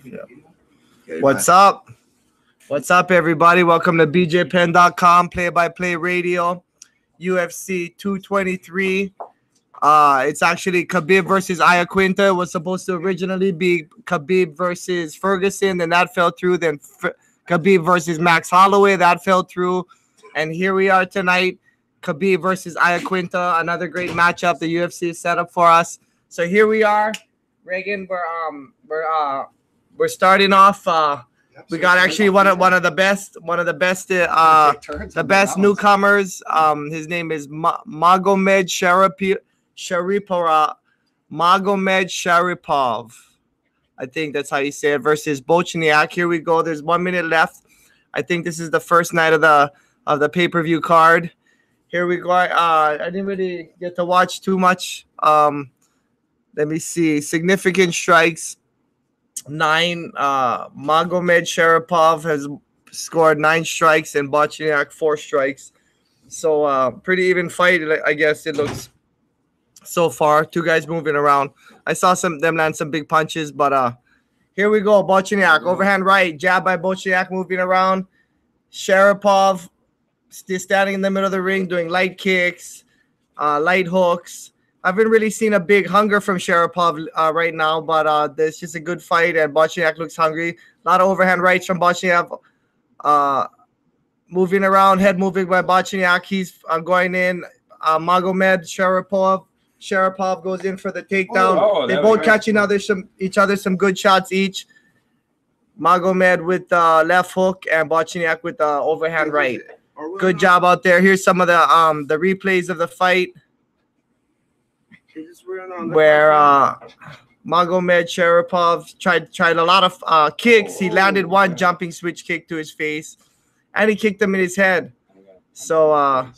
Yeah. What's up? What's up, everybody? Welcome to bjpenn.com, play-by-play radio, UFC 223. It's actually Khabib versus Iaquinta. It was supposed to originally be Khabib versus Ferguson, then that fell through. Then Khabib versus Max Holloway, that fell through. And here we are tonight, Khabib versus Iaquinta, another great matchup the UFC set up for us. So here we are, Reagan. We're starting off. We got actually one of the best newcomers. His name is Magomed Sharipov. I think that's how you say it. Versus Bochniak. Here we go. There's 1 minute left. I think this is the first night of the pay-per-view card. Here we go. I didn't really get to watch too much. Let me see. Significant strikes. 9. Magomed Sharipov has scored 9 strikes and Bochniak 4 strikes. So pretty even fight, I guess it looks so far. Two guys moving around. I saw them land some big punches, but here we go. Bochniak, overhand right, jab by Bochniak, moving around. Sharipov still standing in the middle of the ring, doing light kicks, light hooks. I haven't really seen a big hunger from Sharipov right now, but there's just a good fight, and Bochniak looks hungry. A lot of overhand rights from Bochniak. Moving around, head moving by Bochniak. He's going in. Magomed Sharipov goes in for the takedown. They both catch each other some good shots each. Magomed with the left hook and Bochniak with the overhand right. Good job out there. Here's some of the replays of the fight, where Magomed Sharipov tried a lot of kicks. He landed one jumping switch kick to his face, and he kicked him in his head. So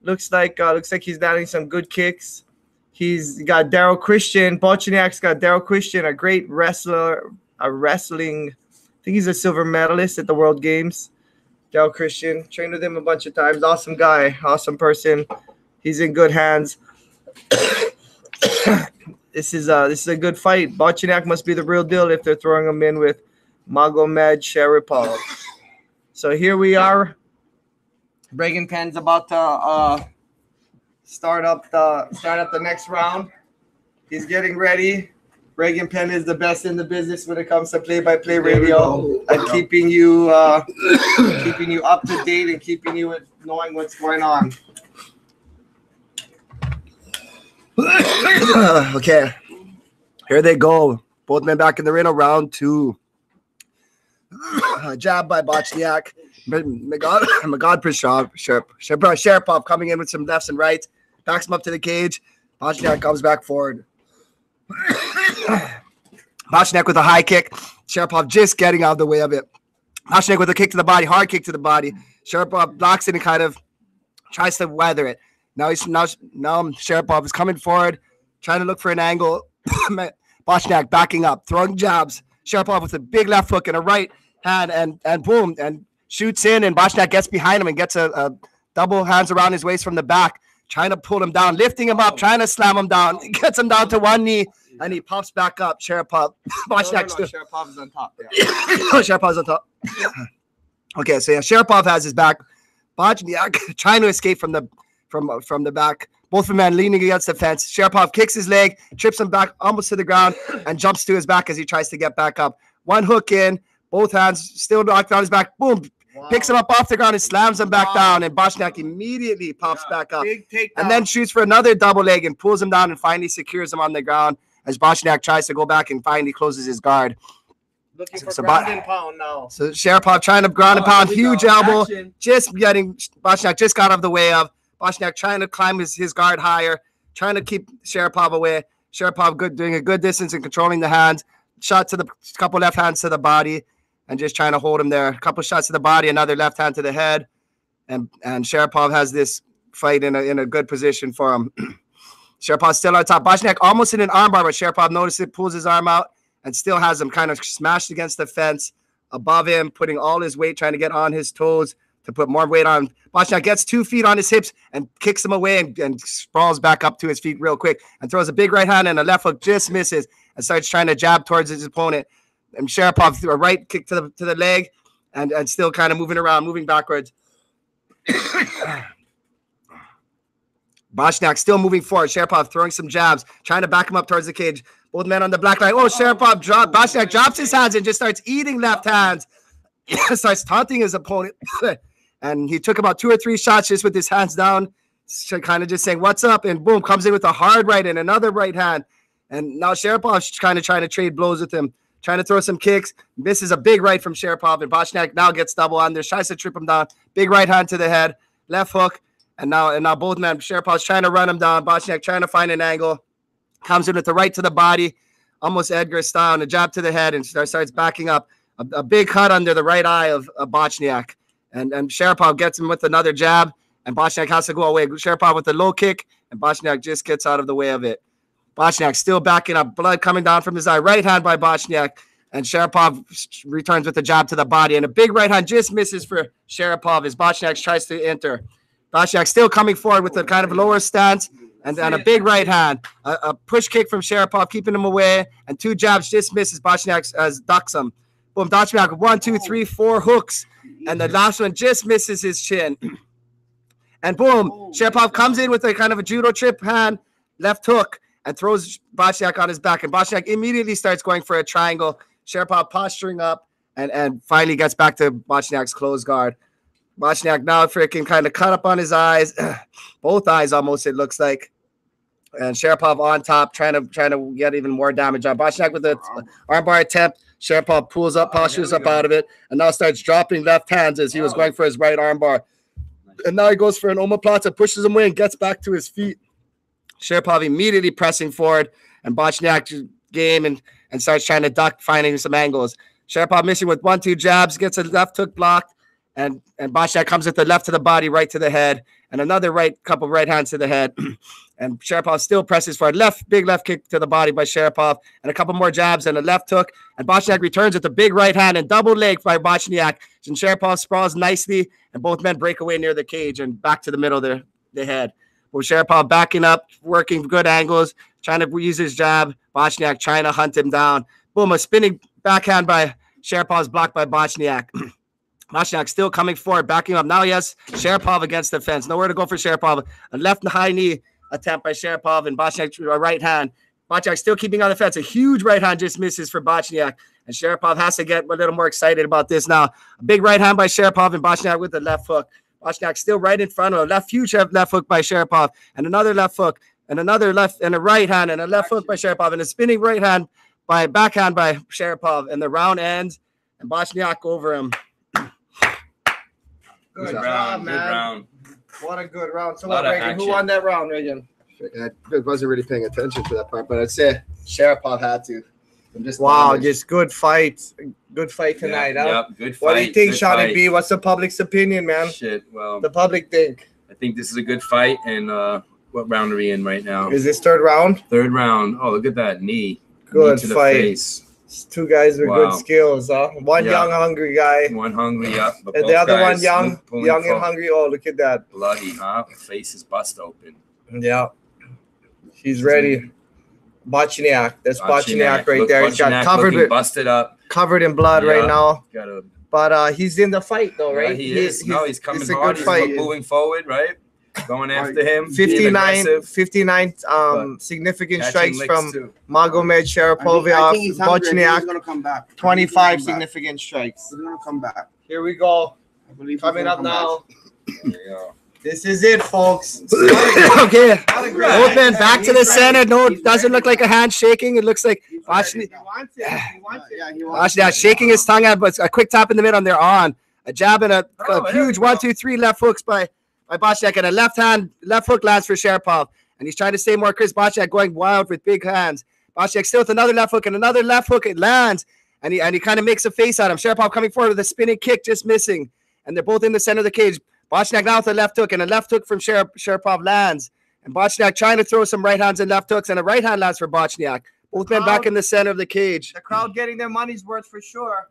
looks like he's landing some good kicks. He's got Daryl Christian. Bochniak's got Daryl Christian, a great wrestler, wrestling. I think he's a silver medalist at the World Games. Daryl Christian, trained with him a bunch of times. Awesome guy, awesome person. He's in good hands. This is a good fight. Bochniak must be the real deal if they're throwing him in with Magomed Sharipov. So here we are. Reagan Penn's about to start up the next round. He's getting ready. Reagan Penn is the best in the business when it comes to play-by-play radio and keeping you up to date and keeping you knowing what's going on. Okay, here they go. Both men back in the ring. Round 2. Jab by Bochniak. Sharipov coming in with some lefts and rights. Backs him up to the cage. Bochniak comes back forward. Bochniak with a high kick. Sharipov just getting out of the way of it. Bochniak with a kick to the body, hard kick to the body. Sharipov blocks it and kind of tries to weather it. Now Sharipov is coming forward, trying to look for an angle. Bochniak backing up, throwing jabs. Sharipov with a big left hook and a right hand, and boom, and shoots in, and Bochniak gets behind him and gets a double hands around his waist from the back, trying to pull him down, lifting him up, trying to slam him down. He gets him down to one knee, and he pops back up. Sharipov. Sharipov is on top. Yeah. Sharipov's on top. Okay, so yeah, Sharipov has his back. Bochniak trying to escape from the back. Both of them leaning against the fence. Sharipov kicks his leg, trips him back almost to the ground, and jumps to his back as he tries to get back up. One hook in, both hands still knocked on his back. Boom. Wow. Picks him up off the ground and slams him back down, and Bochniak immediately pops back up. And then shoots for another double leg and pulls him down and finally secures him on the ground as Bochniak tries to go back and finally closes his guard. Looking for ground and pound now. So Sharipov trying to ground and pound, huge elbow. Action. Just getting Bochniak just got out of the way of. Bochniak trying to climb his guard higher, trying to keep Sharipov away. Sharipov doing a good distance and controlling the hands. Shot to the couple left hands to the body and just trying to hold him there. A couple shots to the body, another left hand to the head. And Sharipov has this fight in a good position for him. Sharapov's still on top. Bochniak almost in an armbar, but Sharipov noticed it, pulls his arm out, and still has him kind of smashed against the fence above him, putting all his weight, trying to get on his toes to put more weight on. Bochniak gets 2 feet on his hips and kicks him away and sprawls back up to his feet real quick and throws a big right hand, and a left hook just misses and starts trying to jab towards his opponent. And Sharapov threw a right kick to the leg, and still kind of moving around, moving backwards. Bochniak still moving forward. Sharapov throwing some jabs, trying to back him up towards the cage. Both men on the black line. Oh, Sharapov Bochniak drops his hands and just starts eating left hands. Starts taunting his opponent. And he took about 2 or 3 shots just with his hands down, kind of just saying, what's up? And boom, comes in with a hard right and another right hand. And now Sharapov's kind of trying to trade blows with him, trying to throw some kicks. Misses a big right from Sharapov, and Bochniak now gets double on there, tries to trip him down. Big right hand to the head, left hook. And now both men, Sharapov's trying to run him down. Bochniak trying to find an angle. Comes in with the right to the body, almost Edgar style, and a jab to the head, and starts backing up. A big cut under the right eye of Bochniak. And Sharapov gets him with another jab, and Bochniak has to go away. Sharapov with a low kick, and Bochniak just gets out of the way of it. Bochniak still backing up, blood coming down from his eye. Right hand by Bochniak, and Sharapov returns with a jab to the body, and a big right hand just misses for Sharapov as Bochniak tries to enter. Bochniak still coming forward with a kind of lower stance, and a big right hand. A push kick from Sharapov, keeping him away, and 2 jabs just misses. Bochniak ducks him. Boom, Bochniak 1, 2, 3, 4 hooks. And the last one just misses his chin. And boom, Sharapov comes in with a kind of a judo trip hand, left hook, and throws Bochniak on his back. And Bochniak immediately starts going for a triangle. Sharapov posturing up and finally gets back to Bochniak's closed guard. Bochniak now freaking kind of cut up on his eyes. Both eyes almost, it looks like. And Sharapov on top, trying to get even more damage on Bochniak with the armbar attempt. Sharapov pulls up, postures up out of it, and now starts dropping left hands as he was going for his right armbar. And now he goes for an omoplata, pushes him away, and gets back to his feet. Sharapov immediately pressing forward, and Bochniak game and starts trying to duck, finding some angles. Sharapov missing with 1, 2 jabs, gets a left hook blocked, and Bochniak comes with the left to the body, right to the head, and another couple right hands to the head. And Sharapov still presses for a big left kick to the body by Sharapov, and a couple more jabs and a left hook. And Bochniak returns with a big right hand and double leg by Bochniak. And Sharapov sprawls nicely, and both men break away near the cage and back to the middle of the head. With Sharapov backing up, working good angles, trying to use his jab. Bochniak trying to hunt him down. Boom, a spinning backhand by Sharapov's blocked by Bochniak. Bochniak still coming forward, backing up. Now he has Sharapov against the fence. Nowhere to go for Sharapov. A left high knee attempt by Sharapov, and Bochniak a right hand. Bochniak still keeping on the fence. A huge right hand just misses for Bochniak, and Sharapov has to get a little more excited about this now. A big right hand by Sharapov, and Bochniak with the left hook. Bochniak still right in front of a huge left hook by Sharapov, and another left hook, and another left, and a right hand, and a left hook by Sharapov, and a spinning right hand by backhand by Sharapov, and the round ends, and Bochniak over him. Good round, man. Good round. What a good round. So, Reagan, who won that round, Reagan? I wasn't really paying attention to that part, but I'd say Sharapov had to. Just good fight. Good fight tonight, huh? Yep, good fight. What do you think, Shawnee B? What's the public's opinion, man? Well, the public think. I think this is a good fight, and what round are we in right now? Is this third round? Third round. Oh, look at that knee. Good knee to fight. The face. It's 2 guys with good skills, huh? One young, hungry guy. One hungry, and the other one young and hungry. Oh, look at that. Bloody, huh? Face is bust open. Yeah. He's ready. Bochniak. That's Bochniak right there. He's got busted up. Covered in blood right now. But he's in the fight, though, right? He is. He's coming hard. He's moving forward, right? Going after him. 59 significant strikes from Magomed Sharapov. Bochniak. He's going to come back. 25 significant strikes. He's going to come back. Here we go. Coming up now. This is it, folks. Okay. Both men back to the center. No, it doesn't look like a hand shaking. It looks like Bochniak shaking his tongue out, but a quick tap in the middle and they're on. A jab and a huge 1, 2, 3 left hooks by Bochniak, and a left hook lands for Sharapov. And he's trying to stay more crisp. Bochniak going wild with big hands. Bochniak still with another left hook and another left hook. It lands, and he kind of makes a face at him. Sharapov coming forward with a spinning kick, just missing. And they're both in the center of the cage. Bochniak now with a left hook, and a left hook from Sharapov lands. And Bochniak trying to throw some right hands and left hooks, and a right hand lands for Bochniak. Both men back in the center of the cage. The crowd getting their money's worth for sure.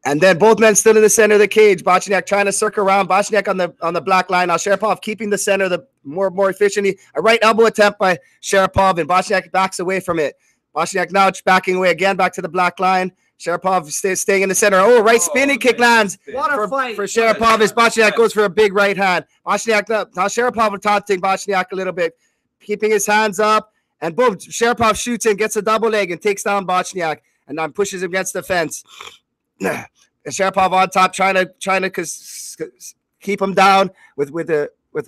And then both men still in the center of the cage. Bochniak trying to circle around. Bochniak on the black line. Now Sharapov keeping the center more efficiently. A right elbow attempt by Sharapov, and Bochniak backs away from it. Bochniak now backing away again back to the black line. Sharapov staying in the center. Oh, right spinning kick lands. What a fight. For Sharapov as Bochniak goes for a big right hand. Bochniak, now Sharapov taunting Bochniak a little bit, keeping his hands up. And boom, Sharapov shoots in, gets a double leg, and takes down Bochniak, and then pushes him against the fence. And Sharapov on top, trying to keep him down with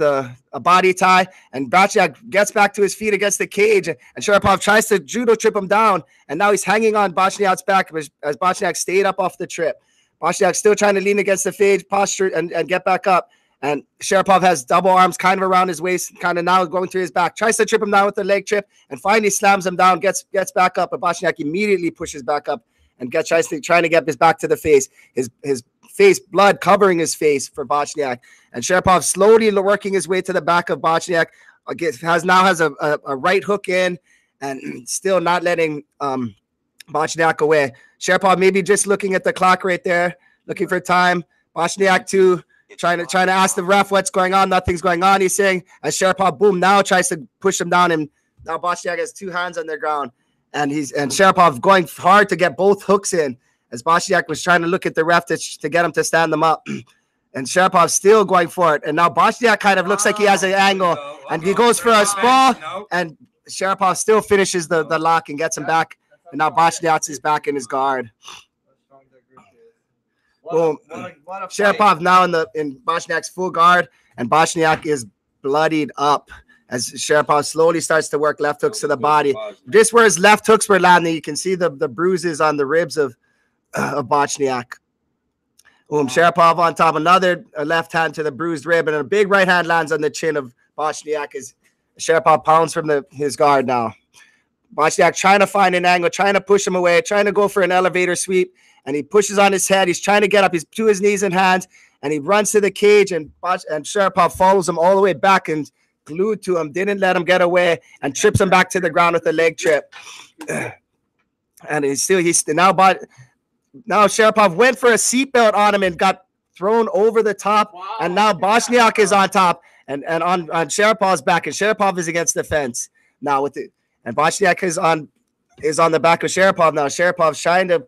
a body tie, and Bochniak gets back to his feet against the cage, and Sharapov tries to judo trip him down, and now he's hanging on Bochniak's back as Bochniak stayed up off the trip. Bochniak still trying to lean against the cage, posture, and get back up. And Sharapov has double arms kind of around his waist, kind of now going to his back, tries to trip him down with the leg trip, and finally slams him down, gets back up, but Bochniak immediately pushes back up and trying to get his back to the face. His face, blood covering his face for Bochniak. And Sharapov slowly working his way to the back of Bochniak, has a right hook in, and still not letting Bochniak away. Sharapov maybe just looking at the clock right there, looking for time. Bochniak too, trying to ask the ref what's going on. Nothing's going on, he's saying. As Sharapov, boom, now tries to push him down, and now Bochniak has two hands on the ground, and Sharapov going hard to get both hooks in, as Bochniak was trying to look at the ref to get him to stand them up. And Sharapov still going for it. And now Bochniak kind of looks like he has an angle, and he goes for a sprawl, and Sharapov still finishes the lock and gets him back. And now Bochniak is back in his guard. Boom. Sharapov now in Bochniak's full guard, and Bochniak is bloodied up as Sharapov slowly starts to work left hooks to the body. Just where his left hooks were landing, you can see the bruises on the ribs of Bochniak. Boom. Sharapov on top, another left hand to the bruised rib, and a big right hand lands on the chin of Bochniak as Sharapov pounds from his guard now. Bochniak trying to find an angle, trying to push him away, trying to go for an elevator sweep, and he pushes on his head. He's trying to get up. He's to his knees and hands, and he runs to the cage, and Sharapov follows him all the way back and glued to him, didn't let him get away, and trips him back to the ground with a leg trip. And now Sharapov went for a seatbelt on him and got thrown over the top. Wow. And now Bochniak is on top and on Sharapov's back, and Sharapov is against the fence now and Bochniak is on the back of Sharapov now. Sharapov's trying to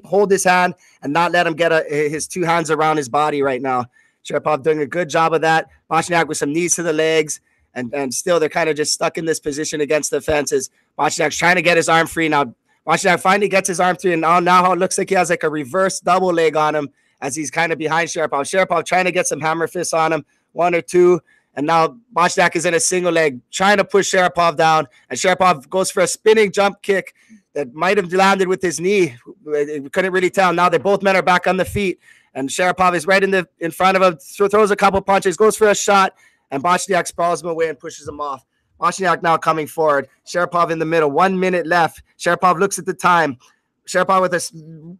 hold his hand and not let him get his two hands around his body right now. Sharapov doing a good job of that. Bochniak with some knees to the legs, and still they're kind of just stuck in this position against the fences. Bochniak's trying to get his arm free now. Bochniak finally gets his arm free, and now it looks like he has like a reverse double leg on him as he's kind of behind Sharapov. Sharapov trying to get some hammer fists on him, one or two, and now Bochniak is in a single leg trying to push Sharapov down, and Sharapov goes for a spinning jump kick that might have landed with his knee. We couldn't really tell. Now both men are back on the feet, and Sharapov is right in front of him, throws a couple punches, goes for a shot, and Bochniak sprawls him away and pushes him off. Bochniak now coming forward. Sharapov in the middle. 1 minute left. Sharapov looks at the time. Sharapov with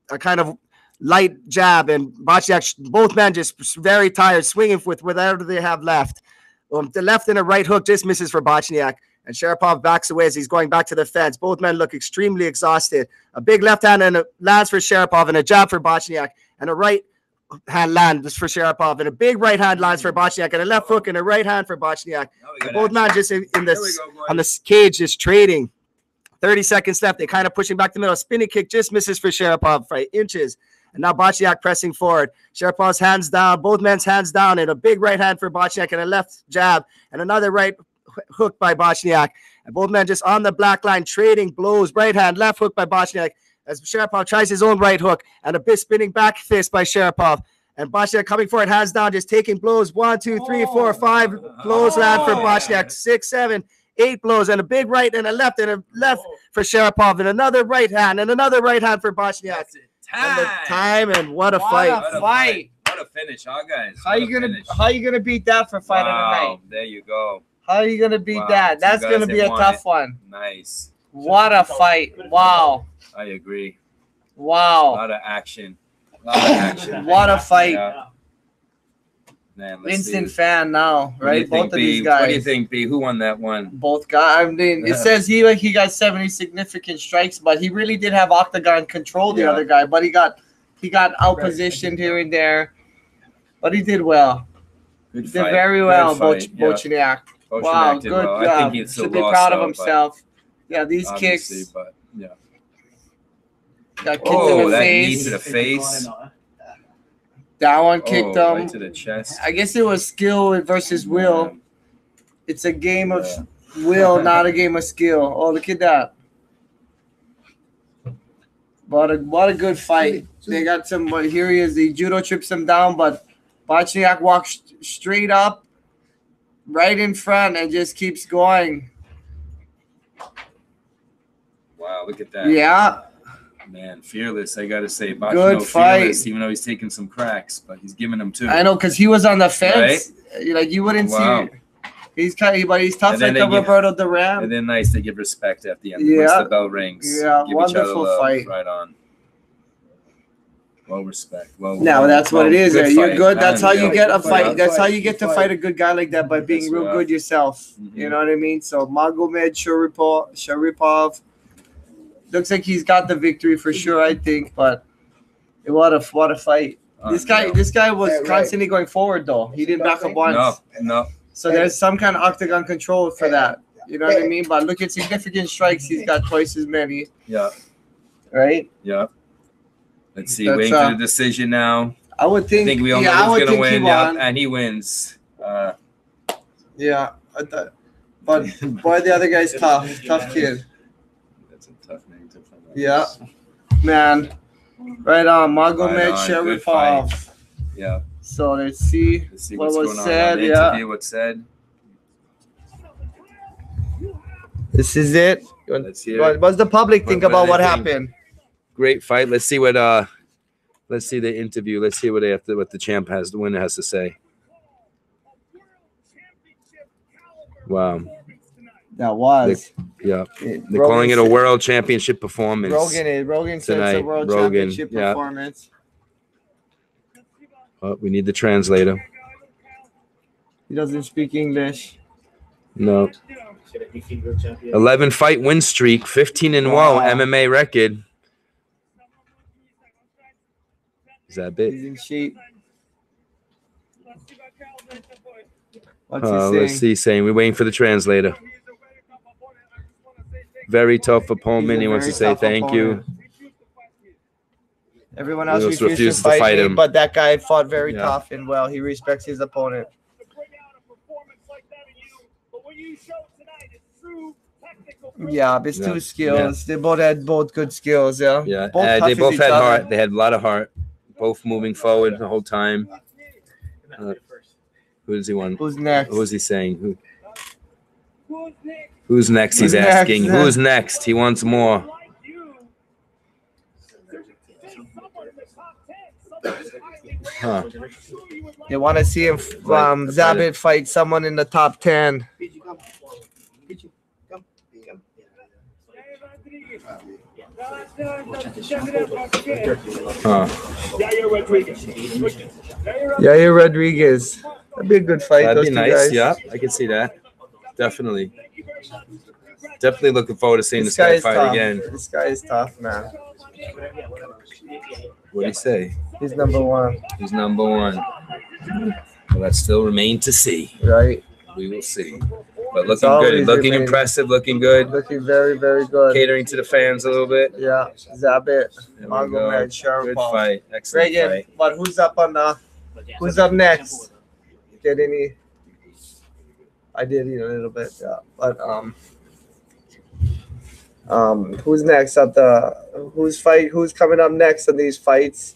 a kind of light jab, and Bochniak, both men just very tired, swinging with whatever they have left. The left and a right hook just misses for Bochniak, and Sharapov backs away as he's going back to the fence. Both men look extremely exhausted. A big left hand and a lands for Sharapov, and a jab for Bochniak, and a right hand lands for Sharapov, and a big right hand lands for Bochniak, and a left hook and a right hand for Bochniak. Both men just on the cage just trading. 30 seconds left. They kind of pushing back the middle. Spinning kick just misses for Sharapov by inches. And now Bochniak pressing forward. Sharapov's hands down, both men's hands down, and a big right hand for Bochniak, and a left jab, and another right hook by Bochniak. And both men just on the black line trading blows. Right hand, left hook by Bochniak, as Sharapov tries his own right hook, and a big spinning back fist by Sharapov. And Bochniak coming forward, hands down, just taking blows. 1, 2, 3, 4, 5 blows land for Bochniak. 6, 7, 8 blows, and a big right and a left for Sharapov, and another right hand and another right hand for Bochniak. Time, and what a fight! What a finish, huh, guys? How you gonna beat that for fight of the night? There you go. How are you gonna beat that? That's gonna be a tough one. Nice. What a fight! Wow. I agree. Wow. A lot of action. What a fight. Yeah. Man, Instant fan now, right? Both of these guys. What do you think, B? Who won that one? Both guys. I mean, it says he got 70 significant strikes, but he really did have octagon control, the other guy. But he got outpositioned here and there, but he did well. He did very well, Bochniak. Wow, good job. I think he should be proud of himself. Yeah, these kicks. But yeah. Got kicked in the that knee face. to the face. That one kicked him. Right to the chest. I guess it was skill versus will. It's a game of will, not a game of skill. Oh, look at that. What a good fight. They got some, but here he is. The judo trips him down, but Bochniak walks straight up, right in front, and just keeps going. Wow, look at that. Yeah. Man, fearless, I got to say. Good fight. Fearless, even though he's taking some cracks, but he's giving them too. I know, because he was on the fence. Right? Like, you wouldn't see. He's kind of, but he's tough like Roberto Duran. And then nice, they give respect at the end. Once the bell rings. Yeah, give wonderful fight. Right on. Well, respect. Well, that's what it is. You're good. That's how you get a fight. Yeah. That's how you get to fight a good guy like that, by being real good yourself. Mm-hmm. You know what I mean? So Magomed Sharipov looks like he's got the victory for sure, I think. But what a fight! This guy was constantly going forward though. He didn't back up once. No. So there's some kind of octagon control for that. You know what I mean? But look at significant strikes. He's got twice as many. Yeah. Right? Yeah. Let's see. Waiting for the decision now. I would think. I think we all know who's going to win. Yeah, and he wins. Yeah. But boy, the other guy's tough. Tough kid. That's a tough name to find out. Yeah. Man. Right on. Magomed Sharipov. Yeah. So let's see what was said. Yeah. What's said. This is it. Let's hear it. What's the public think about what happened? Great fight. Let's see what let's see the interview. Let's see what the winner has to say. Wow. That was. They're calling it a world championship performance. Rogan said it's a world championship performance. Oh, we need the translator. He doesn't speak English. No. 11 fight win streak, 15-0 MMA record. Is that big? He's in shape. What's he saying? Let's see. Saying we're waiting for the translator. Very tough opponent. He wants to say thank you. Everyone else refuses to fight him, but that guy fought very tough and well. He respects his opponent. Yeah, it's two skills. They both had good skills. Yeah. They both had heart. They had a lot of heart. Both moving forward the whole time. Who does he want? Who's next? Who is he saying? Who's next? He's asking. Who's next? He wants more. Huh. They want to see him Zabit fight someone in the top 10. Yair Rodriguez. That'd be a good fight. That'd be nice. Guys. Yeah, I can see that. Definitely looking forward to seeing this guy fight again. This guy is tough, man. What do you say? He's number one. He's number one. Well, that still remains to see. Right. We will see. But looking good, looking impressive, looking good. Looking very, very good. Catering to the fans a little bit. Yeah, Zabit. Magomed Sharipov. Good fight. Excellent fight. But who's up who's up next? Get any? I did eat a little bit, yeah. But who's next who's coming up next on these fights?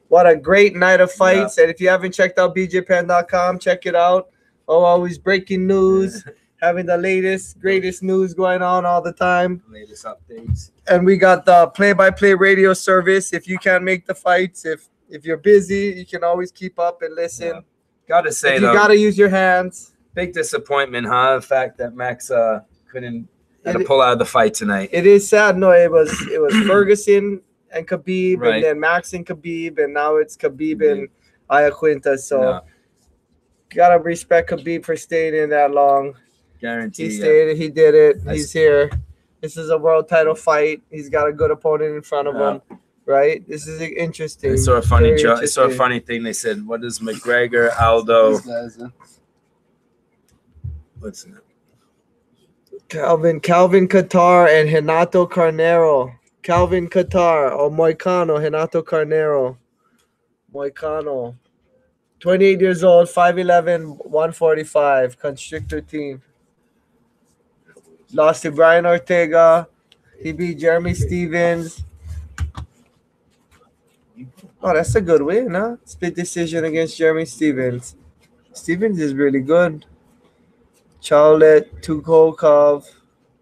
What a great night of fights. And if you haven't checked out bjpenn.com, check it out. Always breaking news, having the greatest news going on all the time. Latest updates. And we got the play-by-play radio service. If you can't make the fights, if you're busy, you can always keep up and listen. Yeah. Gotta say, you gotta use your hands. Big disappointment, huh? The fact that Max couldn't pull out of the fight tonight. It is sad. No, it was Ferguson and Khabib, and then Max and Khabib, and now it's Khabib and Iaquinta. So gotta respect Khabib for staying in that long. Guarantee. He stayed. He did it. He's here. This is a world title fight. He's got a good opponent in front of him. Right? This is interesting. I saw a funny joke. I saw a funny thing. They said, "What is McGregor, Aldo?" What's that? Calvin Qatar and Renato Carnero. Calvin Qatar or Moicano, Renato Carnero. Moicano. 28 years old, 5'11", 145, constrictor team. Lost to Brian Ortega. He beat Jeremy Stevens. Oh, that's a good win, huh? Split decision against Jeremy Stevens. Stevens is really good. Charlotte Tukokov,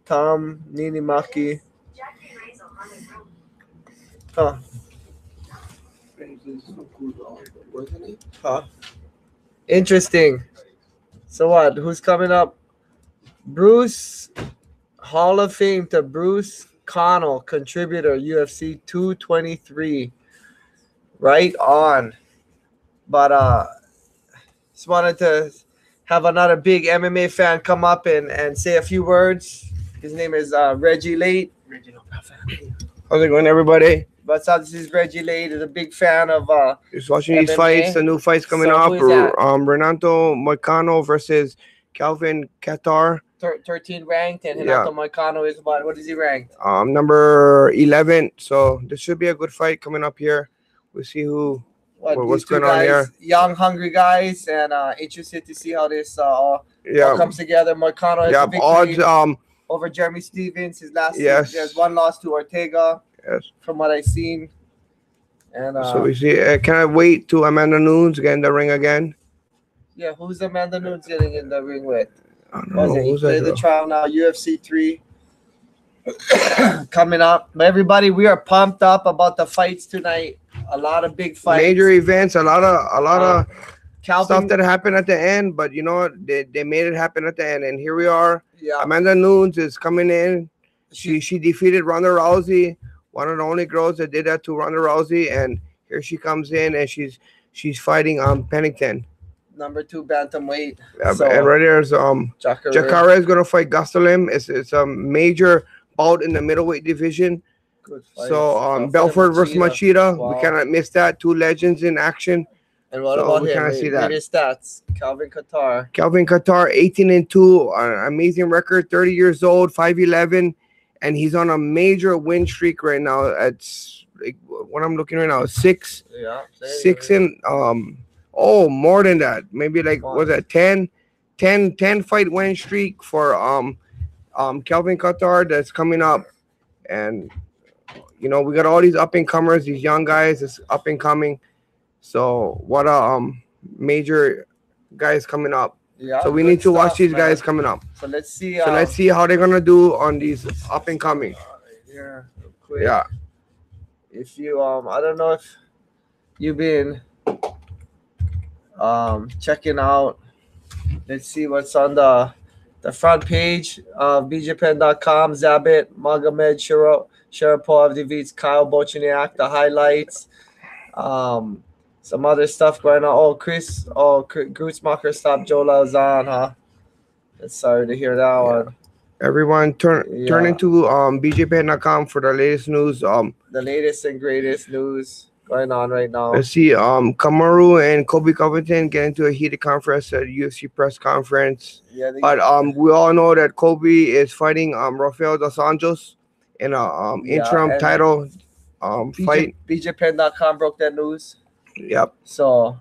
Tom Ninimaki. Huh. Huh. Interesting. So what? Who's coming up? Bruce, Hall of Fame to Bruce Connell, contributor, UFC 223. Right on. But just wanted to have another big MMA fan come up and say a few words. His name is Reggie Late. How's it going, everybody? But this is Reggie Late. Is a big fan of Just watching MMA. these fights, the new fights coming So up. who is that? Renato Moicano versus Calvin Qatar. 13 ranked, and Yeah. Renato Moicano is what is he ranked? Number 11. So this should be a good fight coming up here. We'll see what's These two going on here. Young, hungry guys, and interested to see how this all Yeah. comes together. Moicano has Yeah. a victory Odds. over Jeremy Stevens. His last Yes. he has one loss to Ortega, Yes. from what I've seen. And So we see. Can I wait to Amanda Nunes get in the ring again? yeah, who's Amanda Nunes getting in the ring with? I don't know. Who's Play that? the trial now, UFC 3 coming up. But everybody, we are pumped up about the fights tonight. A lot of big fights. Major events. A lot of Calvin, stuff that happened at the end, but you know what? They made it happen at the end, and here we are. yeah, Amanda Nunes is coming in. She defeated Ronda Rousey, one of the only girls that did that to Ronda Rousey, and here she comes in and she's fighting Pennington. number 2 bantamweight. And right there's Jacare. Jacare is gonna fight Gastelum. It's a major bout in the middleweight division. Good fight. So Belfort versus Machida. Wow. We cannot miss that. 2 legends in action. And what so about we him? kinda see that. Read his stats. Calvin Qatar. Calvin Qatar, 18-2, an amazing record, 30 years old, 5'11", and he's on a major win streak right now. It's like what I'm looking right now, six and more than that. Maybe like Wow. was that 10 fight win streak for Calvin Qatar that's coming up. And you know, we got all these up and comers, these young guys that's up and coming. So what a major guys coming up. Yeah. So we good need to watch stuff, these man. guys coming up. So let's see. So let's see how they're gonna do on these up and coming. Yeah. Quick. Yeah. If you I don't know if you've been checking out. Let's see what's on the front page of bjpen.com. Zabit Magomed Sharapov defeats Kyle Bochniak. The highlights. Some other stuff going on. Grutzmacher stopped Joe Lauzon, huh? Sorry to hear that one. Everyone turn into bjpen.com for the latest news. The latest and greatest news going on right now. Let's see Kamaru and Kobe Covington get into a heated conference at UFC press conference. Yeah, But we all know that Kobe is fighting Rafael dos Anjos in a interim and title fight. BJPen.com broke that news. Yep. So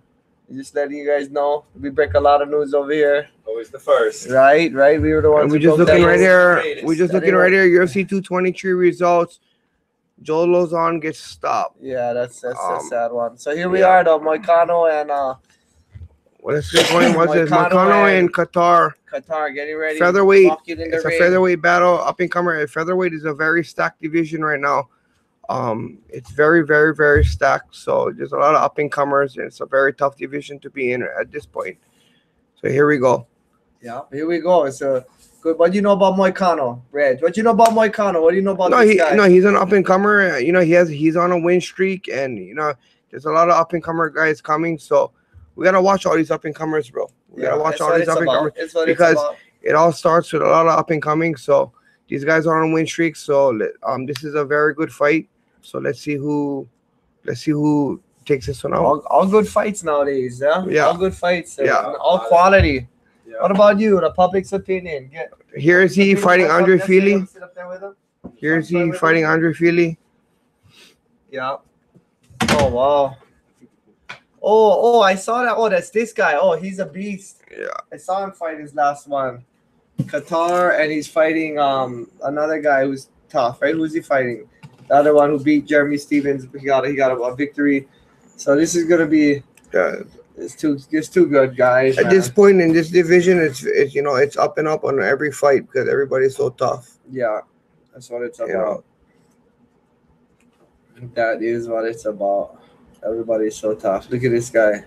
just letting you guys know, we break a lot of news over here. Always the first. Right. We were the ones. And we're who just broke that looking right news. here. We're just looking right here. UFC 223 results. Joe Lauzon gets stopped. Yeah, that's a sad one. So here we yeah. are, though. Moicano and What's this one? What's this? Moicano Moicano and Qatar. Qatar getting ready. Featherweight. Walking in the It's a ring. featherweight battle. Up and comer. Featherweight is a very stacked division right now. It's very, very, very stacked. So there's a lot of up and comers, and it's a very tough division to be in at this point. So here we go. Yeah, here we go. It's a good. What do you know about Moicano, Reg? What do you know about Moicano? What do you know about this guy? He's an up and comer. You know, he's on a win streak, and you know, there's a lot of up and comer guys coming. So we gotta watch all these up and comers, bro. We gotta watch all these up and comers because it all starts with a lot of up and coming. So these guys are on a win streak. So this is a very good fight. So let's see who takes this one out. All good fights nowadays, yeah. Yeah. All good fights. Yeah. All quality. Yeah. What about you? The public's opinion. Here is he fighting Andre Fili. Sit up there with him. Here is he fighting Andre Fili. Yeah. Oh wow. Oh, I saw that. Oh, that's this guy. Oh, he's a beast. Yeah. I saw him fight his last one. Qatar, and he's fighting another guy who's tough, right? Who's he fighting? The other one who beat Jeremy Stevens. He got a victory. So this is gonna be it's two good guys. At this point in this division, it's it's up and up on every fight because everybody's so tough. Yeah, that's what it's about. You know? That is what it's about. Everybody's so tough. Look at this guy.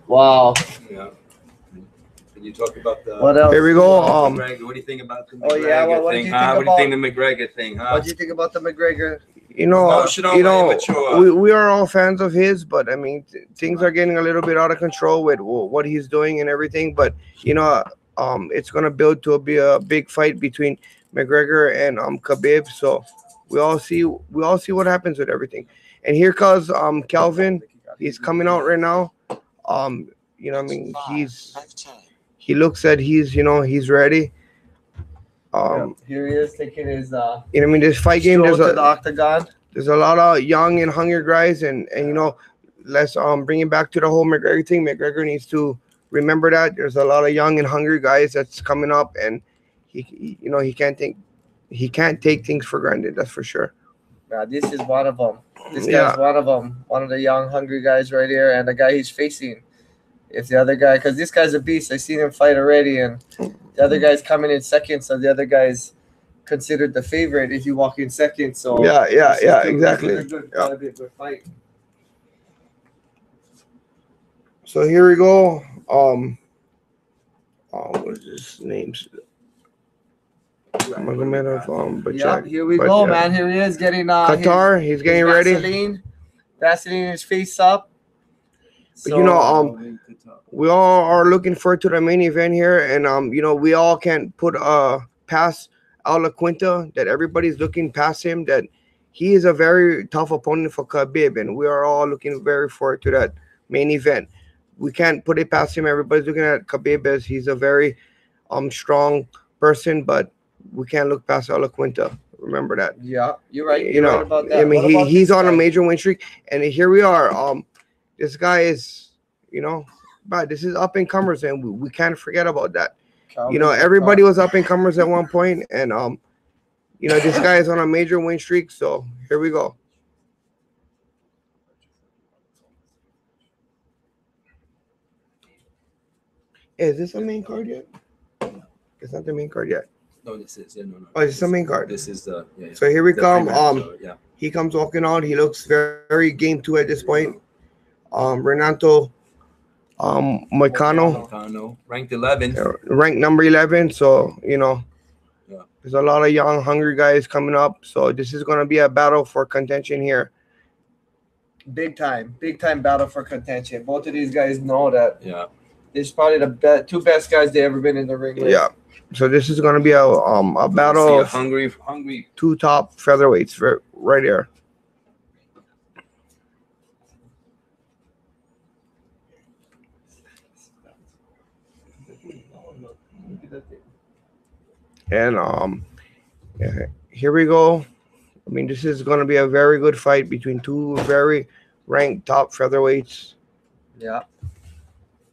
Wow. Yeah. Can you talk about the? What else? Here we go. McGregor. What do you think about the McGregor Oh, yeah, what do thing? you Huh? think What do you think the McGregor thing? Huh? What do you think about the McGregor? We are all fans of his, but I mean, things are getting a little bit out of control with what he's doing and everything. But it's gonna build to be a big fight between McGregor and Khabib. So we all see what happens with everything. And here comes Calvin. He's coming out right now. He looks at he's ready. Here he is taking his this fight game to the octagon. There's a lot of young and hungry guys, and let's bring it back to the whole McGregor thing. McGregor needs to remember that there's a lot of young and hungry guys that's coming up, and he can't take things for granted. That's for sure. Yeah, this is one of them. This guy's one of them. One of the young, hungry guys right here, and the guy he's facing. If the other guy, because this guy's a beast, I've seen him fight already, and the other guy's coming in second, so the other guy's considered the favorite if you walk in second. So exactly. Gotta be a good fight. So here we go. What is his name? Here we go, man. Here he is getting Qatar. He's getting ready. Vaseline his face up. But we all are looking forward to the main event here, and we all can't put past Iaquinta that everybody's looking past him. That he is a very tough opponent for Khabib, and we are all looking very forward to that main event. We can't put it past him. Everybody's looking at Khabib as he's a very strong person, but we can't look past Iaquinta. Remember that. Yeah, you're right. You're right about that. I mean, he's on a major win streak, and here we are. This guy is, but this is up and comers, and we can't forget about that. Everybody was up and comers at one point, and this guy is on a major win streak. So here we go. Is this the main card yet? It's not the main card yet. No, this is no. Oh, this is the main card. This is the So here we come. He comes walking out. He looks very, very game 2 at this point. Renato Moicano, ranked 11, ranked number 11. So there's a lot of young, hungry guys coming up. So this is going to be a battle for contention here. Big time battle for contention. Both of these guys know that. Yeah, this is probably the two best guys they ever been in the ring with. Yeah. So this is going to be a battle of hungry two top featherweights right here. And here we go. I mean, this is going to be a very good fight between two very ranked top featherweights. Yeah,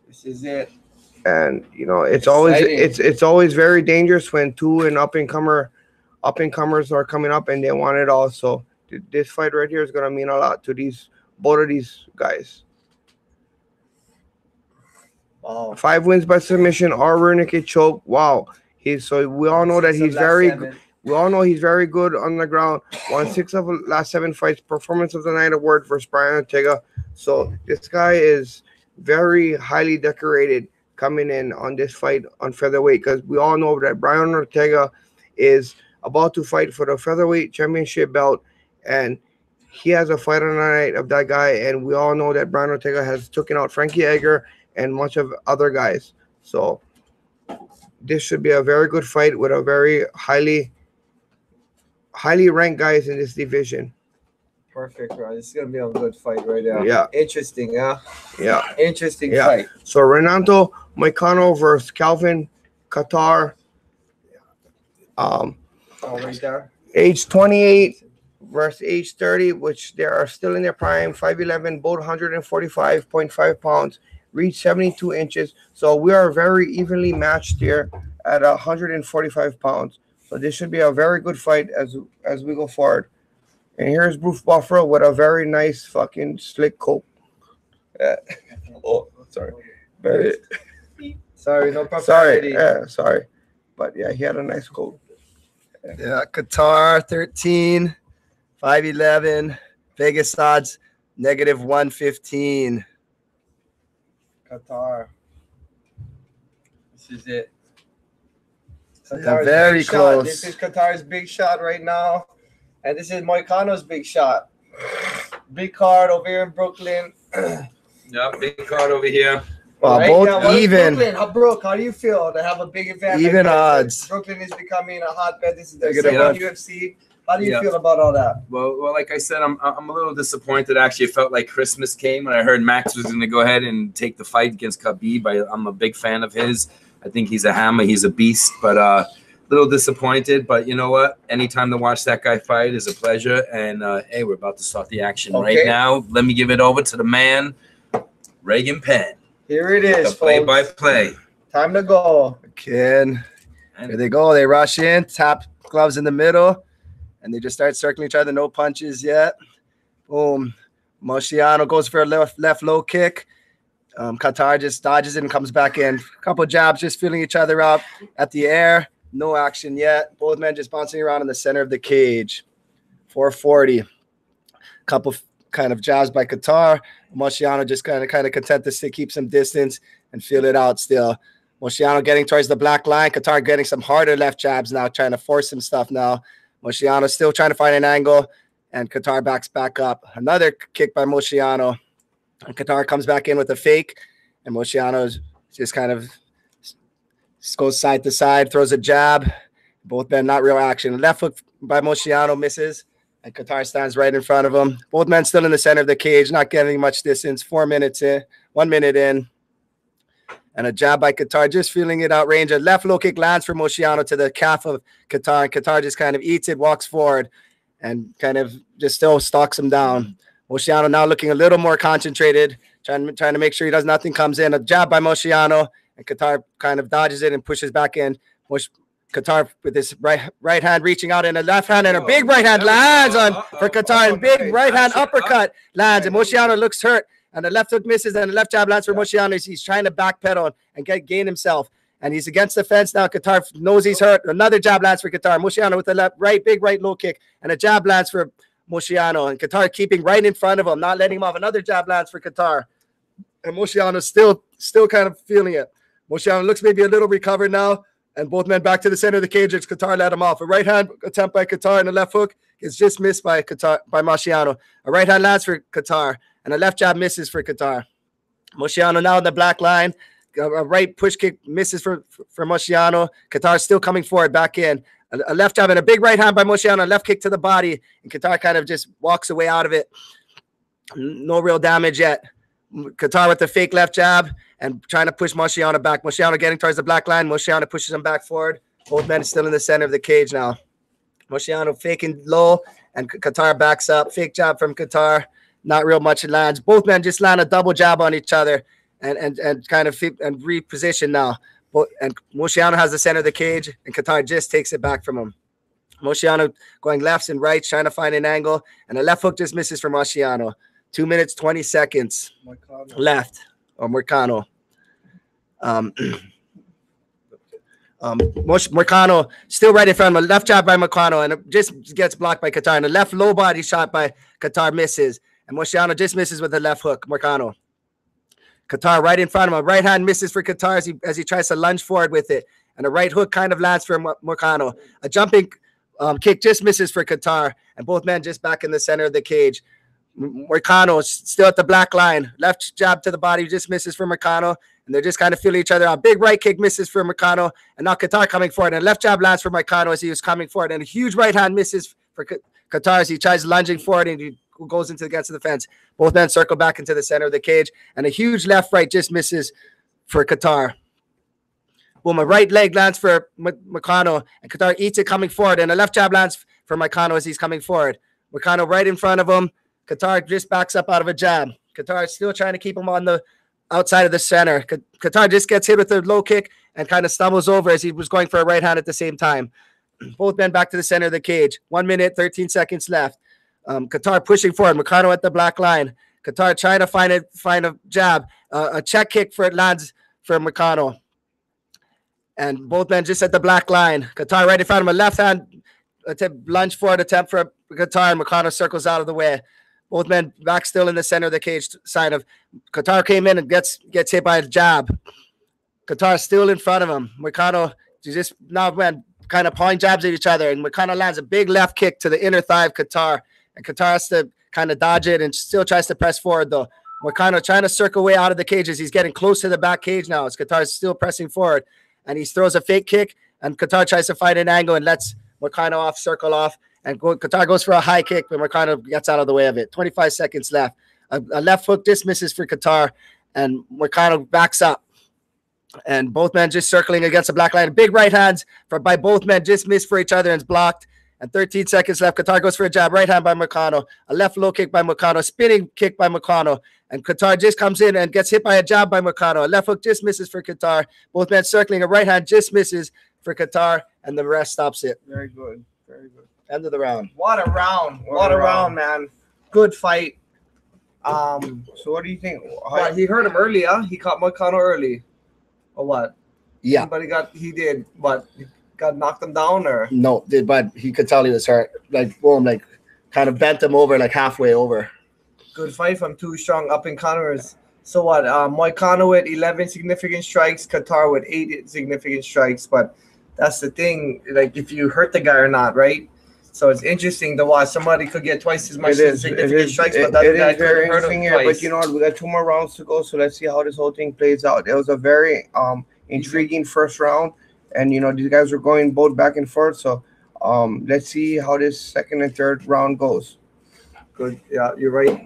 this is it. And it's always very dangerous when two and up and comers are coming up and they want it all. So this fight right here is going to mean a lot to both of these guys. Wow. 5 wins by submission, or rear naked choke. Wow. We all know that he's very good. We all know he's very good on the ground. Won 6 of the last 7 fights. Performance of the night award versus Brian Ortega. So this guy is very highly decorated coming in on this fight on featherweight, because we all know that Brian Ortega is about to fight for the featherweight championship belt, and he has a fight on the night of that guy. And we all know that Brian Ortega has taken out Frankie Edgar and much of other guys. So this should be a very good fight with a very highly ranked guys in this division. Perfect, right? This is gonna be a good fight right now. Yeah. Interesting, Yeah. Interesting fight. So Renato Moicano versus Calvin Qatar. Right there. Age 28, versus age 30, which they are still in their prime, 5'11", both 145.5 pounds, reach 72 inches. So we are very evenly matched here at 145 pounds. So this should be a very good fight as we go forward. And here's Bruce Buffer with a very nice fucking slick coat. Oh, sorry. Very, sorry, no profanity. Sorry. But yeah, he had a nice coat. Yeah, Qatar 13, 5'11", Vegas odds -115. Qatar. This is it. Yeah, very close. This is Qatar's big shot right now. And this is Moicano's big shot. Big card over here in Brooklyn. Yeah, big card over here. Well, right? both now, even. How do you feel to have a big event? Even odds. Brooklyn is becoming a hotbed. This is their They're second UFC. How do you feel about all that? Well, like I said, I'm a little disappointed. Actually, it felt like Christmas came when I heard Max was going to go ahead and take the fight against Khabib. I'm a big fan of his. I think he's a hammer. He's a beast. But a little disappointed. But you know what? Anytime to watch that guy fight is a pleasure. And hey, we're about to start the action right now. Let me give it over to the man, Reagan Penn. Here it is, the play-by-play. Time to go. Again, here they go. They rush in, tap gloves in the middle, and they just start circling each other. No punches yet. Boom. Moicano goes for a left low kick. Qatar just dodges it and comes back in. A couple jabs, just feeling each other up at the air. No action yet. Both men just bouncing around in the center of the cage. 440. Couple kind of jabs by Qatar. Moicano just kind of content to keep some distance and feel it out still. Moicano getting towards the black line. Qatar getting some harder left jabs now, trying to force some stuff now. Moicano still trying to find an angle, and Qatar backs back up. Another kick by Moicano. And Qatar comes back in with a fake, and Moicano just kind of goes side to side, throws a jab. Both men not real action. Left hook by Moicano misses. And Qatar stands right in front of him. Both men still in the center of the cage, not getting much distance. 4 minutes in, 1 minute in. And a jab by Qatar, just feeling it out range. A left low kick lands for Moicano to the calf of Qatar. And Qatar just kind of eats it, walks forward, and kind of just still stalks him down. Moicano now looking a little more concentrated, trying to make sure nothing comes in. A jab by Moicano, and Qatar kind of dodges it and pushes back in. Qatar with his right hand reaching out, and a left hand and a big right hand lands for Qatar, and big right hand uppercut lands, and Moicano looks hurt, and the left hook misses, and the left jab lands for Moicano. He's trying to backpedal and gain himself, and he's against the fence now. Qatar knows he's hurt. Another jab lands for Qatar. Moicano with the big right low kick, and a jab lands for Moicano, and Qatar keeping right in front of him, not letting him off. Another jab lands for Qatar, and Moicano still kind of feeling it. Moicano looks maybe a little recovered now. And both men back to the center of the cage. It's Qatar let him off. A right hand attempt by Qatar, and a left hook is just missed by Moicano. A right hand lands for Qatar, and a left jab misses for Qatar. Moicano now in the black line. A right push kick misses for Moicano. Qatar still coming forward, back in. A left jab and a big right hand by Moicano. A left kick to the body, and Qatar kind of just walks away out of it. No real damage yet. Qatar with the fake left jab and trying to push Moicano back. Moicano getting towards the black line. Moicano pushes him back forward. Both men still in the center of the cage now. Moicano faking low, and Qatar backs up. Fake jab from Qatar. Not real much lands. Both men just land a double jab on each other and kind of reposition now. And Moicano has the center of the cage, and Qatar just takes it back from him. Moicano going lefts and rights, trying to find an angle, and a left hook just misses for Moicano. 2 minutes, 20 seconds left. Or Moicano. Moicano still right in front of him. Left jab by Moicano, and it just gets blocked by Qatar. And a left low body shot by Qatar misses. And Moicano just misses with the left hook. Moicano. Qatar right in front of him. Right hand misses for Qatar as he tries to lunge forward with it. And a right hook kind of lands for Moicano. A jumping kick just misses for Qatar. And both men just back in the center of the cage. Moicano still at the black line. Left jab to the body just misses for Moicano, and they're just kind of feeling each other out. Big right kick misses for Moicano, and now Qatar coming forward. And left jab lands for Moicano as he was coming forward, and a huge right hand misses for Qatar as he tries lunging forward and he goes against the fence. Both men circle back into the center of the cage, and a huge left right just misses for Qatar. Boom, a right leg lands for Moicano, and Qatar eats it coming forward, and a left jab lands for Moicano as he's coming forward. Moicano right in front of him. Qatar just backs up out of a jab. Qatar is still trying to keep him on the outside of the center. Qatar just gets hit with a low kick and kind of stumbles over as he was going for a right hand at the same time. Both men back to the center of the cage. 1 minute, 13 seconds left. Qatar pushing forward. Moicano at the black line. Qatar trying to find a jab. A check kick for it lands for Moicano. And both men just at the black line. Qatar right in front of him. A left hand lunge forward attempt for Qatar, and Moicano circles out of the way. Both men back still in the center of the cage. Sign of Qatar came in and gets hit by a jab. Qatar still in front of him. Moicano just now kind of pawing jabs at each other, and Moicano lands a big left kick to the inner thigh of Qatar, and Qatar has to kind of dodge it and still tries to press forward though. Moicano trying to circle way out of the cage as he's getting close to the back cage now. As Qatar is still pressing forward, and he throws a fake kick, and Qatar tries to find an angle and lets Moicano circle off, and Qatar goes for a high kick, but Moicano gets out of the way of it. 25 seconds left. A left hook dismisses for Qatar, and Moicano backs up. And both men just circling against the black line. Big right hands by both men just missed for each other and it's blocked. And 13 seconds left. Qatar goes for a jab. Right hand by Moicano. A left low kick by Moicano. Spinning kick by Moicano. And Qatar just comes in and gets hit by a jab by Moicano. A left hook just misses for Qatar. Both men circling. A right hand just misses for Qatar. And the rest stops it. Very good. Very good. End of the round. What a round. What a round, man. Good fight. So what do you think? He hurt him early, huh? He caught Moicano early. Or what? Yeah. But he got knocked him down or? No, but he could tell he was hurt. Like, boom, like kind of bent him over, like halfway over. Good fight from two strong up-and-comers. So what? Moicano with 11 significant strikes, Qatar with 8 significant strikes. But that's the thing, like if you hurt the guy or not, right? So it's interesting to watch. Somebody could get twice as much significant strikes, but that guy very interesting here. But you know what? We got 2 more rounds to go, so let's see how this whole thing plays out. It was a very intriguing first round, and you know these guys were going both back and forth. So let's see how this second and third round goes. Good, yeah, you're right.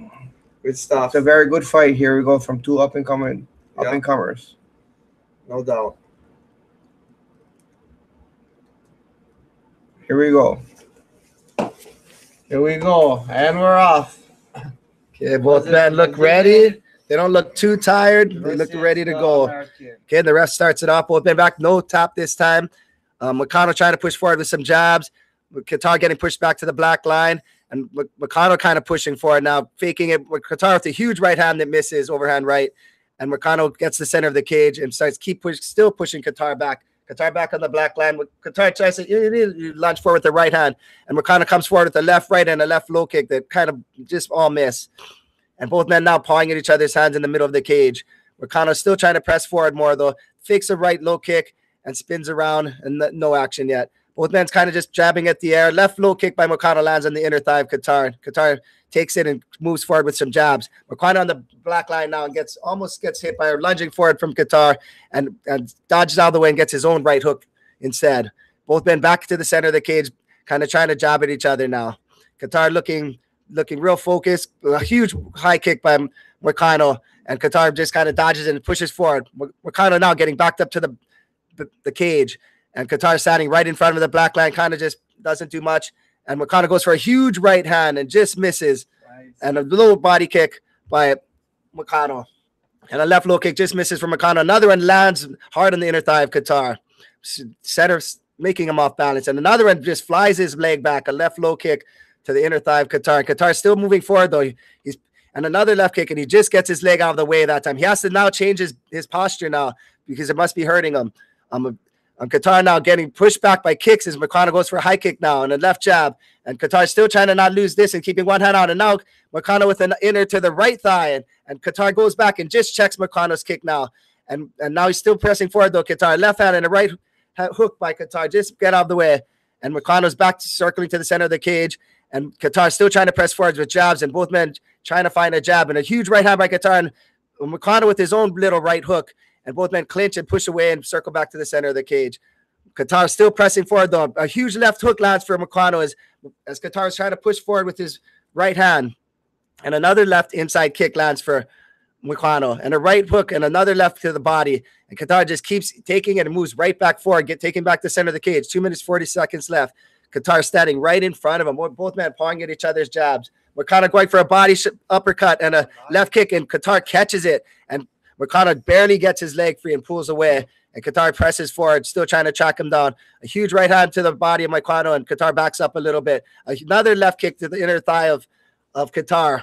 Good stuff. It's a very good fight. Here we go from 2 up-and-comers. No doubt. Here we go. Here we go, and we're off. Okay, both men look ready. They don't look too tired. They look ready to go. Okay, the ref starts it off. Both men back. No tap this time. Moicano trying to push forward with some jabs. Qatar getting pushed back to the black line. And Moicano kind of pushing forward now, faking it. Qatar with a huge right hand that misses, overhand right. And Moicano gets the center of the cage and starts still pushing Qatar back. Qatar back on the black line. Qatar tries to lunge forward with the right hand. And Moicano comes forward with the left right and a left low kick that kind of just all miss. And both men now pawing at each other's hands in the middle of the cage. Moicano still trying to press forward more, though. Fakes a right low kick and spins around, and no action yet. Both men's kind of just jabbing at the air. Left low kick by Moicano lands on the inner thigh of Qatar. Qatar takes it and moves forward with some jabs. Moicano on the black line now and almost gets hit by lunging forward from Qatar and dodges out of the way and gets his own right hook instead. Both men back to the center of the cage, kind of trying to jab at each other now. Qatar looking real focused. A huge high kick by Moicano, and Qatar just kind of dodges and pushes forward. Moicano now getting backed up to the cage, and Qatar standing right in front of the black line, kind of just doesn't do much. And Moicano goes for a huge right hand and just misses. Nice. And a little body kick by Moicano. And a left low kick just misses from Moicano. Another one lands hard on the inner thigh of Qatar. Center making him off balance. And another one just flies his leg back. A left low kick to the inner thigh of Qatar. And Qatar still moving forward, though. And another left kick, and he just gets his leg out of the way that time. He has to now change his posture now because it must be hurting him. Qatar now getting pushed back by kicks as Moicano goes for a high kick now and a left jab. And Qatar still trying to not lose this and keeping one hand out. And now Moicano with an inner to the right thigh. And Qatar goes back and just checks Moicano's kick now. And now he's still pressing forward, though. Qatar left hand and a right hook by Qatar. Just get out of the way. And Moicano's back circling to the center of the cage. And Qatar still trying to press forward with jabs. And both men trying to find a jab. And a huge right hand by Qatar. And Moicano with his own little right hook. And both men clinch and push away and circle back to the center of the cage. Qatar still pressing forward, though. A huge left hook lands for Moicano as Qatar is trying to push forward with his right hand. And another left inside kick lands for Moicano. And a right hook and another left to the body. And Qatar just keeps taking it and moves right back forward, taking back the center of the cage. 2 minutes, 40 seconds left. Qatar standing right in front of him. Both men pawing at each other's jabs. Moicano going for a body uppercut and a left kick, and Qatar catches it. And Moicano barely gets his leg free and pulls away. And Qatar presses forward, still trying to track him down. A huge right hand to the body of Moicano, and Qatar backs up a little bit. Another left kick to the inner thigh of Qatar.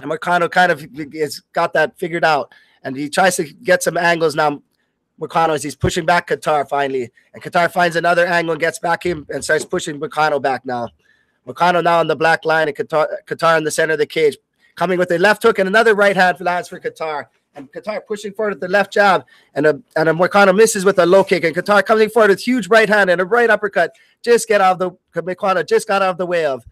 And Moicano kind of has got that figured out. And he tries to get some angles now. Moicano, as he's pushing back Qatar finally. And Qatar finds another angle and gets back him and starts pushing Moicano back now. Moicano now on the black line, and Qatar in the center of the cage. Coming with a left hook and another right hand lands for Qatar. And Qatar pushing forward with the left jab, and a Moicano misses with a low kick. And Qatar coming forward with huge right hand and a right uppercut. Moicano just got out of the way of.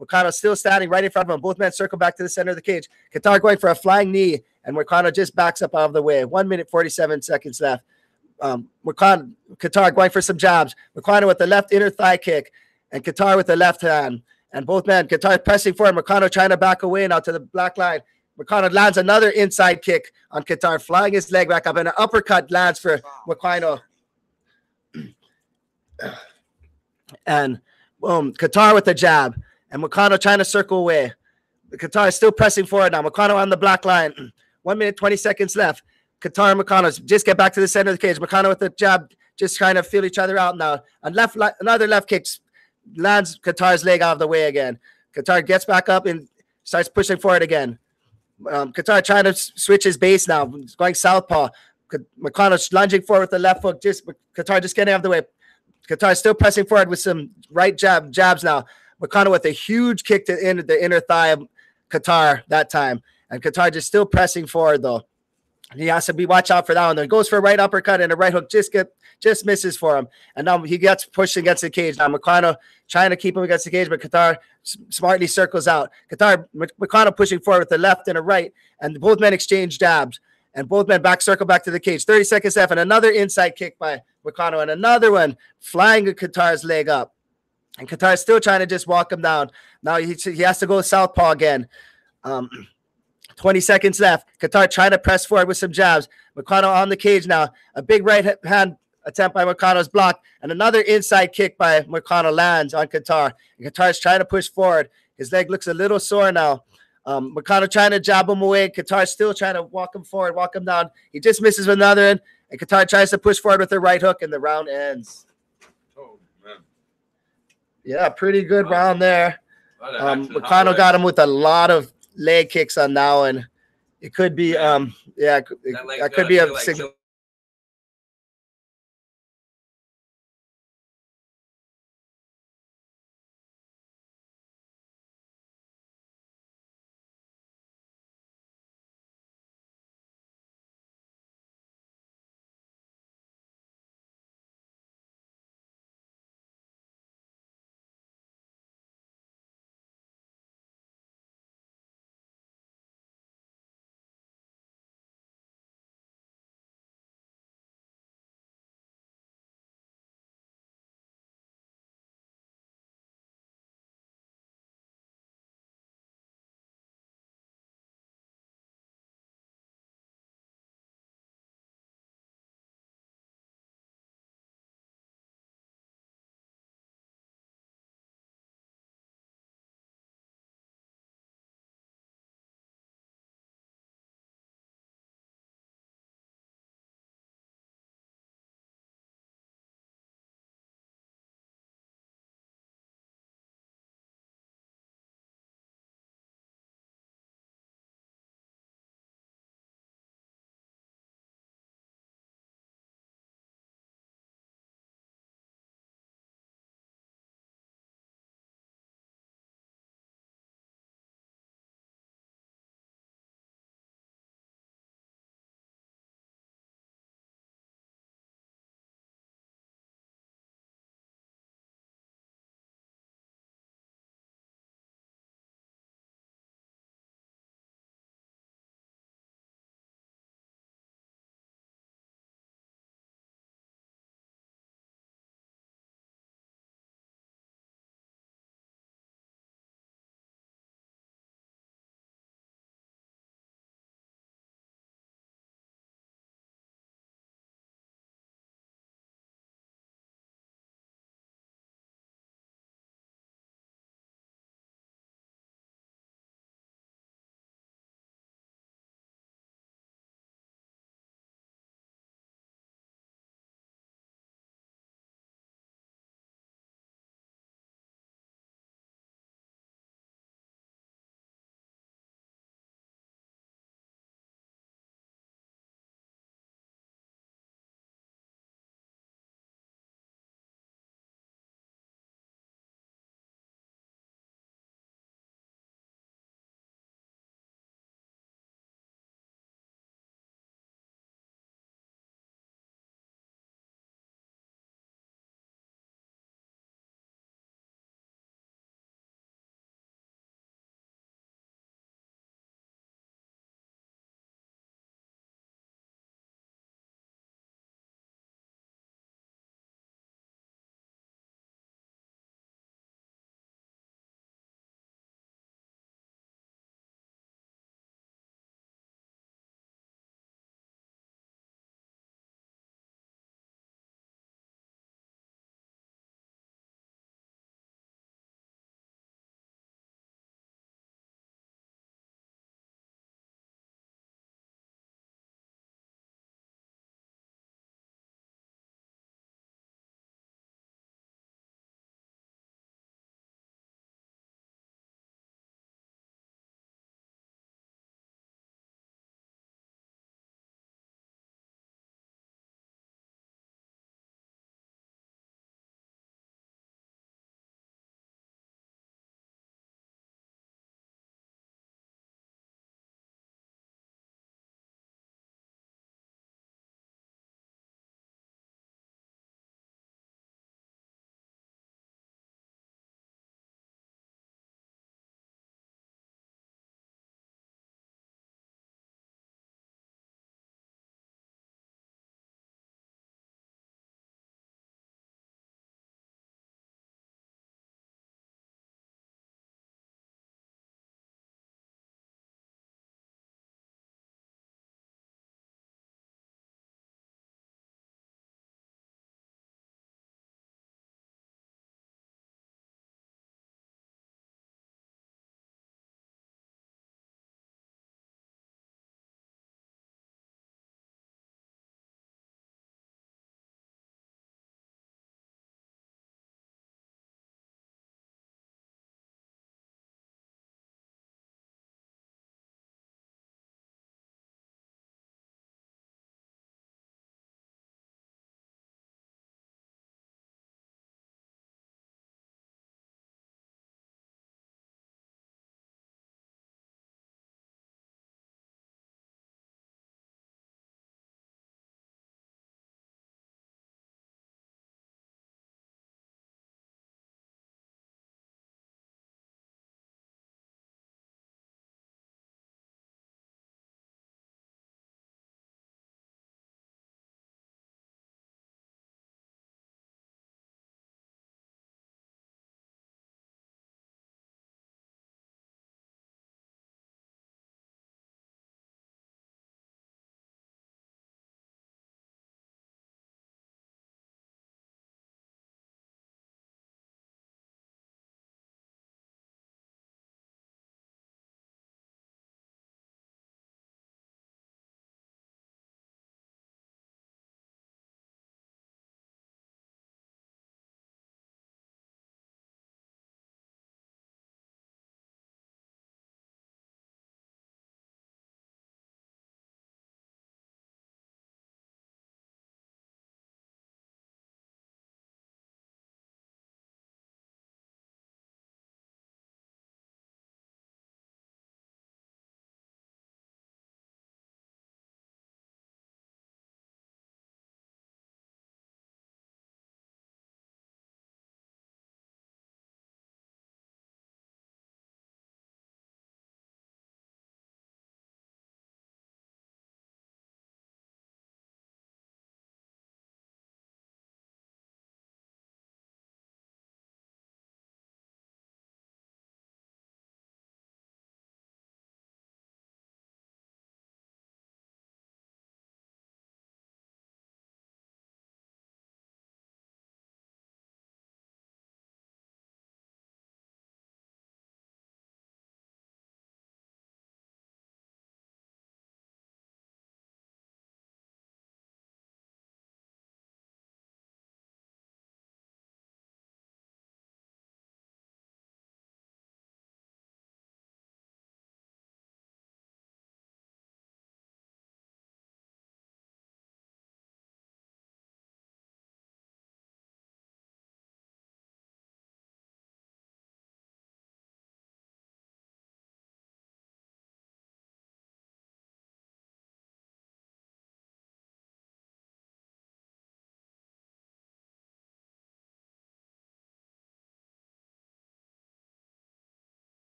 Moicano still standing right in front of him. Both men circle back to the center of the cage. Qatar going for a flying knee, and Moicano just backs up out of the way. 1 minute, 47 seconds left. Qatar going for some jabs. Moicano with the left inner thigh kick, and Qatar with the left hand. And both men, Qatar pressing forward. Moicano trying to back away now to the black line. Moicano lands another inside kick on Qatar, flying his leg back up, and an uppercut lands for Moicano. And boom, Qatar with the jab, and Moicano trying to circle away. Qatar is still pressing forward now. Moicano on the black line. 1 minute, 20 seconds left. Qatar and Moicano just get back to the center of the cage. Moicano with the jab, just trying to feel each other out now. And another left kick lands Qatar's leg out of the way again. Qatar gets back up and starts pushing forward again. Qatar trying to switch his base now. He's going southpaw. Moicano lunging forward with the left hook. Qatar just getting out of the way. Qatar still pressing forward with some right jabs now. Moicano with a huge kick to the inner thigh of Qatar that time. And Qatar just still pressing forward though. He has to watch out for that one. Then goes for a right uppercut, and a right hook just misses for him. And now he gets pushed against the cage. Now Moicano trying to keep him against the cage, but Qatar smartly circles out. Moicano pushing forward with the left and a right, and both men exchange jabs. And both men circle back to the cage. 30 seconds left, and another inside kick by Moicano, and another one flying Qatar's leg up. And Qatar is still trying to just walk him down. Now he has to go southpaw again. 20 seconds left. Qatar trying to press forward with some jabs. Moicano on the cage now. A big right hand attempt by Moicano's blocked, and another inside kick by Moicano lands on Qatar. And Qatar is trying to push forward. His leg looks a little sore now. Moicano trying to jab him away. Qatar still trying to walk him forward, walk him down. He just misses with another one, and Qatar tries to push forward with the right hook, and the round ends. Oh, man. Yeah, pretty good round there. Moicano got him with a lot of leg kicks on now, and it could be that could be a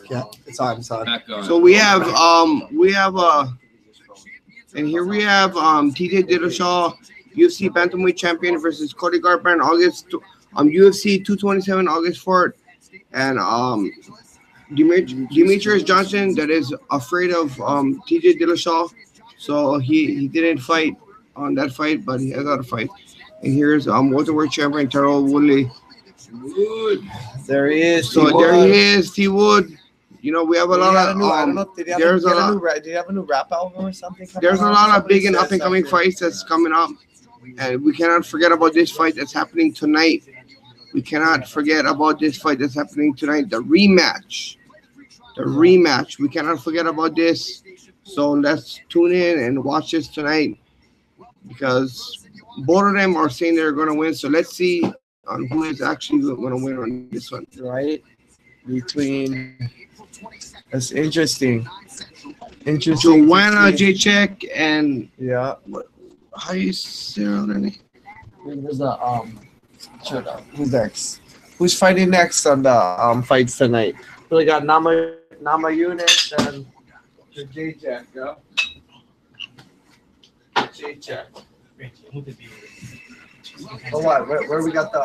Yeah, it's on. It's on. Back on. So we have and here we have TJ Dillashaw, UFC bantamweight champion versus Cody Garbrandt UFC 227 August 4th, and Demetrius Johnson that is afraid of TJ Dillashaw, so he didn't fight on that fight, but he has other fight. And here's welterweight champion Terrell Woodley. There he is. So there he is, T Wood. You know, we have a lot of did he have a new rap album or something? There's a lot of big and up and coming fights that's coming up, and we cannot forget about this fight that's happening tonight. We cannot forget about this fight that's happening tonight. The rematch. We cannot forget about this. So let's tune in and watch this tonight, because both of them are saying they're going to win. So let's see on who is actually going to win on this one. Right? That's interesting. Joanna Jacek and yeah. How do you say her name? Who's next? Who's fighting next on the fights tonight? We got Nama Yunus and the Jacek, yeah. Jacek. Oh, what? Where we got the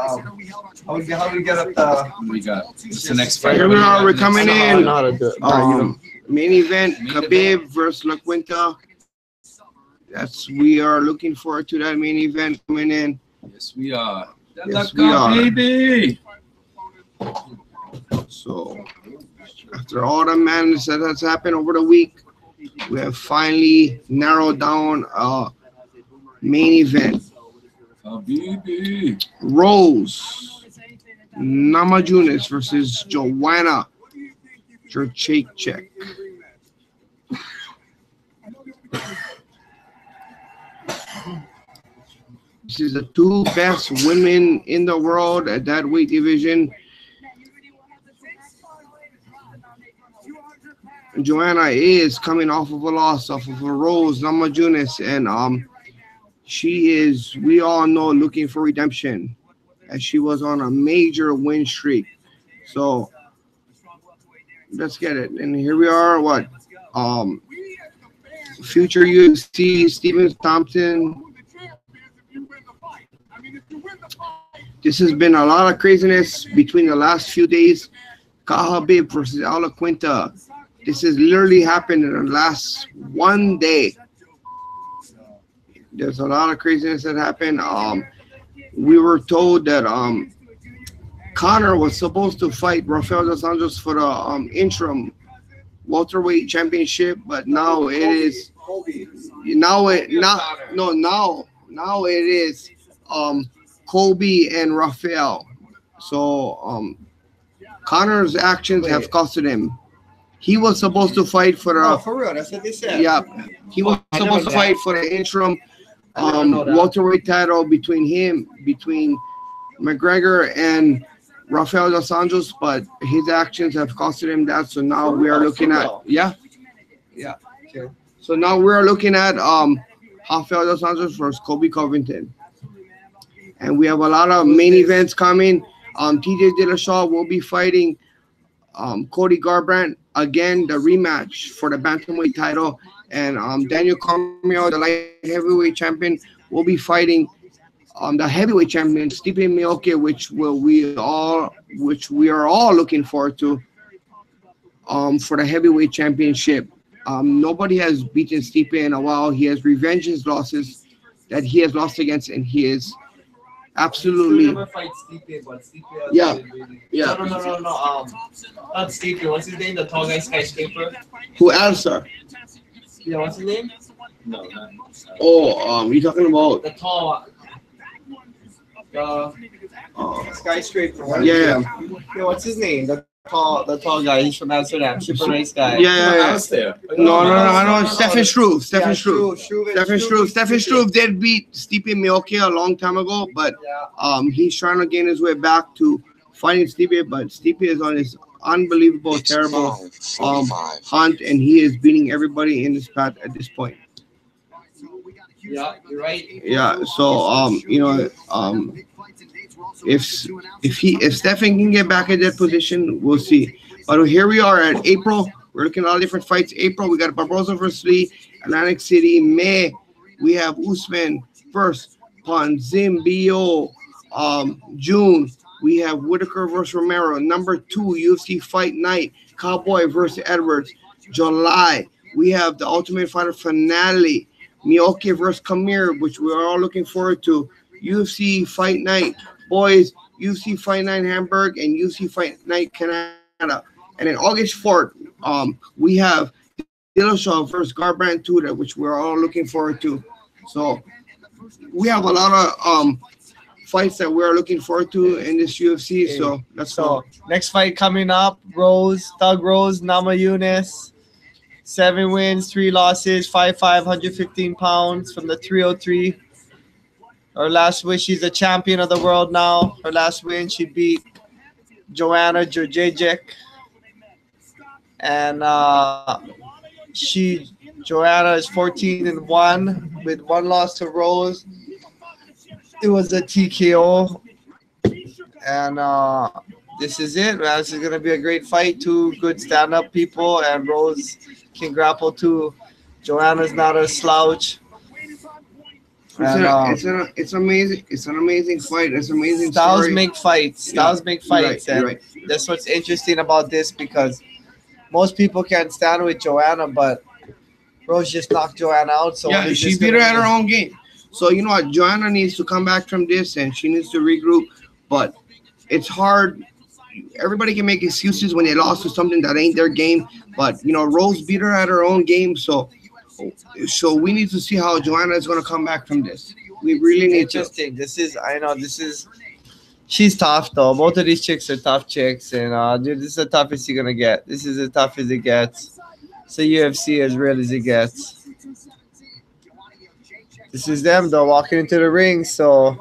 how we get up the? We got. What's the next fight? Here we are. We're coming in. Main Main event: Khabib versus Iaquinta. We are looking forward to that main event coming in. Yes, we are. Yes, we are. Baby. So, after all the madness that has happened over the week, we have finally narrowed down a main event. Rose Namajunas versus Joanna Jacek. This is the two best women in the world at that weight division. Joanna is coming off of a loss, off of a Rose Namajunas, and she is, we all know, looking for redemption, as she was on a major win streak. So let's get it. And here we are. What? Future UFC Stephen Thompson. This has been a lot of craziness between the last few days. Khabib versus Iaquinta. This has literally happened in the last one day. There's a lot of craziness that happened. We were told that Conor was supposed to fight Rafael dos Anjos for the interim welterweight championship, but now it is now it is Colby and Rafael. So Conor's actions have costed him. He was supposed to fight for the for real, that's what they said. Yeah, he was supposed to fight for the interim welterweight title between McGregor and Rafael dos Anjos, but his actions have costed him that. So now we are looking at Okay. So now we are looking at Rafael dos Anjos versus Colby Covington, and we have a lot of main events coming. TJ Dillashaw will be fighting Cody Garbrandt again, the rematch for the bantamweight title, and Daniel Cormier, the light heavyweight champion, will be fighting the heavyweight champion Stipe Miocic, which we are all looking forward to for the heavyweight championship. Nobody has beaten Stipe in a while. He has revenged his losses that he has lost against, and he is absolutely. Never fight Stipe, but Stipe Yeah. No. Not Stipe. What's his name? The tall guy, skyscraper. Who else, sir? Yeah, what's his name? No, not. Oh, you talking about the tall. Skyscraper. Yeah. Yeah, what's his name? The tall guy. He's from Amsterdam. Super nice guy. Yeah. I was there. No. Stefan Struve. Stefan Struve did beat Stipe Miocic a long time ago, but he's trying to gain his way back to fighting Stipe. But Stipe is on his unbelievable, terrible hunt, and he is beating everybody in his path at this point. Yeah, you're right. Yeah. So If Stephen can get back in that position, we'll see. But here we are at April. We're looking at all different fights. April, we got Barboza versus Lee, Atlantic City. May, we have Usman versus Ponzinibbio. June, we have Whitaker versus Romero. Number 2, UFC Fight Night, Cowboy versus Edwards. July, we have the Ultimate Fighter finale, Miyoki versus Kamir, which we're all looking forward to. UFC Fight Night, boys, UFC Fight Night Hamburg, and UFC Fight Night Canada. And then August 4th, we have Dillashaw versus Garbrandt Tuda, which we're all looking forward to. So we have a lot of fights that we're looking forward to in this UFC. So that's all. Next fight coming up, Thug Rose, Namajunas. 7 wins, 3 losses, 5'5", 115 pounds from the 303. Her last win, she's the champion of the world now. Her last win, she beat Joanna Jędrzejczyk. And Joanna is 14-1 with 1 loss to Rose. It was a TKO. And this is it, man. This is going to be a great fight. 2 good stand-up people, and Rose can grapple too. Joanna's not a slouch. It's amazing. It's an amazing fight. It's amazing. Styles make fights. Styles make fights. Right. That's what's interesting about this, because most people can't stand with Joanna, but Rose just knocked Joanna out. So yeah, she beat her at her own game. So you know what? Joanna needs to come back from this, and she needs to regroup. But it's hard. Everybody can make excuses when they lost to something that ain't their game. But you know, Rose beat her at her own game. So we need to see how Joanna is going to come back from this. We really need to. She's tough though. Both of these chicks are tough chicks, and dude, this is the toughest you're gonna get. This is as tough as it gets. It's a UFC as real as it gets. This is them though, walking into the ring. So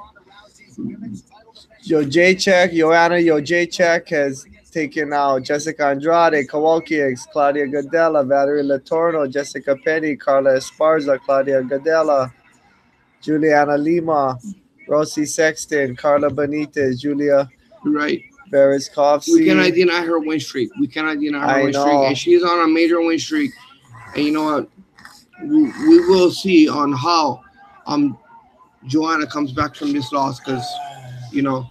Joanna Jędrzejczyk has taken out Jessica Andrade, Kowalkiewicz, Claudia Gadelha, Valerie Latorno, Jessica Penny, Carla Esparza, Claudia Gadelha, Juliana Lima, Rosie Sexton, Carla Benitez, Julia Bereskovsky. We cannot deny her win streak. And she's on a major win streak. And you know what? We will see on how Joanna comes back from this loss, because you know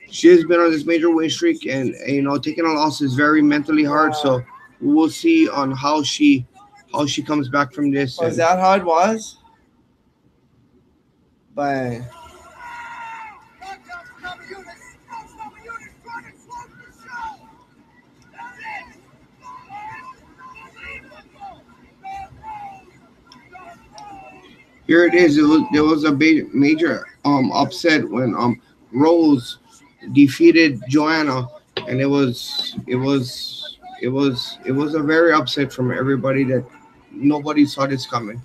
she has been on this major win streak, and you know taking a loss is very mentally hard. So we will see on how she comes back from this. Was that how it was? Bang. Here it is. There was a major upset when Rose defeated Joanna, and it was a very upset from everybody that nobody saw this coming.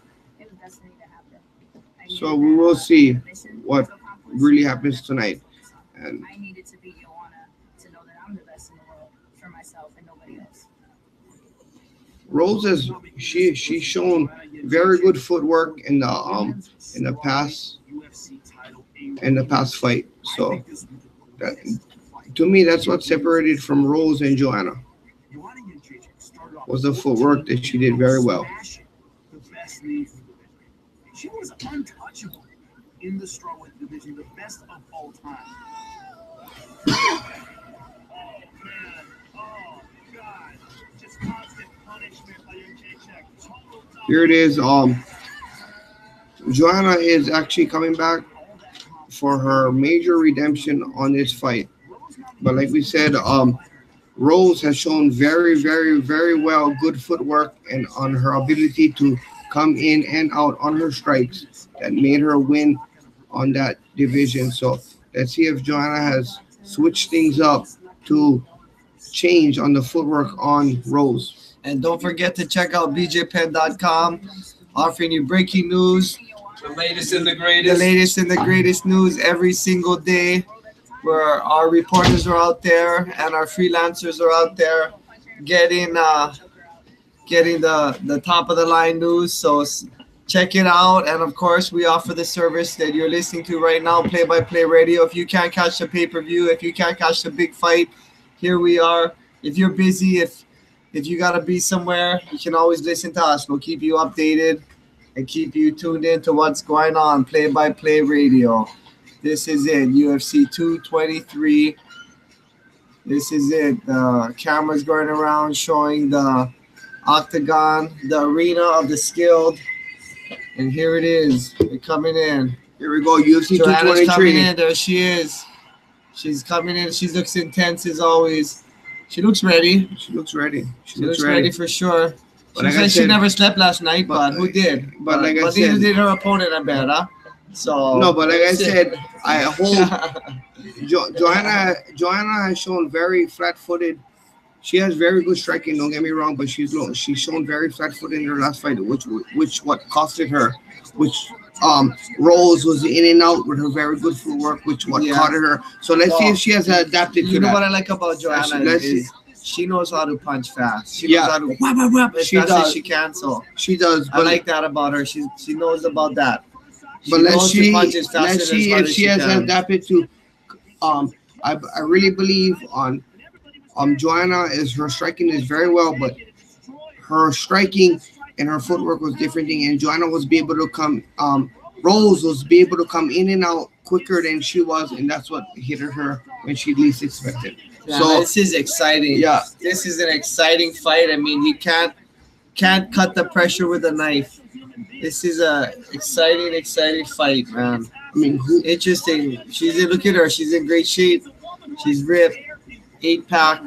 So we will see what really happens tonight. And I needed to beat Joanna to know that I'm the best in the world for myself and nobody else. Rose has she's shown very good footwork in the past fight. So that, to me, that's what separated from Rose and Joanna, was the footwork that she did very well. She was untouchable in the strawweight division, the best of all time. Oh, man. Oh, God. Just constant punishment by your Jędrzejczyk. Here it is. Joanna is actually coming back for her major redemption on this fight. But like we said, Rose has shown very, very, very well good footwork and on her ability to come in and out on her strikes that made her win on that division. So let's see if Joanna has switched things up to change on the footwork on Rose. And don't forget to check out bjpenn.com, offering you breaking news, the latest and the greatest news every single day, where our reporters are out there and our freelancers are out there getting the top of the line news. So Check it out. And of course, we offer the service that you're listening to right now, play-by-play radio. If you can't catch the pay-per-view, if you can't catch the big fight, here we are. If you're busy, if you got to be somewhere, you can always listen to us. We'll keep you updated and keep you tuned in to what's going on. Play-by-play radio. This is it, UFC 223. This is it. The camera's going around showing the octagon, the arena of the skilled. And here it is. They're coming in. Here we go, UFC Joanna's 223. coming in. There she is. She's coming in. She looks intense as always. She looks ready. She looks ready. She looks ready for sure. But She like I said she said- never slept last night, but who did? but like I but neither said- did her opponent, I bet, huh? So No, but like I said, I hope Joanna has shown very flat-footed. She has very good striking. Don't get me wrong, but she's shown very flat-footed in her last fight, which what costed her. Which Rose was in and out with her very good footwork, which what caught her. So let's see if she has adapted to You know that. what I like about Joanna Let's is she knows how to punch fast. She Yeah. knows how to whap, whap, whap, as She fast does. as she can. So She does, I but like that about her. She knows about that. but let's knows to see punch as fast let's and see as hard if as she has can. adapted to. I really believe on Joanna is her striking is very well, but her striking and her footwork was different thing, and Joanna was be able to come. Rose was be able to come in and out quicker than she was, and that's what hit her when she least expected. Yeah, So this is exciting. Yeah. This is an exciting fight. I mean, you can't cut the pressure with a knife. This is a exciting fight, man. I mean, Interesting. Look at her. She's in great shape. She's ripped. 8-pack.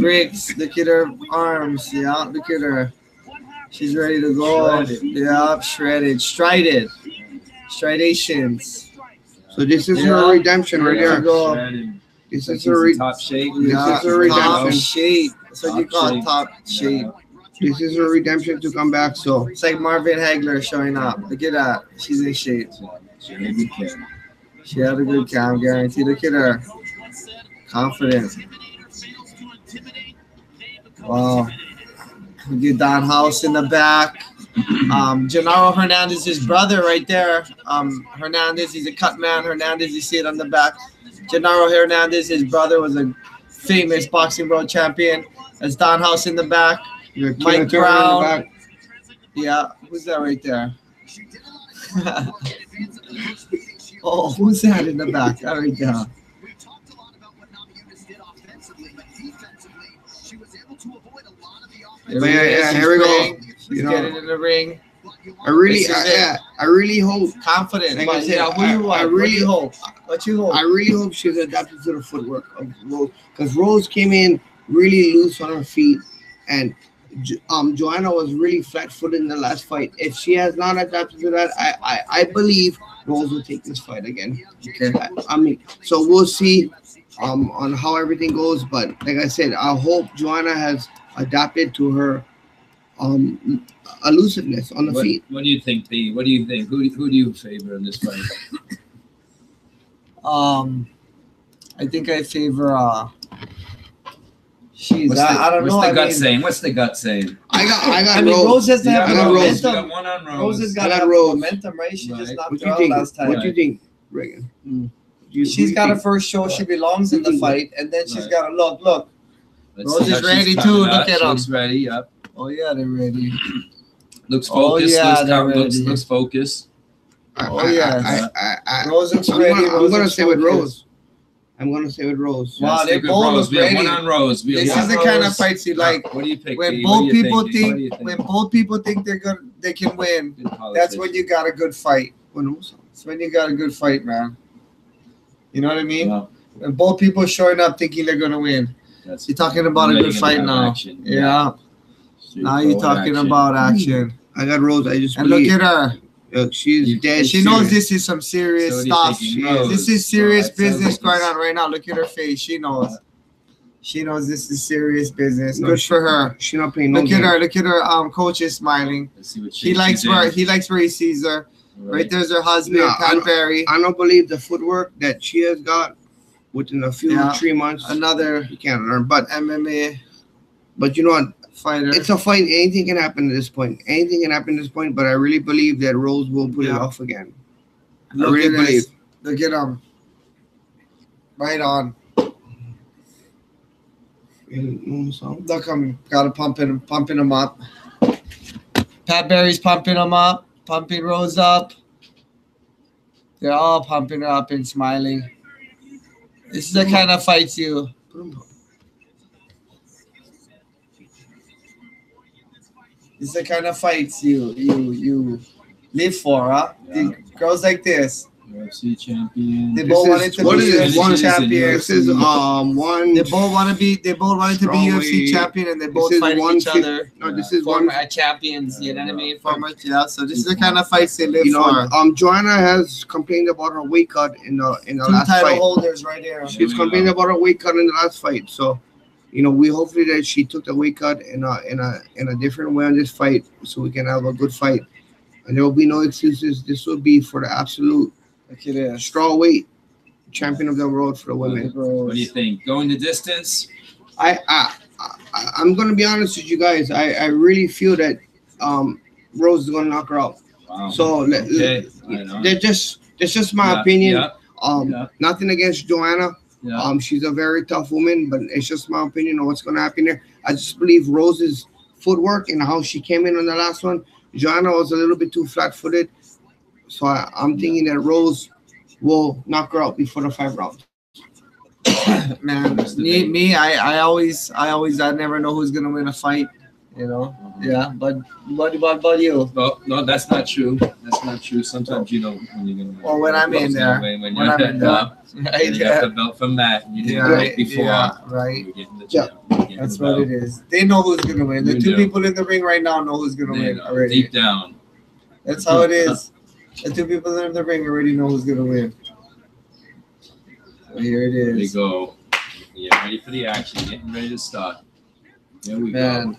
Bricks. Look at her arms. Yeah, look at her. She's ready to go. Shredded. Yeah, shredded. Strided. Stridations. so this is Yeah. her redemption right There you there. go. Shredded. This Like is she's her. in top shape. Yeah, is her top redemption. shape. That's what you Top call shape. top shape. This is her redemption to come back. So It's like Marvin Hagler showing up. Look at that. She's in shape. She had a good kick. She had a good count, guarantee. Look at her. Confident. Wow. Look at Don House in the back. Gennaro Hernandez's brother right there. Hernandez, he's a cut man. Hernandez, you see it on the back. Gennaro Hernandez, his brother, was a famous boxing world champion. That's Don House in the back. Mike Brown. Yeah, who's that right there? Oh, who's that in the back? That right there. Yeah, here we go. She's You know, getting in the ring. I really, This is it. I really hope. Confident. Like I But, said, yeah, who you I want? really- What you hope? What you hope? I really hope she's adapted to the footwork of Rose, because Rose came in really loose on her feet, and Joanna was really flat-footed in the last fight. If she has not adapted to that, I believe Rose will take this fight again. Okay. I mean, so we'll see on how everything goes. But like I said, I hope Joanna has adapted to her elusiveness on the feet. What do you think, P? What do you think? Who do you favor in this fight? I think I favor. Jeez, What's I don't know. What's the I gut mean, saying? What's the gut saying? I got I mean, Rose Rose. has to You have got the got Rose. You momentum. got one on Rose. Rose has got I to got have the Rose. momentum, right? She Right. just knocked What her you out think? last time. What you think, Reagan? She's got her first show. She belongs in the fight, and then she's Right. got to look. Let's Rose see how is ready she's too. coming Look out. at She 'em. looks ready. Yep. Oh yeah, they're ready. Looks Oh, focused. yeah, looks, they're calm, looks, ready. looks focused. Oh, yeah. Rose looks I'm ready. gonna Rose say with looks Rose. I'm gonna say with Rose. Wow, Let's they stick with both Rose. look We have ready. one on Rose. We have This one is the on kind of Rose. fights you like. What do you pick? When P? both What do you people What do you think, when both people think they're good, they can win. Good That's politics. when you got a good fight. That's when you got a good fight, man. You know what I mean? Well, When both people showing up thinking they're gonna win. that's- You're talking about a Ready good to fight have now. action. Yeah. Now you're talking about action. I got Rose. I just And look believe. at her. Look, she's dead. She knows serious. this is some serious So what do you stuff. think, Rose? This is serious Well, it sounds business like going it's- on right now. Look at her face. She knows. She knows this is serious business. No, Good she- for her. She not playing no Look at game. her. Look at her. Coach is smiling. Let's see what He likes she's where in. he likes where he sees her. Right there's her husband, No, Pat Barry. I don't believe the footwork that she has got within a few Yeah. 3 months. Another You can't learn, but MMA. you know what? fighter. It's a fight. Anything can happen at this point. Anything can happen at this point. But I really believe that Rose will pull it off again. I really believe. Look at him. Right on. Look, I'm gotta pumping him up. Pat Barry's pumping him up, pumping Rose up. They're all pumping her up and smiling. This is the kind of fights you. This is the kind of fights you live for, huh? Yeah. Girls like this. UFC champion. They both wanted to be UFC champion. This is one. They both wanted to be UFC champion, and they both fighting each other. No, this is former champions. You know what I mean? Former, yeah. So this is the kind of fights they live for. Joanna has complained about her weight cut in the last fight. 2 title holders right there. She's complained about her weight cut in the last fight. So, we hopefully that she took the weight cut in a different way on this fight, so we can have a good fight, and there will be no excuses. This will be for the absolute. Strawweight champion of the world for the women. What do you think? Going the distance? I'm gonna be honest with you guys. I really feel that Rose is gonna knock her out. Wow. So that's just my opinion. Nothing against Joanna. She's a very tough woman, but it's just my opinion on what's gonna happen there. I just believe Rose's footwork and how she came in on the last one. Joanna was a little bit too flat-footed. So I'm thinking that Rose will knock her out before the 5 rounds. Man, I never know who's gonna win a fight. Yeah. But what about you? Well, no, that's not true. That's not true. Sometimes when you're gonna. Well, when I'm in there, when I'm in there, right? You got the belt from Matt. You did right before. Yeah, right. That's what it is. They know who's gonna win. The two people in the ring right now know who's gonna win already. Deep down. That's how it is. The 2 people in the ring already know who's going to win. So here it is. There we go. Yeah, ready for the action. Getting ready to start. There we go.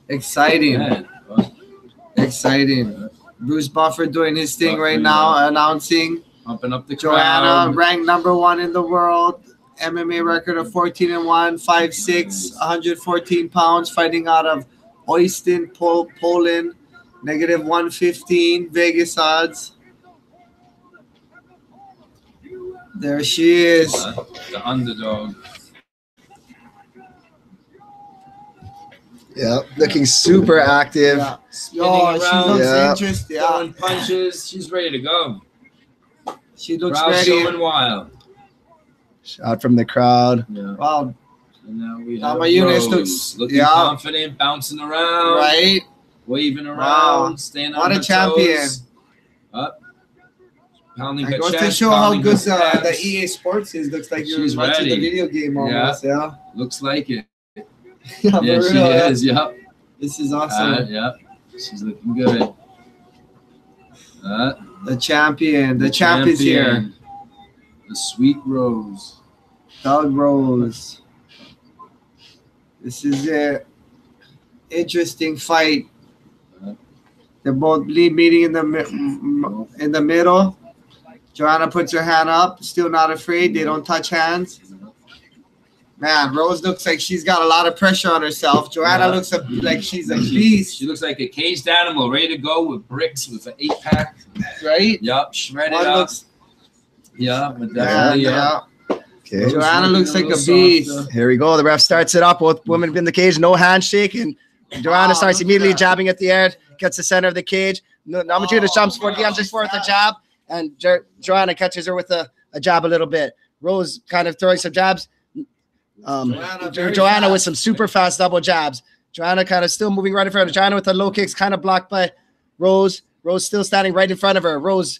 Exciting. Exciting. Bruce Buffer doing his thing right now, announcing. Pumping up the Joanna, ranked #1 in the world. MMA record of 14-1, 5'6", 114 pounds, fighting out of Oyston, Poland. -115 Vegas odds. There she is. The underdog. Yeah, looking super active. Yeah. She looks interesting. Throwing punches. She's ready to go. She looks crowd ready. Showing wild. Shot from the crowd. Yeah. Wow. And now we have Eunice Rose looking confident, bouncing around. Right. Waving around, standing on her champion. toes. Up. Pounding her goes chest. To show how good the EA Sports is. Looks like you're watching the video game almost. Yeah. Looks like it. Yeah, she is. Yep. This is awesome. Yep. She's looking good. The champion. The champ is here. The sweet Rose. Doug Rose. This is it. Interesting fight. They're both meeting in the middle. Joanna puts her hand up, still not afraid. They don't touch hands. Man, Rose looks like she's got a lot of pressure on herself. Joanna looks like she's a beast. She looks like a caged animal, ready to go with bricks, with an 8-pack. Right? Yup, shredded up. Okay. Joanna looks like a beast. Here we go. The ref starts it up. Both women in the cage. No handshake. And Joanna starts immediately jabbing at the air. Gets the center of the cage. Namajunas jumps forward. Jumps forward with a jab. And Joanna catches her with a jab a little bit. Rose kind of throwing some jabs. Joanna with some super fast double jabs. Joanna kind of still moving right in front of Joanna with the low kicks, kind of blocked by Rose. Rose still standing right in front of her. Rose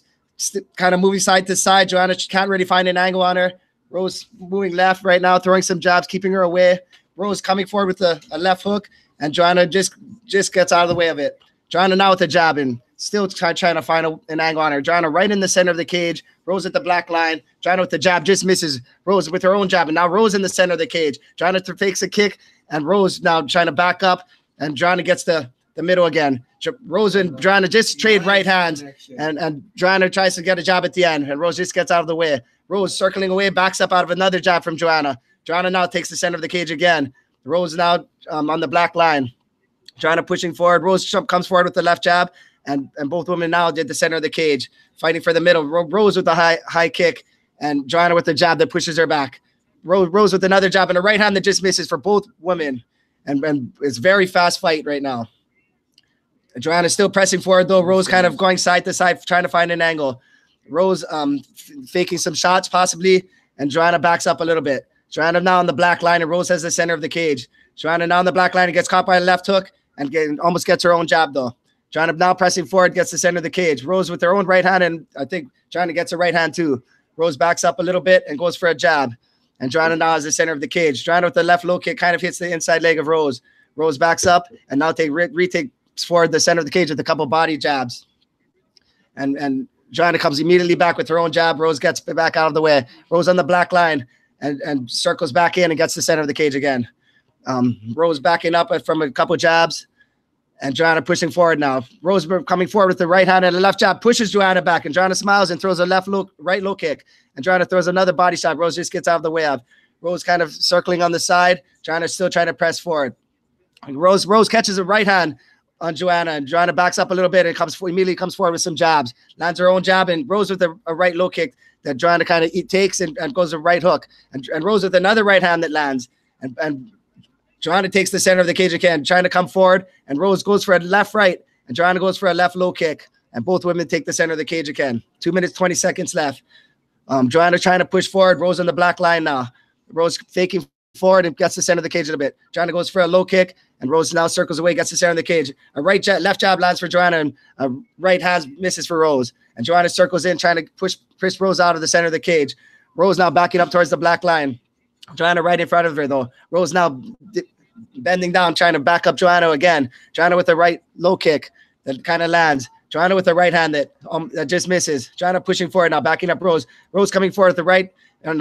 kind of moving side to side. Joanna can't really find an angle on her. Rose moving left right now, throwing some jabs, keeping her away. Rose coming forward with a left hook, and Joanna just gets out of the way of it. Joanna now with a jab and still trying to find an angle on her. Joanna right in the center of the cage. Rose at the black line. Joanna with the jab just misses. Rose with her own jab, and now Rose in the center of the cage. Joanna fakes a kick, and Rose now trying to back up, and Joanna gets the middle again. Rose and Joanna just trade right hands, and Joanna tries to get a jab at the end, and Rose just gets out of the way. Rose circling away, backs up out of another jab from Joanna. Joanna now takes the center of the cage again. Rose now on the black line. Joanna pushing forward. Rose comes forward with the left jab, and both women now did the center of the cage, fighting for the middle. Rose with the high kick, and Joanna with the jab that pushes her back. Rose with another jab and a right hand that just misses for both women, and it's a very fast fight right now. Joanna still pressing forward though. Rose kind of going side to side, trying to find an angle. Rose faking some shots possibly, and Joanna backs up a little bit. Joanna now on the black line, and Rose has the center of the cage. Joanna now on the black line and gets caught by a left hook and almost gets her own jab though. Joanna now pressing forward, gets the center of the cage. Rose with her own right hand, and I think Joanna gets a right hand too. Rose backs up a little bit and goes for a jab. And Joanna now has the center of the cage. Joanna with the left low kick kind of hits the inside leg of Rose. Rose backs up and now retakes forward the center of the cage with a couple body jabs. And Joanna comes immediately back with her own jab. Rose gets back out of the way. Rose on the black line and circles back in and gets the center of the cage again. Rose backing up from a couple jabs, and Joanna pushing forward now. Rose coming forward with the right hand and a left jab, pushes Joanna back, and Joanna smiles and throws a right low kick. And Joanna throws another body shot. Rose just gets out of the way of. Rose kind of circling on the side. Joanna still trying to press forward. And Rose catches a right hand on Joanna, and Joanna backs up a little bit and immediately comes forward with some jabs. Lands her own jab, and Rose with a right low kick that Joanna kind of takes and goes a right hook. And Rose with another right hand that lands. And Joanna takes the center of the cage again, trying to come forward, and Rose goes for a left-right, and Joanna goes for a left low kick. And both women take the center of the cage again. 2 minutes, 20 seconds left. Joanna trying to push forward. Rose on the black line now. Rose faking forward and gets the center of the cage a little bit. Joanna goes for a low kick, and Rose now circles away, gets the center of the cage. A left jab lands for Joanna, and a right hand misses for Rose. And Joanna circles in, trying to push Rose out of the center of the cage. Rose now backing up towards the black line. Joanna right in front of her, though. Rose now bending down, trying to back up Joanna again. Joanna with a right low kick that kind of lands. Joanna with the right hand that just misses. Joanna pushing forward now, backing up Rose. Rose coming forward with the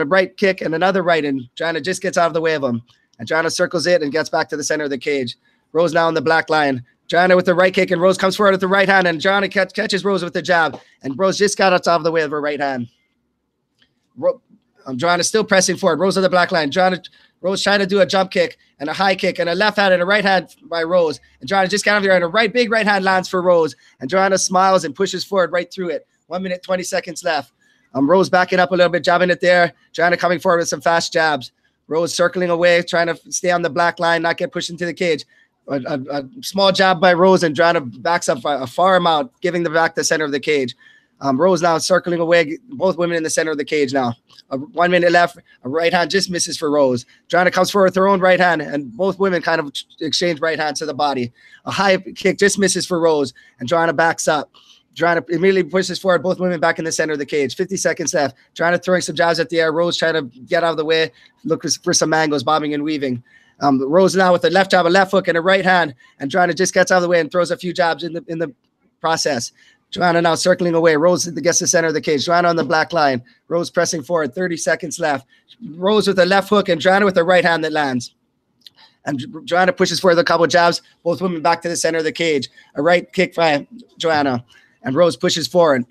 right kick and another right, and Joanna just gets out of the way of him. And Joanna circles it and gets back to the center of the cage. Rose now on the black line. Joanna with the right kick, and Rose comes forward with the right hand, and Joanna catches Rose with the jab, and Rose just got out of the way of her right hand. Joanna still pressing forward. Rose on the black line. Rose trying to do a jump kick and a high kick and a left hand and a right hand by Rose. And Joanna just got over there, and a big right hand lands for Rose. And Joanna smiles and pushes forward right through it. 1 minute, 20 seconds left. Rose backing up a little bit, jabbing it there. Joanna coming forward with some fast jabs. Rose circling away, trying to stay on the black line, not get pushed into the cage. A small jab by Rose, and Joanna backs up a far amount, giving the center of the cage. Rose now circling away, both women in the center of the cage now. 1 minute left. A right hand just misses for Rose. Joanna comes forward with her own right hand, and both women kind of exchange right hands to the body. A high kick just misses for Rose, and Joanna backs up. Joanna immediately pushes forward, both women back in the center of the cage. 50 seconds left. Joanna throwing some jabs at the air. Rose trying to get out of the way, look for some angles, bobbing and weaving. Rose now with a left jab, a left hook, and a right hand, and Joanna just gets out of the way and throws a few jabs in the process. Joanna now circling away. Rose gets the center of the cage. Joanna on the black line. Rose pressing forward. 30 seconds left. Rose with a left hook, and Joanna with a right hand that lands. And Joanna pushes forward a couple jabs. Both women back to the center of the cage. A right kick by Joanna. And Rose pushes forward.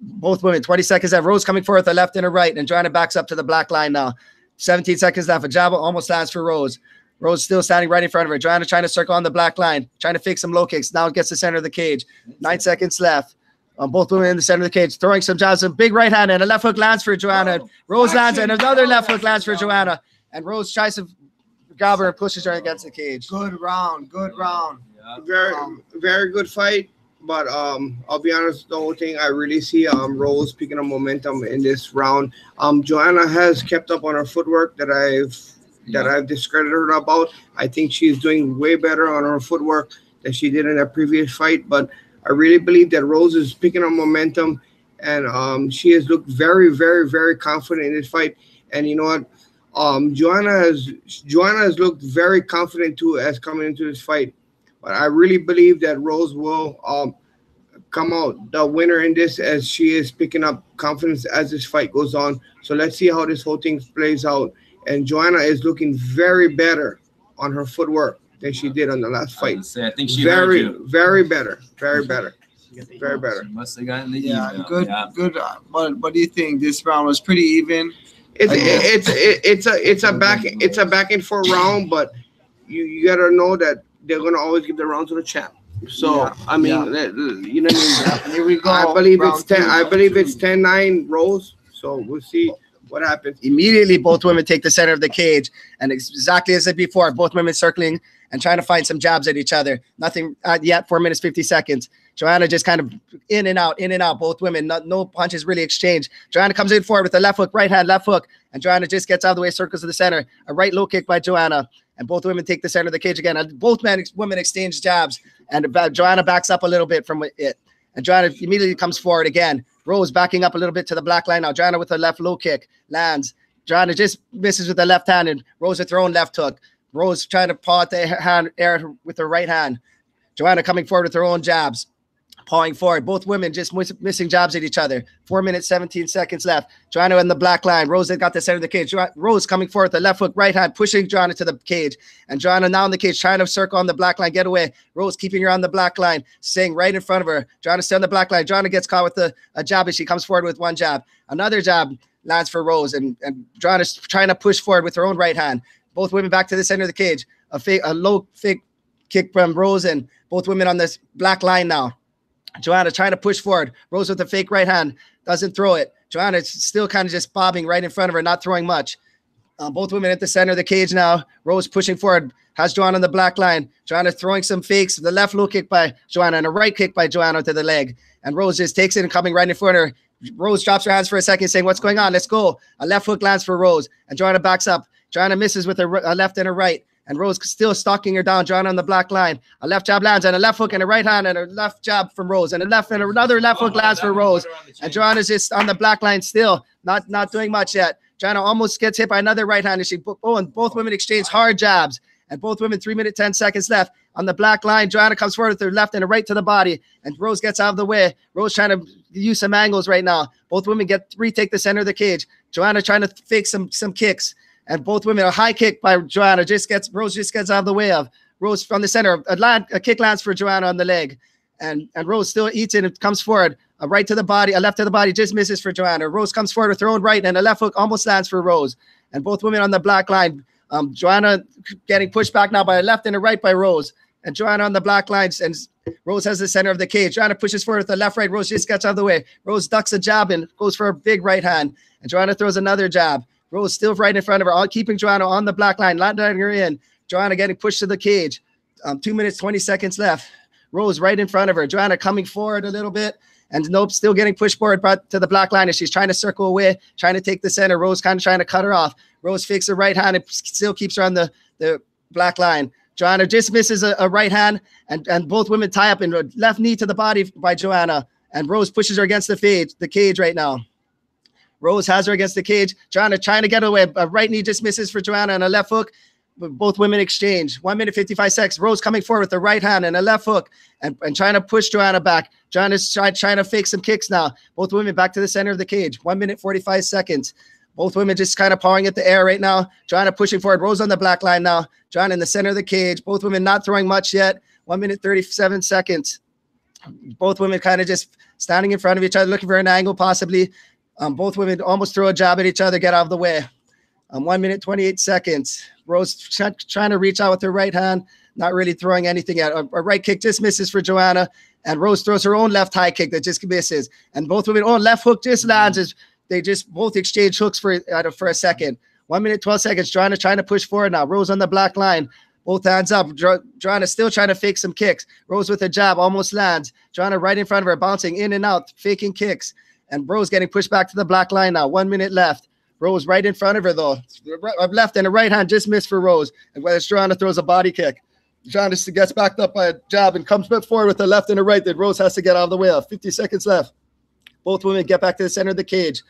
Both women, 20 seconds left. Rose coming forward with a left and a right. And Joanna backs up to the black line now. 17 seconds left. A jab almost lands for Rose. Rose still standing right in front of her. Joanna trying to circle on the black line. Trying to fake some low kicks. Now gets the center of the cage. 9 seconds left. Both women in the center of the cage. Throwing some jabs. A big right hand. And a left hook lands for Joanna. Rose lands. And another left hook lands for Joanna. And Rose tries to grab her and pushes her against the cage. Good round. Good round. Yeah. Very good fight. But I'll be honest, the only thing I really see Rose picking up momentum in this round. Joanna has kept up on her footwork that I've discredited her about. I think she's doing way better on her footwork than she did in that previous fight. But I really believe that Rose is picking up momentum, and she has looked very, very, very confident in this fight. And you know what? Joanna has looked very confident too as coming into this fight. But I really believe that Rose will come out the winner in this, as she is picking up confidence as this fight goes on. So let's see how this whole thing plays out. And Joanna is looking very better on her footwork than she did on the last fight. I think she very better. Very better. She must have gotten the good. What do you think? This round was pretty even. It's a back and forth round, but you gotta know that they're gonna always give the round to the champ. So I mean, you know what I mean. Here we go. I believe it's Round 10. two. I believe it's 10-9 Rose. So we'll see what happens. Immediately, both women take the center of the cage, and exactly as I said before, both women circling and trying to find some jabs at each other. Nothing yet. 4 minutes 50 seconds. Joanna just kind of in and out. Both women, no punches really exchanged. Joanna comes in forward with a left hook, right hand, left hook, and Joanna just gets out of the way, circles to the center. A right low kick by Joanna, and both women take the center of the cage again. And both women exchange jabs, and Joanna backs up a little bit from it. And Joanna immediately comes forward again. Rose backing up a little bit to the black line now. Joanna with a left low kick, lands. Joanna just misses with the left hand, and Rose with her own left hook. Rose trying to paw at the hand air with her right hand. Joanna coming forward with her own jabs, pawing forward. Both women just missing jabs at each other. 4 minutes, 17 seconds left. Joanna in the black line. Rose got the center of the cage. Rose coming forward with the left hook, right hand, pushing Joanna to the cage. And Joanna now in the cage, trying to circle on the black line, get away. Rose keeping her on the black line, staying right in front of her. Joanna still on the black line. Joanna gets caught with a jab as she comes forward with one jab. Another jab lands for Rose, and Joanna's trying to push forward with her own right hand. Both women back to the center of the cage. A low fake kick from Rose, and both women on this black line now. Joanna trying to push forward. Rose with the fake right hand, doesn't throw it. Joanna's still kind of just bobbing right in front of her, not throwing much. Both women at the center of the cage now. Rose pushing forward, has Joanna on the black line. Joanna throwing some fakes. The left low kick by Joanna and a right kick by Joanna to the leg. And Rose just takes it and coming right in front of her. Rose drops her hands for a second, saying, "What's going on? Let's go." A left hook lands for Rose, and Joanna backs up. Joanna misses with a left and a right, and Rose still stalking her down. Joanna on the black line. A left jab lands, and a left hook and a right hand, and a left jab from Rose, and another left hook lands for Rose. And Joanna's just on the black line still, not doing much yet. Joanna almost gets hit by another right hand, and both women exchange hard jabs. And both women, 3 minutes, 10 seconds left. On the black line, Joanna comes forward with her left and a right to the body, and Rose gets out of the way. Rose trying to use some angles right now. Both women retake the center of the cage. Joanna trying to fake some kicks, and both women, a high kick by Joanna, Rose just gets out of the way of. Rose from the center, a kick lands for Joanna on the leg, and Rose still eats it and comes forward. A right to the body, a left to the body, just misses for Joanna. Rose comes forward with her own right, and a left hook almost lands for Rose. And both women on the black line. Joanna getting pushed back now by a left and a right by Rose. And Joanna on the black lines, and Rose has the center of the cage. Joanna pushes forward with the left, right. Rose just gets out of the way. Rose ducks a jab and goes for a big right hand. And Joanna throws another jab. Rose still right in front of her, all keeping Joanna on the black line, letting her in. Joanna getting pushed to the cage. 2 minutes, 20 seconds left. Rose right in front of her. Joanna coming forward a little bit. And nope, still getting pushed forward to the black line as she's trying to circle away, trying to take the center. Rose kind of trying to cut her off. Rose fakes her right hand and still keeps her on the black line. Joanna just misses a right hand, and both women tie up, and left knee to the body by Joanna. And Rose pushes her against the cage right now. Rose has her against the cage. Joanna trying to get away. A right knee just misses for Joanna, and a left hook. Both women exchange. 1 minute, 55 seconds. Rose coming forward with a right hand and a left hook, and trying to push Joanna back. Joanna's trying to fake some kicks now. Both women back to the center of the cage. 1 minute, 45 seconds. Both women just kind of pawing at the air right now. Joanna pushing forward. Rose on the black line now. Joanna in the center of the cage. Both women not throwing much yet. 1 minute, 37 seconds. Both women kind of just standing in front of each other, looking for an angle possibly. Both women almost throw a jab at each other, get out of the way. 1 minute, 28 seconds. Rose trying to reach out with her right hand, not really throwing anything at. A right kick just misses for Joanna, and Rose throws her own left high kick that just misses. And both women, left hook just lands as they just both exchange hooks for a second. 1 minute, 12 seconds. Joanna trying to push forward now. Rose on the black line. Both hands up. Joanna still trying to fake some kicks. Rose with a jab, almost lands. Joanna right in front of her, bouncing in and out, faking kicks. And Rose getting pushed back to the black line now. 1 minute left. Rose right in front of her, though. A left and a right hand just missed for Rose. And whether Joanna throws a body kick. Joanna gets backed up by a jab and comes back forward with a left and a right that Rose has to get out of the way of. 50 seconds left. Both women get back to the center of the cage.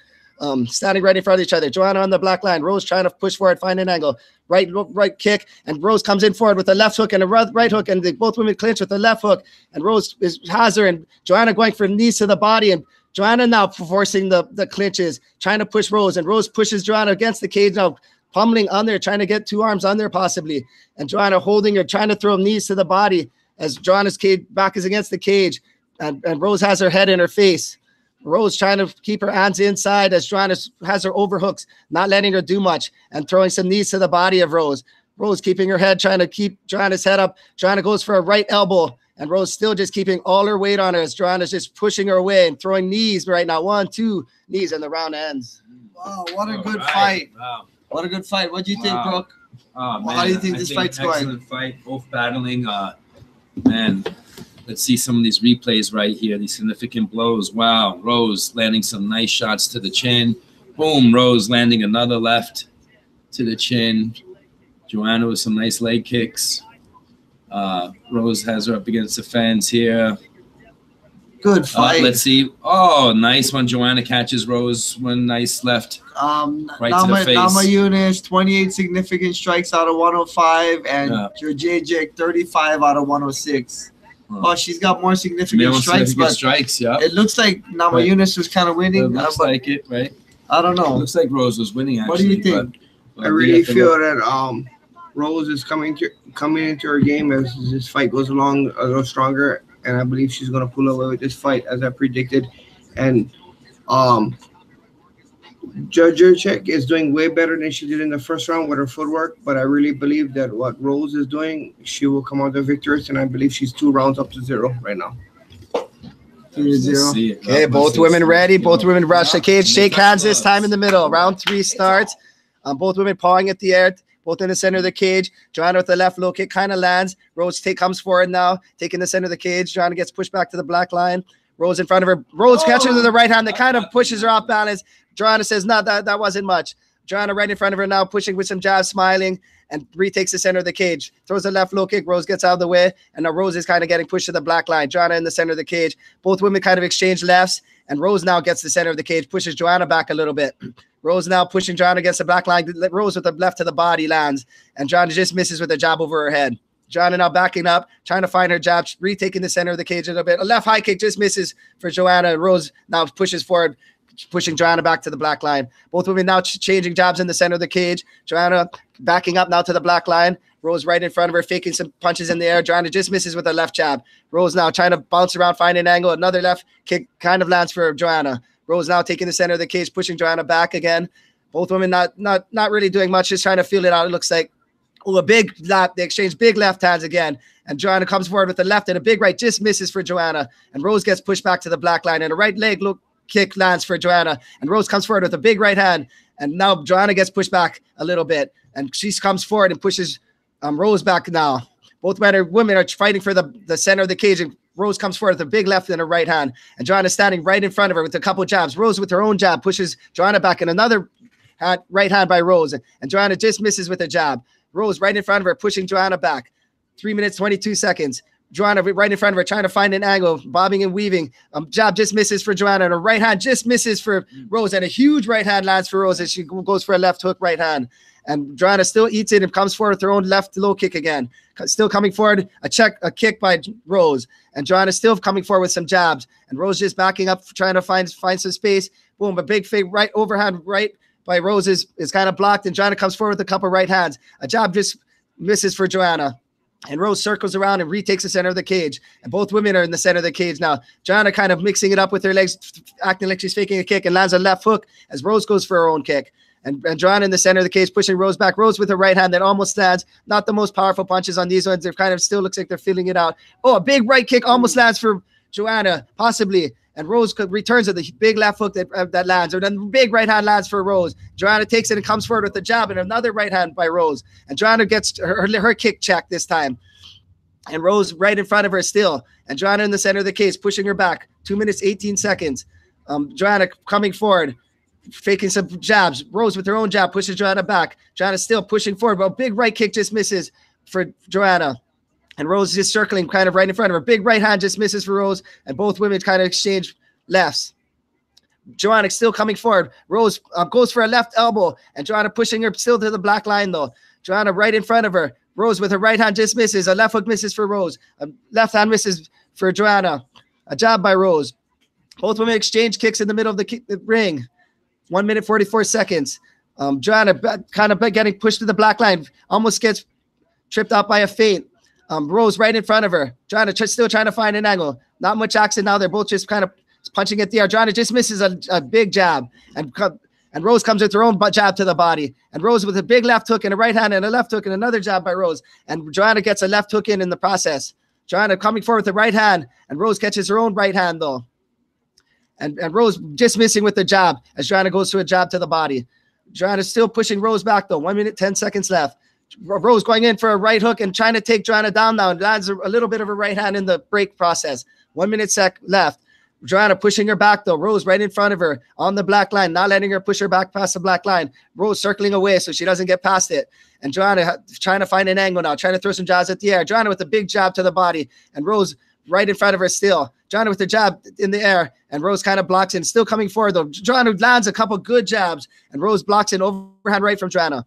Standing right in front of each other. Joanna on the black line. Rose trying to push forward, find an angle. Right kick, and Rose comes in forward with a left hook and a right hook, and both women clinch with the left hook. And Rose has her, and Joanna going for knees to the body, and Joanna now forcing the clinches, trying to push Rose, and Rose pushes Joanna against the cage now, pummeling on there, trying to get two arms on there possibly. And Joanna holding her, trying to throw knees to the body as Joanna's back is against the cage, and Rose has her head in her face. Rose trying to keep her hands inside as Joanna has her overhooks, not letting her do much, and throwing some knees to the body of Rose. Rose keeping her head, trying to keep Joanna's head up. Joanna goes for a right elbow, and Rose still just keeping all her weight on her as Joanna's just pushing her away and throwing knees right now. 1, 2 knees, and the round ends. Wow, what a good fight. Wow. What a good fight. What do you think, Brooke? Oh, man, How do you think this fight's going? Excellent fight, both battling. Man, let's see some of these replays right here. These significant blows. Wow, Rose landing some nice shots to the chin. Boom, Rose landing another left to the chin. Joanna with some nice leg kicks. Rose has her up against the fence here. Good fight. Let's see. Oh, nice one. Joanna catches Rose. One nice left. Right to the face. Namajunas, 28 significant strikes out of 105, and Jurjejek, 35 out of 106. Oh, she's got more significant strikes, but yeah. It looks like Namajunas was kind of winning. It looks like it, right? I don't know. It looks like Rose was winning, actually. What do you think? I really feel that Rose is coming into her game as this fight goes along a little stronger, and I believe she's going to pull away with this fight as I predicted. And Jurjejek is doing way better than she did in the first round with her footwork, but I really believe that what Rose is doing, she will come out the victorious, and I believe she's 2 rounds up to 0 right now. 3-0. Okay, both women ready. Both women rush the cage. Shake hands this time in the middle. Round 3 starts. Both women pawing at the air. Both in the center of the cage. Joanna with the left low kick kind of lands. Rose comes forward now, taking the center of the cage. Joanna gets pushed back to the black line. Rose in front of her. Rose catches her with the right hand that kind of pushes her off balance. Joanna says, no, that wasn't much. Joanna right in front of her now, pushing with some jabs, smiling, and retakes the center of the cage. Throws a left low kick. Rose gets out of the way, and now Rose is kind of getting pushed to the black line. Joanna in the center of the cage. Both women kind of exchange lefts, and Rose now gets the center of the cage, pushes Joanna back a little bit. Rose now pushing Joanna against the black line. Rose with the left to the body lands, and Joanna just misses with a jab over her head. Joanna now backing up, trying to find her jab, retaking the center of the cage a little bit. A left high kick just misses for Joanna. Rose now pushes forward, pushing Joanna back to the black line. Both women now changing jabs in the center of the cage. Joanna backing up now to the black line. Rose right in front of her, faking some punches in the air. Joanna just misses with a left jab. Rose now trying to bounce around, find an angle. Another left kick kind of lands for Joanna. Rose now taking the center of the cage, pushing Joanna back again. Both women not really doing much, just trying to feel it out. It looks like, oh, a big lap. They exchange big left hands again. And Joanna comes forward with a left and a big right, just misses for Joanna. And Rose gets pushed back to the black line. And a right leg kick lands for Joanna. And Rose comes forward with a big right hand. And now Joanna gets pushed back a little bit. And she comes forward and pushes Rose back now. Both women are fighting for the center of the cage. And Rose comes forward with a big left and a right hand. And Joanna standing right in front of her with a couple jabs. Rose with her own jab pushes Joanna back, and another right hand by Rose. And Joanna just misses with a jab. Rose right in front of her, pushing Joanna back. 3 minutes, 22 seconds. Joanna right in front of her, trying to find an angle, bobbing and weaving. Jab just misses for Joanna, and a right hand just misses for Rose. And a huge right hand lands for Rose as she goes for a left hook right hand. And Joanna still eats it and comes forward with her own left low kick again. Still coming forward, a kick by Rose. And Joanna still coming forward with some jabs. And Rose just backing up, trying to find some space. Boom, a big fake right overhand right by Rose is kind of blocked. And Joanna comes forward with a couple right hands. A jab just misses for Joanna. And Rose circles around and retakes the center of the cage. And both women are in the center of the cage now. Joanna kind of mixing it up with her legs, acting like she's faking a kick, and lands a left hook as Rose goes for her own kick. And Joanna in the center of the cage, pushing Rose back. Rose with her right hand that almost stands. Not the most powerful punches on these ones. They're kind of still looks like they're feeling it out. Oh, a big right kick almost lands for Joanna, possibly. And Rose returns with the big left hook that lands. Or then big right hand lands for Rose. Joanna takes it and comes forward with a jab and another right hand by Rose. And Joanna gets her kick checked this time. And Rose right in front of her still. And Joanna in the center of the cage, pushing her back. 2 minutes, 18 seconds. Joanna coming forward, faking some jabs. Rose with her own jab pushes Joanna back. Joanna still pushing forward, but a big right kick just misses for Joanna. And Rose just circling kind of right in front of her. Big right hand just misses for Rose. And both women kind of exchange lefts. Joanna still coming forward. Rose goes for a left elbow. And Joanna pushing her still to the black line though. Joanna right in front of her. Rose with her right hand just misses. A left hook misses for Rose. A left hand misses for Joanna. A jab by Rose. Both women exchange kicks in the middle of the ring. 1 minute, 44 seconds. Joanna kind of getting pushed to the black line. Almost gets tripped out by a feint. Rose right in front of her. Joanna still trying to find an angle. Not much action now. They're both just kind of punching at the air. Joanna just misses a big jab. And And Rose comes with her own jab to the body. And Rose with a big left hook and a right hand and a left hook and another jab by Rose. And Joanna gets a left hook in the process. Joanna coming forward with the right hand. And Rose catches her own right hand, though. And Rose just missing with the jab as Joanna goes to a jab to the body. Joanna still pushing Rose back, though. 1 minute, 10 seconds left. Rose going in for a right hook and trying to take Joanna down now. And lands a little bit of a right hand in the break process. 1 minute left. Joanna pushing her back, though. Rose right in front of her on the black line, not letting her push her back past the black line. Rose circling away so she doesn't get past it. And Joanna trying to find an angle now, trying to throw some jabs at the air. Joanna with a big jab to the body. And Rose right in front of her still. Joanna with the jab in the air. And Rose kind of blocks in, still coming forward, though. Joanna lands a couple good jabs. And Rose blocks in overhand right from Joanna.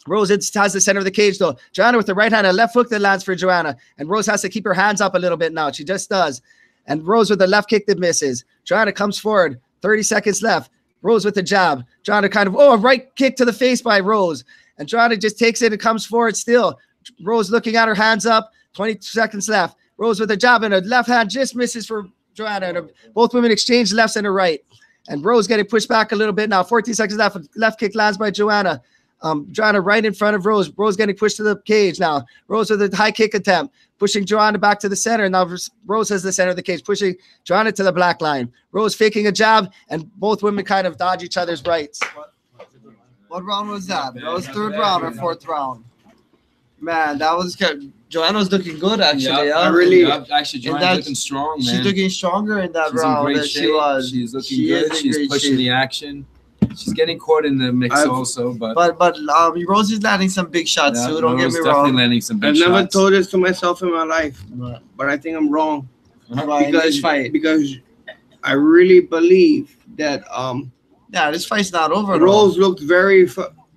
Rose has the center of the cage, though. Joanna with the right hand, a left hook that lands for Joanna. And Rose has to keep her hands up a little bit now. She just does. And Rose with the left kick that misses. Joanna comes forward. 30 seconds left. Rose with the jab. Joanna kind of, a right kick to the face by Rose. And Joanna just takes it and comes forward still. Rose looking at her hands up. 20 seconds left. Rose with a jab and a left hand just misses for Joanna. And both women exchange lefts and a right. And Rose getting pushed back a little bit now. 14 seconds left. Left kick lands by Joanna. Joanna right in front of Rose. Rose getting pushed to the cage now. Rose with a high kick attempt, pushing Joanna back to the center. Now Rose has the center of the cage, pushing Joanna to the black line. Rose faking a jab, and both women kind of dodge each other's rights. What round was that? That was third round or fourth round? Man, that was good. Joanna was looking good, actually. Actually, Joanna's looking strong, man. She's looking stronger in that round than she was. She's looking good. She's pushing the action. She's getting caught in the mix also, but Rose is landing some big shots too. Don't get me wrong. Definitely landing some big shots. I've never told this to myself in my life, but I think I'm wrong because I really believe that this fight's not over. Rose looked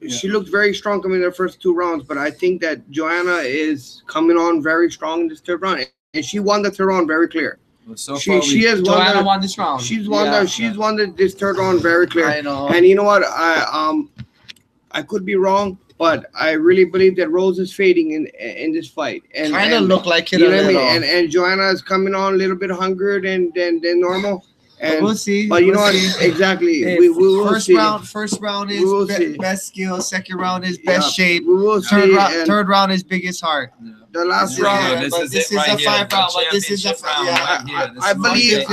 she looked very strong coming in the first 2 rounds, but I think that Joanna is coming on very strong in this third round, and she won the third round very clear. So she has won this round. She's won this third round very clear. I know. And you know what? I could be wrong, but I really believe that Rose is fading in this fight. And kind of look like it. You know what I mean? And Joanna is coming on a little bit hungrier than normal. And we'll see. But you know what? Exactly. Hey, we will first see. First round is best skill. Second round is best shape. We will see. Third round is biggest heart. The last round. This is a 5 round. But this is a 5 round. I believe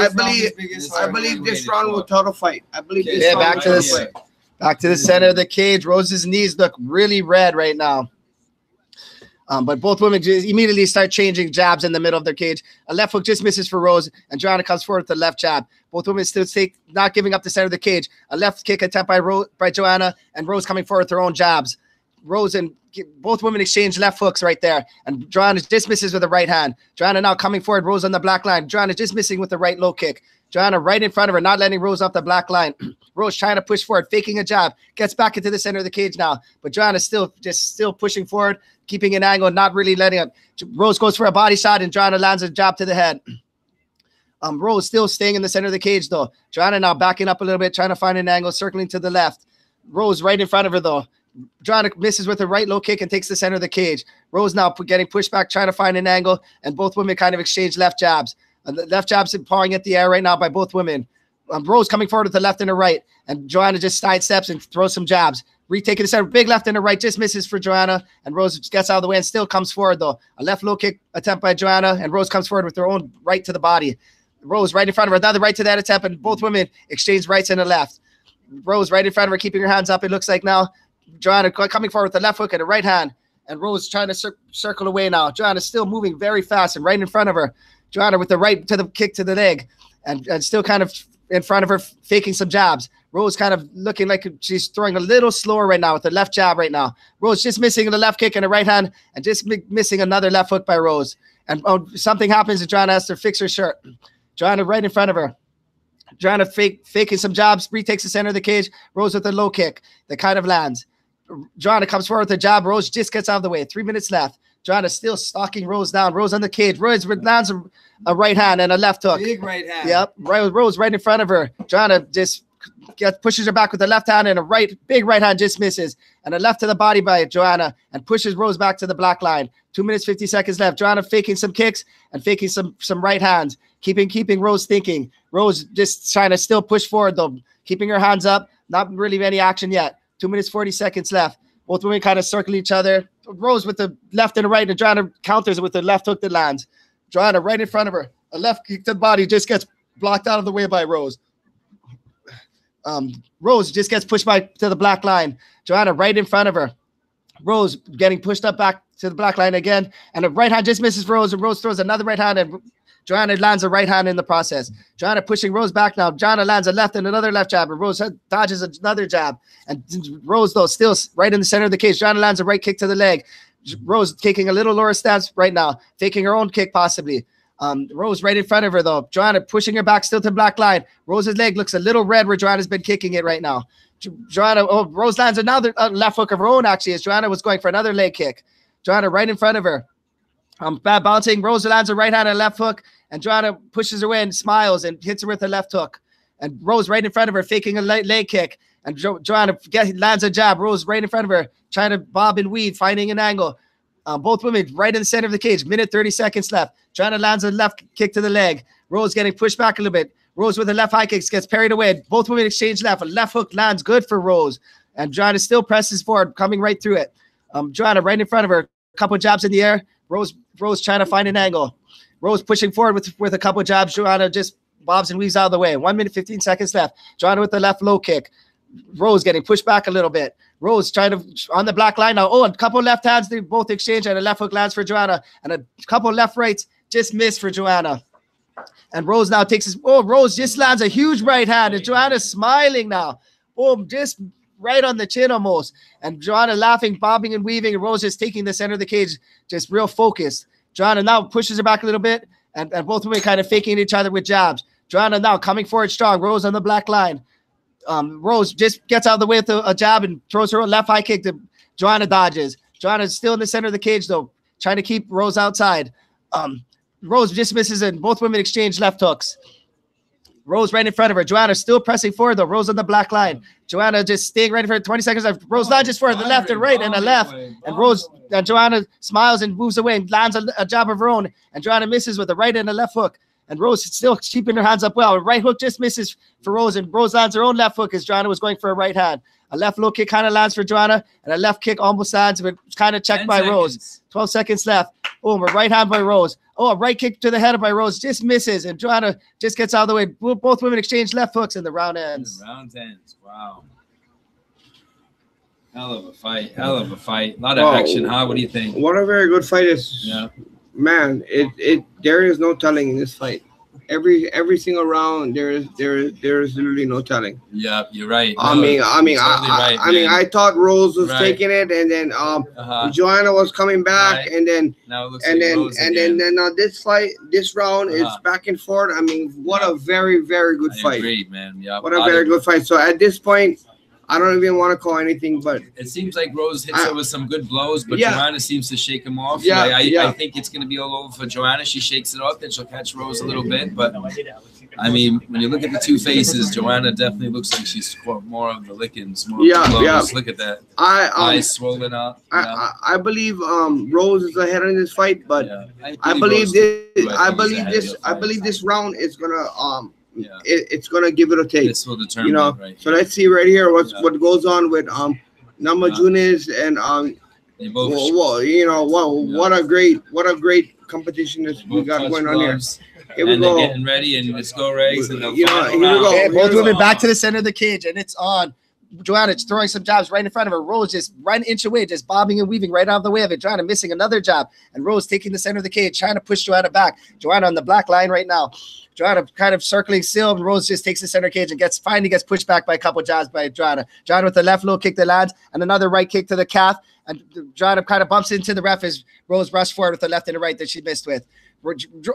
this round will tell the fight. I believe this round back to this. Back to the center of the cage. Rose's knees look really red right now. But both women just immediately start changing jabs in the middle of their cage. A left hook just misses for Rose, and Joanna comes forward with the left jab. Both women still not giving up the center of the cage. A left kick attempt by Joanna, and Rose coming forward with her own jabs. Rose and both women exchange left hooks right there, and Joanna just misses with a right hand. Joanna now coming forward, Rose on the black line. Joanna just missing with the right low kick. Joanna right in front of her, not letting Rose off the black line. Rose trying to push forward, faking a jab, gets back into the center of the cage now, but Joanna still pushing forward, keeping an angle, not really letting it. Rose goes for a body shot, and Joanna lands a jab to the head. Rose still staying in the center of the cage, though. Joanna now backing up a little bit, trying to find an angle, circling to the left. Rose right in front of her, though. Joanna misses with a right low kick and takes the center of the cage. Rose now getting pushed back, trying to find an angle, and both women kind of exchange left jabs. The left jabs pawing at the air right now by both women. Rose coming forward with the left and the right, and Joanna just sidesteps and throws some jabs. Retaking the center, big left and a right, just misses for Joanna, and Rose gets out of the way and still comes forward, though. A left low kick attempt by Joanna, and Rose comes forward with her own right to the body. Rose right in front of her, another right to that attempt, and both women exchange rights and a left. Rose right in front of her, keeping her hands up, it looks like now. Joanna coming forward with the left hook and a right hand, and Rose trying to circle away now. Joanna still moving very fast and right in front of her. Joanna with the right to the kick to the leg, and still kind of in front of her, faking some jabs. Rose kind of looking like she's throwing a little slower right now with the left jab right now. Rose just missing the left kick and a right hand, and just missing another left hook by Rose. And something happens, and Joanna has to fix her shirt. Joanna right in front of her. Joanna faking some jabs, retakes the center of the cage. Rose with a low kick that kind of lands. Joanna comes forward with a jab. Rose just gets out of the way. 3 minutes left. Joanna still stalking Rose down. Rose on the cage. Rose lands a right hand and a left hook. Big right hand. Yep. Rose right in front of her. Joanna just pushes her back with the left hand, and big right hand just misses. And a left to the body by Joanna, and pushes Rose back to the black line. 2 minutes, 50 seconds left. Joanna faking some kicks and faking some right hands. keeping Rose thinking. Rose just trying to still push forward though, keeping her hands up. Not really any action yet. 2 minutes 40 seconds left. Both women kind of circle each other. Rose with the left and the right, and Joanna counters with the left hook that lands. Joanna right in front of her. A left kick to the body just gets blocked out of the way by Rose. Rose just gets pushed to the black line. Joanna right in front of her. Rose getting pushed up back to the black line again, and a right hand just misses Rose, and Rose throws another right hand, and Joanna lands a right hand in the process. Joanna pushing Rose back now. Joanna lands a left and another left jab, and Rose dodges another jab. And Rose, though, still right in the center of the cage. Joanna lands a right kick to the leg. Rose taking a little lower stance right now, faking her own kick possibly. Rose right in front of her, though. Joanna pushing her back still to the black line. Rose's leg looks a little red where Joanna's been kicking it right now. Joanna, Rose lands another left hook of her own, actually, as Joanna was going for another leg kick. Joanna right in front of her. Bad bouncing. Rose lands a right hand and left hook, and Joanna pushes her away and smiles and hits her with a left hook. And Rose right in front of her, faking a leg kick. And Joanna lands a jab. Rose right in front of her, trying to bob and weave, finding an angle. Both women right in the center of the cage. Minute 30 seconds left. Joanna lands a left kick to the leg. Rose getting pushed back a little bit. Rose with a left high kick gets parried away. Both women exchange left. A left hook lands good for Rose. And Joanna still presses forward, coming right through it. Joanna right in front of her. A couple jabs in the air. Rose trying to find an angle. Rose pushing forward with a couple jabs. Joanna just bobs and weaves out of the way. 1 minute, 15 seconds left. Joanna with the left low kick. Rose getting pushed back a little bit. Rose trying to on the black line now. Oh, a couple left hands. They both exchange, and a left hook lands for Joanna. And a couple left rights just missed for Joanna. And Rose now takes his. Oh, Rose just lands a huge right hand. And Joanna's smiling now. Boom, just right on the chin almost. And Joanna laughing, bobbing and weaving. And Rose just taking the center of the cage, just real focused. Joanna now pushes her back a little bit. And both women kind of faking each other with jabs. Joanna now coming forward strong. Rose on the black line. Rose just gets out of the way with a jab and throws her left high kick to Joanna dodges. Joanna's still in the center of the cage, though, trying to keep Rose outside. Rose just misses, and both women exchange left hooks. Rose right in front of her. Joanna still pressing forward, though. Rose on the black line. Joanna just staying right in front. 20 seconds left. Rose dodges for the left and right and a left. And Rose, Joanna smiles and moves away and lands a jab of her own. And Joanna misses with a right and a left hook. And Rose still keeping her hands up well. A right hook just misses for Rose, and Rose lands her own left hook as Joanna was going for a right hand. A left low kick kind of lands for Joanna, and a left kick almost lands, but kind of checked by Rose. 12 seconds left. Oh, a right hand by Rose. Oh, a right kick to the head by Rose just misses, and Joanna just gets out of the way. Both women exchange left hooks, and the round ends. Round ends. Wow. Hell of a fight. Hell of a fight. A lot of action, huh? What do you think? What a very good fight is. Yeah. Man, there is no telling in this fight. Every single round there is literally no telling. Yeah, you're right. I mean, I thought Rose was taking it, and then Joanna was coming back, and then now it looks this round is back and forth. I mean, what a very, very good fight. Agreed, man. Yeah. What a very good fight. So at this point, I don't even want to call anything, but it seems like Rose hits her with some good blows, but yeah. Joanna seems to shake him off. Yeah, I think it's going to be all over for Joanna. She shakes it off, then she'll catch Rose a little bit. But I mean, when you look at the two faces, Joanna definitely looks like she's more of the lickings, more of the blows. Yeah. Look at that. Eyes swollen up. I believe Rose is ahead in this fight, but I believe this round is gonna it's gonna give it a take. This will determine, right? So let's see right here what goes on with Namajunas and what a great competition this we got going on here. Here we go. They're getting ready, and let's go, Rags. And here we go. Okay, both women back to the center of the cage, and it's on. Joanna throwing some jabs right in front of her. Rose just right an inch away, just bobbing and weaving right out of the way of it. Joanna missing another jab, and Rose taking the center of the cage, trying to push Joanna back. Joanna on the black line right now. Joanna kind of circling still, and Rose just takes the center cage and finally gets pushed back by a couple jabs by Joanna. Joanna with the left low kick that lands, and another right kick to the calf. And Joanna kind of bumps into the ref as Rose rushed forward with the left and the right that she missed with.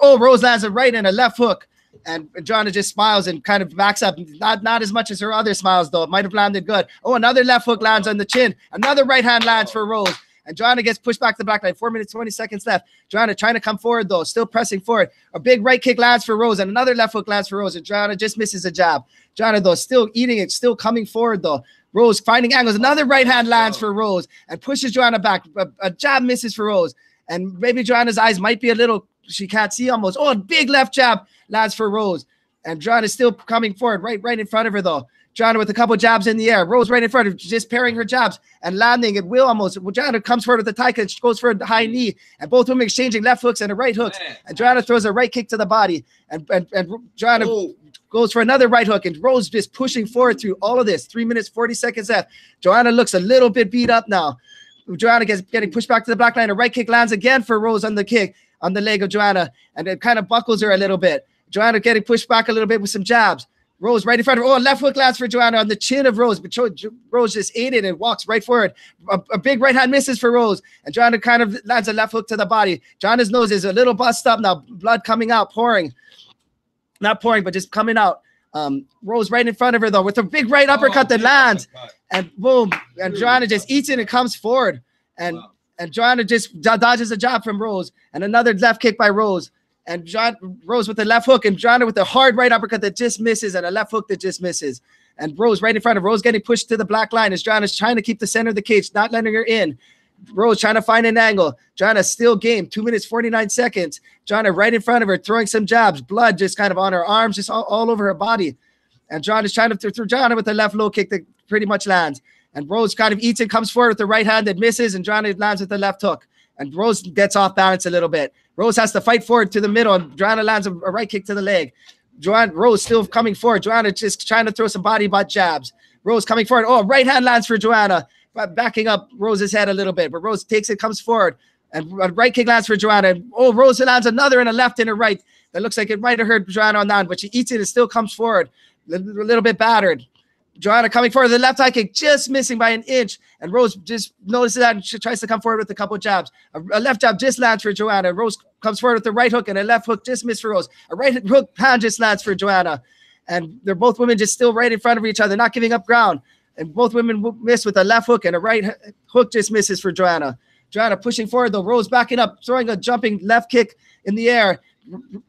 Oh, Rose lands a right and a left hook. And Joanna just smiles and kind of backs up. Not as much as her other smiles, though. It might have landed good. Oh, another left hook lands on the chin. Another right hand lands for Rose. And Joanna gets pushed back to the back line. 4 minutes, 20 seconds left. Joanna trying to come forward, though. Still pressing forward. A big right kick lands for Rose. And another left hook lands for Rose. And Joanna just misses a jab. Joanna, though, still eating it. Still coming forward, though. Rose finding angles. Another right hand lands for Rose. And pushes Joanna back. A jab misses for Rose. And maybe Joanna's eyes might be a little she can't see almost. Oh, big left jab lands for Rose. And Joanna's still coming forward, right in front of her, though. Joanna with a couple jabs in the air. Rose right in front of her, just parrying her jabs and landing at will almost. Joanna comes forward with the tie kick, goes for a high knee, and both women exchanging left hooks and a right hook. And Joanna throws a right kick to the body. And Joanna goes for another right hook, and Rose just pushing forward through all of this. 3 minutes, 40 seconds left. Joanna looks a little bit beat up now. Joanna getting pushed back to the black line. A right kick lands again for Rose on the kick, on the leg of Joanna, and it kind of buckles her a little bit. Joanna getting pushed back a little bit with some jabs. Rose right in front of her. Oh, left hook lands for Joanna on the chin of Rose, but Rose just ate it and walks right forward. A big right hand misses for Rose, and Joanna kind of lands a left hook to the body. Joanna's nose is a little bust up now, blood coming out, pouring. Not pouring, but just coming out. Rose right in front of her, though, with a big right uppercut that lands, and boom, and Joanna just eats it and comes forward. And Joanna just dodges a jab from Rose, and another left kick by Rose. And Rose with the left hook, and Joanna with a hard right uppercut that just misses, and a left hook that just misses. And Rose right in front of Rose getting pushed to the black line as Joanna's trying to keep the center of the cage, not letting her in. Rose trying to find an angle. Joanna still game, 2 minutes, 49 seconds. Joanna right in front of her, throwing some jabs, blood just kind of on her arms, just all over her body. And Joanna's trying to throw Joanna with a left low kick that pretty much lands. And Rose kind of eats it, comes forward with the right hand that misses, and Joanna lands with the left hook. And Rose gets off balance a little bit. Rose has to fight forward to the middle, and Joanna lands a right kick to the leg. Rose still coming forward. Joanna just trying to throw some body butt jabs. Rose coming forward. Oh, right hand lands for Joanna, backing up Rose's head a little bit. But Rose takes it, comes forward, and a right kick lands for Joanna. And, oh, Rose lands another and a left and a right. That looks like it might have hurt Joanna on that, but she eats it and still comes forward, a little bit battered. Joanna coming forward, the left high kick just missing by an inch, and Rose just notices that and she tries to come forward with a couple jabs. A left jab just lands for Joanna. Rose comes forward with the right hook, and a left hook just missed for Rose. A right hook hand just lands for Joanna, and they're both women just still right in front of each other, not giving up ground. And both women miss with a left hook, and a right hook just misses for Joanna. Joanna pushing forward, though. Rose backing up, throwing a jumping left kick in the air.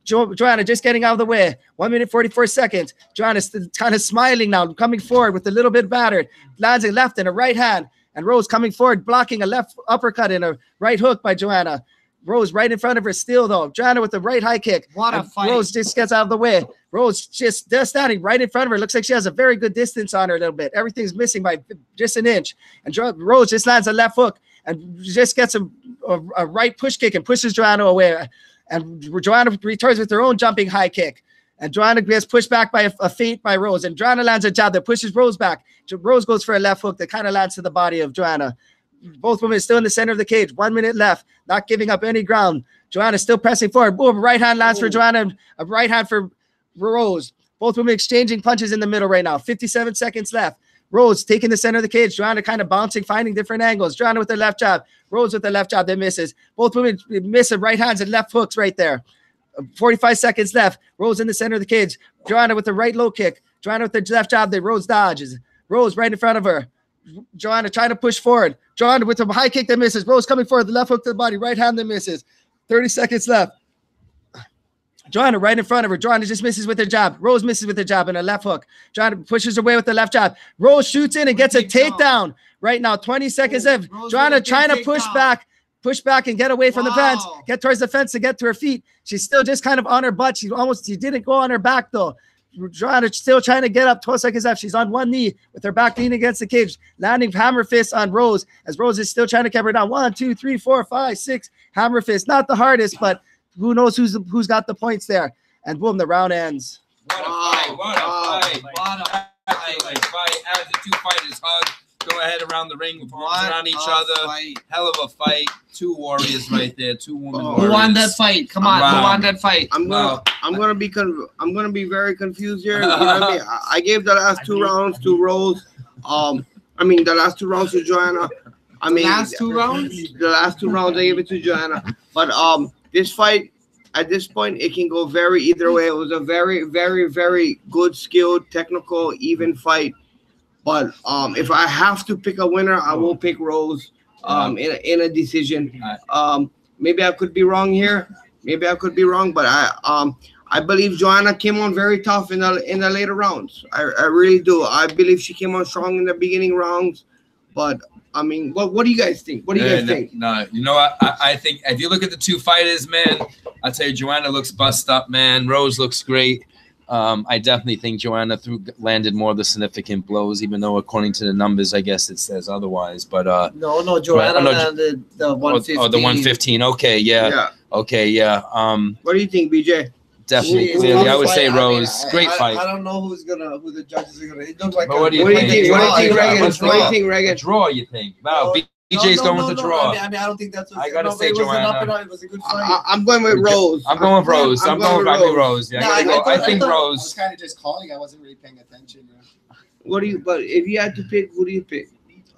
Joanna just getting out of the way. 1 minute, 44 seconds. Joanna's kind of smiling now, coming forward with a little bit battered. Lands a left and a right hand. And Rose coming forward, blocking a left uppercut and a right hook by Joanna. Rose right in front of her still, though. Joanna with the right high kick. What a fight. Rose just gets out of the way. Rose just standing right in front of her. Looks like she has a very good distance on her a little bit. Everything's missing by just an inch. And Rose just lands a left hook and just gets a right push kick and pushes Joanna away. And Joanna returns with her own jumping high kick. And Joanna gets pushed back by a feint by Rose. And Joanna lands a jab that pushes Rose back. Rose goes for a left hook that kind of lands to the body of Joanna. Both women still in the center of the cage. 1 minute left, not giving up any ground. Joanna still pressing forward. Boom, right hand lands for Joanna, a right hand for Rose. Both women exchanging punches in the middle right now. 57 seconds left. Rose taking the center of the cage. Joanna kind of bouncing, finding different angles. Joanna with the left jab. Rose with the left jab that misses. Both women miss right hands and left hooks right there. 45 seconds left. Rose in the center of the cage. Joanna with the right low kick. Joanna with the left jab that Rose dodges. Rose right in front of her. Joanna trying to push forward. Joanna with the high kick that misses. Rose coming forward. The left hook to the body. Right hand that misses. 30 seconds left. Joanna right in front of her. Joanna just misses with her jab. Rose misses with her jab and a left hook. Joanna pushes away with the left jab. Rose shoots in and gets a takedown right now. 20 seconds left. Joanna trying to push back and get away from the fence. Get towards the fence to get to her feet. She's still just kind of on her butt. She didn't go on her back though. Joanna still trying to get up. 12 seconds left. She's on one knee with her back leaning against the cage, landing hammer fist on Rose as Rose is still trying to keep her down. 1, 2, 3, 4, 5, 6 hammer fist. Not the hardest, but who knows who's got the points there. And boom, the round ends. What a fight. As the two fighters hug, go ahead around the ring with arms around each other. Hell of a fight. Two warriors right there. Two women warriors. Who won that fight? Come on, who won that fight? I'm gonna be very confused here. You know what I mean? I gave the last 2 rounds to Rose. The last 2 rounds to Joanna. The last 2 rounds I gave it to Joanna. But this fight, at this point, it can go either way. It was a very, very, very good, skilled, technical, even fight. But if I have to pick a winner, I will pick Rose in a decision. Maybe I could be wrong here. But I believe Joanna came on very tough in the later rounds. I really do. I believe she came on strong in the beginning rounds. But what do you guys think? No, you know what? I think if you look at the two fighters, man, I'll tell you, Joanna looks bust up, man. Rose looks great. I definitely think Joanna landed more of the significant blows, even though according to the numbers, I guess it says otherwise. But no, Joanna landed the 115. Oh, the 115. Okay, yeah. Okay, yeah. What do you think, BJ? Definitely, clearly, I would say Rose. Great fight. I don't know who the judges are gonna. It looks like. What do you think? What do you think, Reagan? What do you think, Reagan? Draw, you think? No, BJ's going with the draw. I mean, I don't think that's. I gotta say Joanna. It was a good fight. I'm going with Rose. I'm going with Rose. I'm going with Rose. Yeah, I think Rose. I was kind of just calling. I wasn't really paying attention. What do you? But if you had to pick, who do you pick?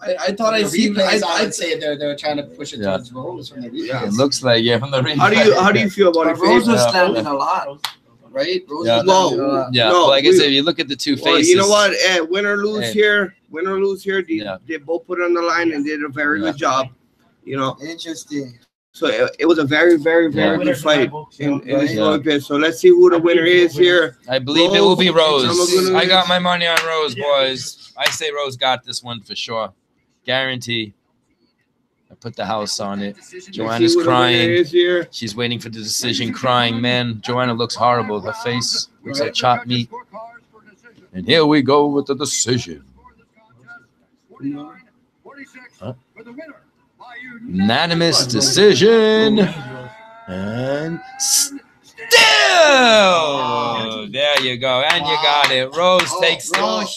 I thought I seen. I'd say they're trying to push it towards Rose from the replay. Yeah, it looks like from the replay. How do you feel about it? Rose was standing a lot, right? Rose yeah, no, like I said, if you look at the two faces, you know what? Win or lose here, they both put it on the line and did a very good job. You know, interesting. So it was a very, very, very good fight in this bit. So let's see who the winner is here. I believe it will be Rose. I got my money on Rose, boys. I say Rose got this one for sure. Guarantee. I put the house on it. Joanna's crying. She's waiting for the decision, crying. Man, Joanna looks horrible. Her face looks like chopped meat. And here we go with the decision. Unanimous decision. And still, there you go, and you got it. Rose takes Rose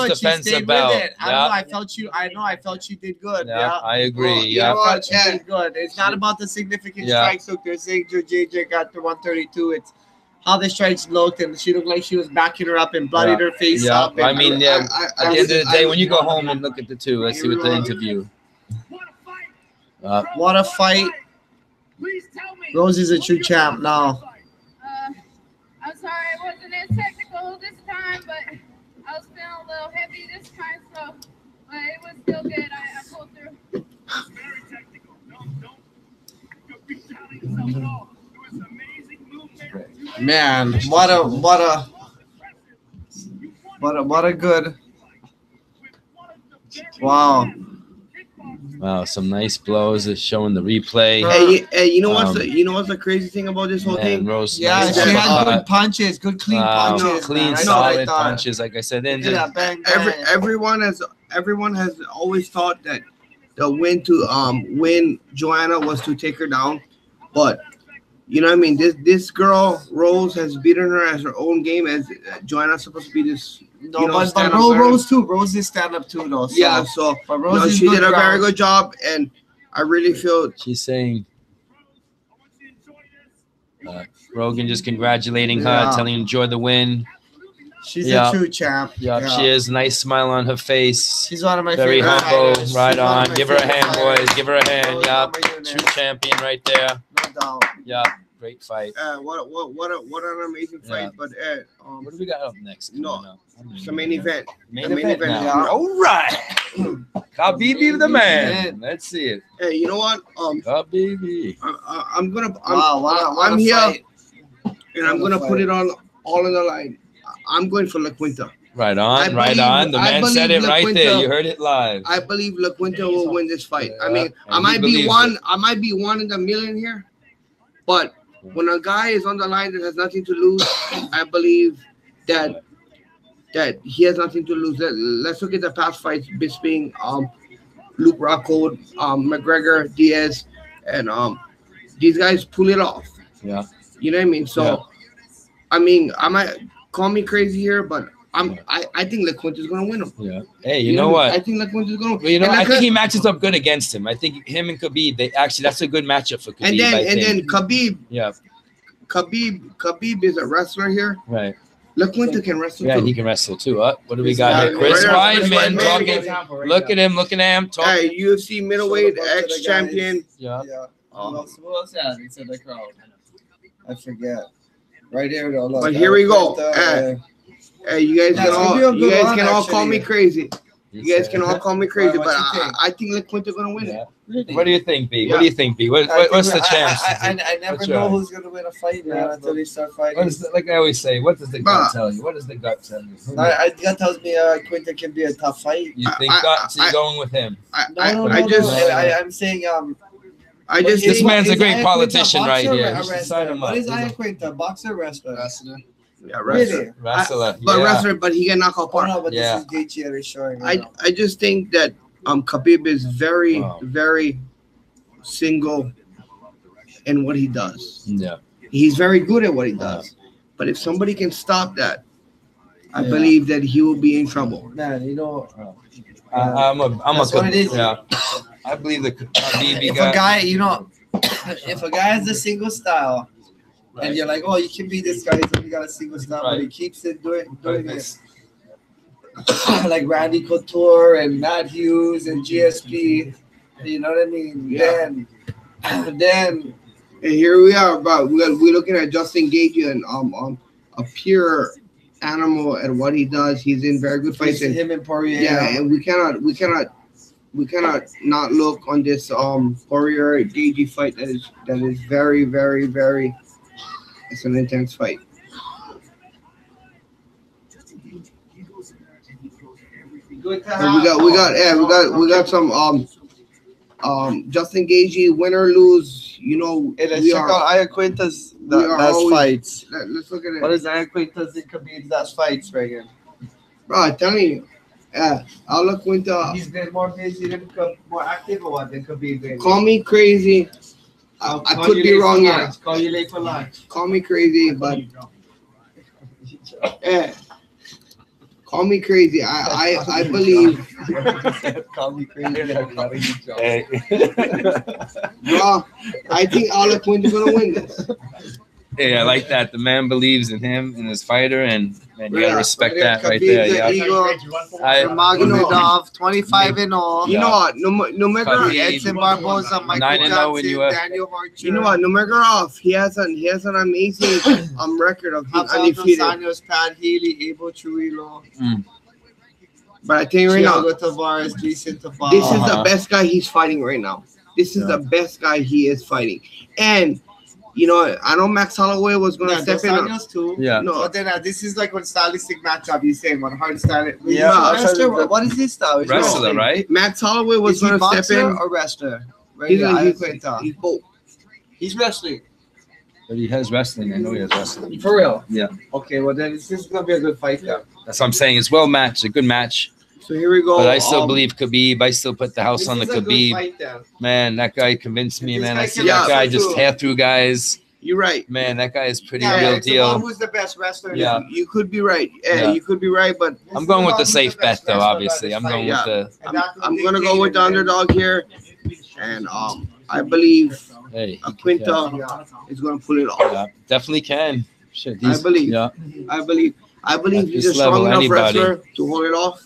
defends the belt. I know. I felt she did good. Yeah, I agree. Yeah, I felt she did good. It's not about the significant strikes. Look, they're saying JJ got the 132. It's how the strikes looked, and she looked like she was backing her up and bloodied her face up. I mean, at the end of the day, when you go home and look at the two, let's see what the interview. What a fight. Rose is a true champ now. I'm sorry I wasn't as technical this time, but I was feeling a little heavy this time, so but it was still good. I pulled through. Very technical. Don't be doubting yourself at all. It was amazing movement. Man, what a good. Wow. Wow, some nice blows. It's showing the replay. Hey, you know what's the crazy thing about this whole thing? Rose, she had good punches, good clean punches, clean, solid punches. Like I said, then everyone has always thought that the win to win Joanna was to take her down, but you know what I mean. This girl Rose has beaten her as her own game. As Joanna's supposed to be this. No, but Rose too. Rose is stand up too, though. So, yeah, so she did a very good job, and I really feel she's saying. Rogan just congratulating her, telling her enjoy the win. She's a true champ. Yeah, she is. Nice smile on her face. She's one of my very favorite humble. fighters. Right on. Give her a hand, boys. Give her a hand. Yep. True champion right there. No doubt. Yeah. Great fight. What an amazing fight. But what do we got up next? It's the main event. Main event. All right. Khabib the man. Let's see it. Hey, you know what? Khabib. I'm here, and I'm gonna put it all on the line. I'm going for Iaquinta. Right on, right on. The man said it right there. You heard it live. I believe Iaquinta will win this fight. I mean, I might be one in a million here, but when a guy is on the line that has nothing to lose, I believe that he has nothing to lose. Let's look at the past fights, Bisping, Luke Rockhold, McGregor, Diaz, and these guys pull it off. Yeah. You know what I mean? So, I mean, I might call me crazy here, but I think Iaquinta is gonna win him. Yeah. Hey, you know what? I think Iaquinta is gonna. Well, you know, I think he matches up good against him. I think him and Khabib, that's a good matchup for Khabib. And then Khabib. Yeah. Khabib is a wrestler here. Right. Iaquinta can wrestle too. Yeah, he can wrestle too. What do we got here? Chris Weidman talking. Look at him talking. Hey, UFC middleweight ex-champion. Yeah. Who else has it in the crowd? I forget. Right here, though. Look, but here we go. Hey, you guys can all call me crazy. You guys can all call me crazy, but I think Iaquinta gonna win it. Really? What do you think, B? What do you think, B? What's the chance? I never know who's gonna win a fight, man, until they start fighting. Like I always say, what does the gut tell you? What does the gut tell you? Gut tells me Iaquinta can be a tough fight. You think gut? So you're going with him? No. I'm saying I just This think man's a Is great Iaquinta politician right boxer or here. a You should wrestler? sign him What up. is He's a Iaquinta? Boxer, wrestler? yeah, wrestler. Really? wrestler. But Yeah. wrestler, but he can knock out Oh park. no, but Yeah. this is Gaethje that is showing. I just think that Khabib is very Wow. very single in what he does. Yeah. He's very good at what he does. But if somebody can stop that, I Yeah. believe that he will be in trouble. Man, you know, I'm That's what it is. Yeah. I believe the Khabib if guy. a guy, you know, if a guy has a single style, and you're like, oh, you can be this guy. He's only got a single style, but he keeps it doing it. Like Randy Couture and Matt Hughes and GSP, you know what I mean? Yeah. Then And here we are, but we're looking at Justin Gaethje and a pure animal at what he does. He's in very good fights. And, him and Poirier. yeah, and we cannot not look on this Poirier Gaethje fight that is very, very, very. It's an intense fight. And we got some Justin Gaethje, win or lose. You know, Hey, let's we check are. out Iaquinta's we are last always- fights. Let's look at it. What is Iaquinta's and Khabib's last fights, Reagan? Bro, I'm telling you, Iaquinta, He's been more busy than more active or what than Khabib been? call me crazy. I Call could you be late for wrong here. lunch. Call you late for lunch. Call me crazy, but call me crazy. I believe, Call me crazy. Hey. bro. I think Iaquinta's gonna win this. Hey, I like that. The man believes in him and his fighter, and man, you gotta Yeah. respect Look at that right Khabib, there. the Yeah. Eagle, I, Magomedov, 25 and all. You know what? No matter. Khabib. Edson Barboza, Michael 9-0 in Johnson, UFC. Daniel Archer. You know what? Nurmagomedov, he has an amazing record of being Hamza undefeated. Dos Pat Healy, Abel Trujillo, But I tell you right now, Thiago Tavares, Jason Tavares. this is the best guy he's fighting right now. This is the best guy he is fighting. And you know, I know Max Holloway was gonna Yeah, step Dos in. Anjos too. yeah. No, But then this is like one stylistic matchup. You saying one hard style. Yeah. Wrestler, what is his style? He's Wrestler, right? Max Holloway was Is he gonna step boxer in. or wrestler? Right He's, here, he's, Iaquinta. he's both. He's wrestling. But he has wrestling. I know he has wrestling. For real? Yeah. Okay, well then this is gonna be a good fight then. That's what I'm saying. It's well matched, a good match. So here we go. But I still believe Khabib. I still put the house This on the is a good Khabib. fight then. Man, that guy convinced me, This man. guy I see can that guy wrestle just too. tear through guys. You're right. Man, that guy is pretty Yeah, real it's about deal. who's the best wrestler? Yeah. You could be right. Yeah. You could be right, but I'm going with the safe bet, though. Obviously, I'm going with the. I'm gonna go with the underdog here, and I believe Hey, Iaquinta is gonna pull it off. yeah, definitely can. Shit, I believe. Yeah, I believe At he's a this level, strong enough anybody. wrestler to hold it off.